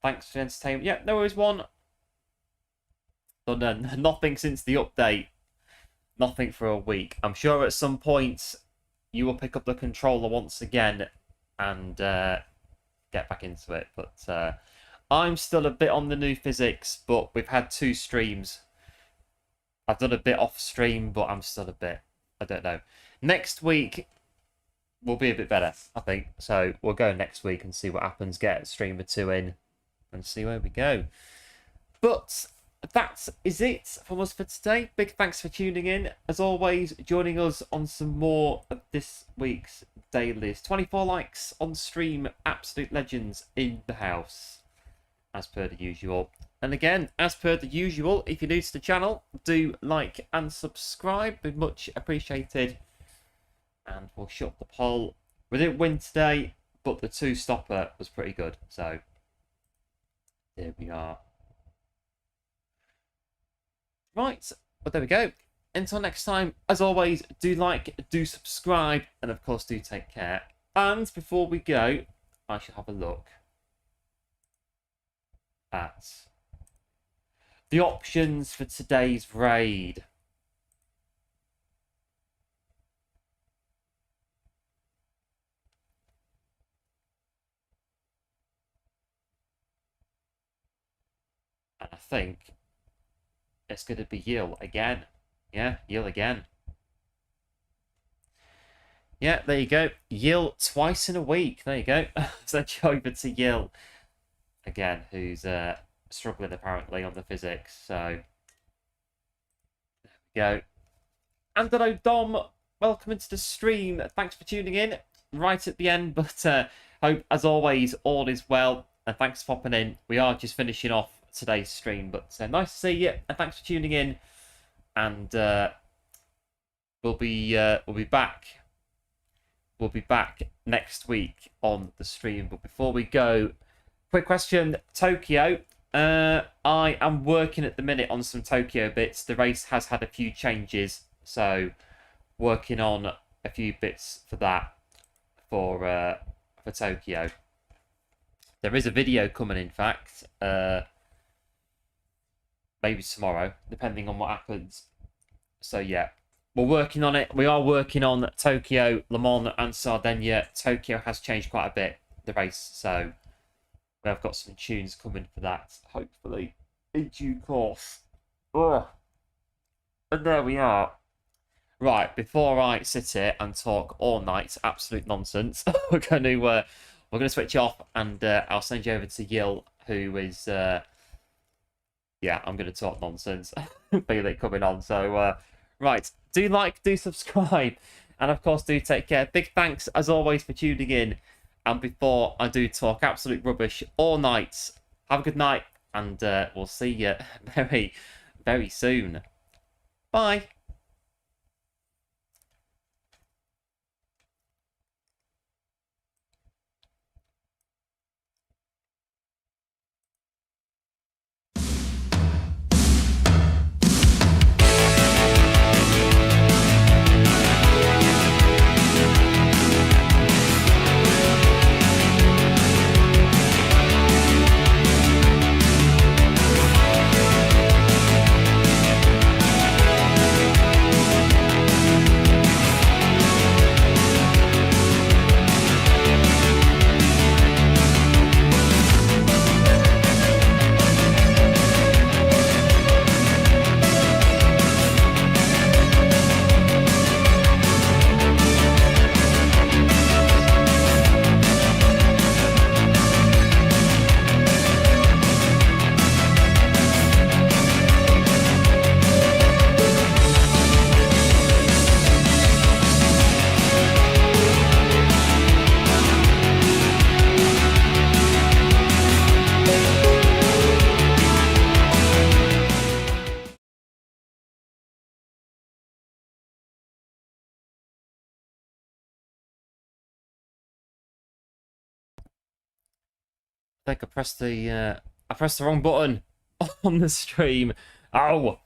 A: Thanks for the entertainment. Yeah, no worries, one. Done. Nothing since the update. Nothing for a week. I'm sure at some point you will pick up the controller once again and get back into it. But I'm still a bit on the new physics, but we've had 2 streams. I've done a bit off stream, but I'm still a bit, I don't know. Next week will be a bit better, I think. So we'll go next week and see what happens. Get streamer 2 in and see where we go. But that is it from us for today. Big thanks for tuning in. As always, joining us on some more of this week's dailies. 24 likes on stream. Absolute legends in the house, as per the usual. And again, as per the usual, if you're new to the channel, do like and subscribe. Be much appreciated. And we'll shut the poll. We didn't win today, but the 2-stopper was pretty good. So there we are. Right, well, there we go. Until next time, as always, do like, do subscribe, and of course, do take care. And before we go, I shall have a look at the options for today's raid. And I think it's going to be Yill again. Yeah, Yill again. Yeah, there you go. Yill twice in a week. There you go. So over to Yill again, who's struggling apparently on the physics. So there we go. And hello, Dom. Welcome into the stream. Thanks for tuning in right at the end. But hope, as always, all is well. And thanks for popping in. We are just finishing off today's stream, but nice to see you, and thanks for tuning in. And we'll be back. We'll be back next week on the stream. But before we go, quick question: Tokyo. I am working at the minute on some Tokyo bits. The race has had a few changes, so working on a few bits for that for Tokyo. There is a video coming, in fact. Maybe tomorrow, depending on what happens. So yeah, we're working on it. We are working on Tokyo, Le Mans and Sardinia. Tokyo has changed quite a bit, the race, so we've got some tunes coming for that, hopefully, in due course. Ugh. And there we are. Right, before I sit here and talk all night absolute nonsense, we're going to switch off, and I'll send you over to Yill, who is yeah, I'm going to talk nonsense. Feel it coming on. So, right, do like, do subscribe, and of course, do take care. Big thanks, as always, for tuning in. And before I do talk absolute rubbish all night, have a good night, and we'll see you very, very soon. Bye. I think I pressed the wrong button on the stream. Oh,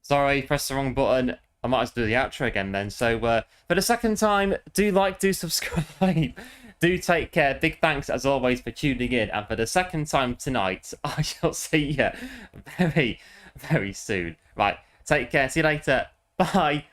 A: sorry, pressed the wrong button. I might as well do the outro again then. So for the second time, do like, do subscribe, do take care. Big thanks as always for tuning in. And for the second time tonight, I shall see you very, very soon. Right, take care. See you later. Bye.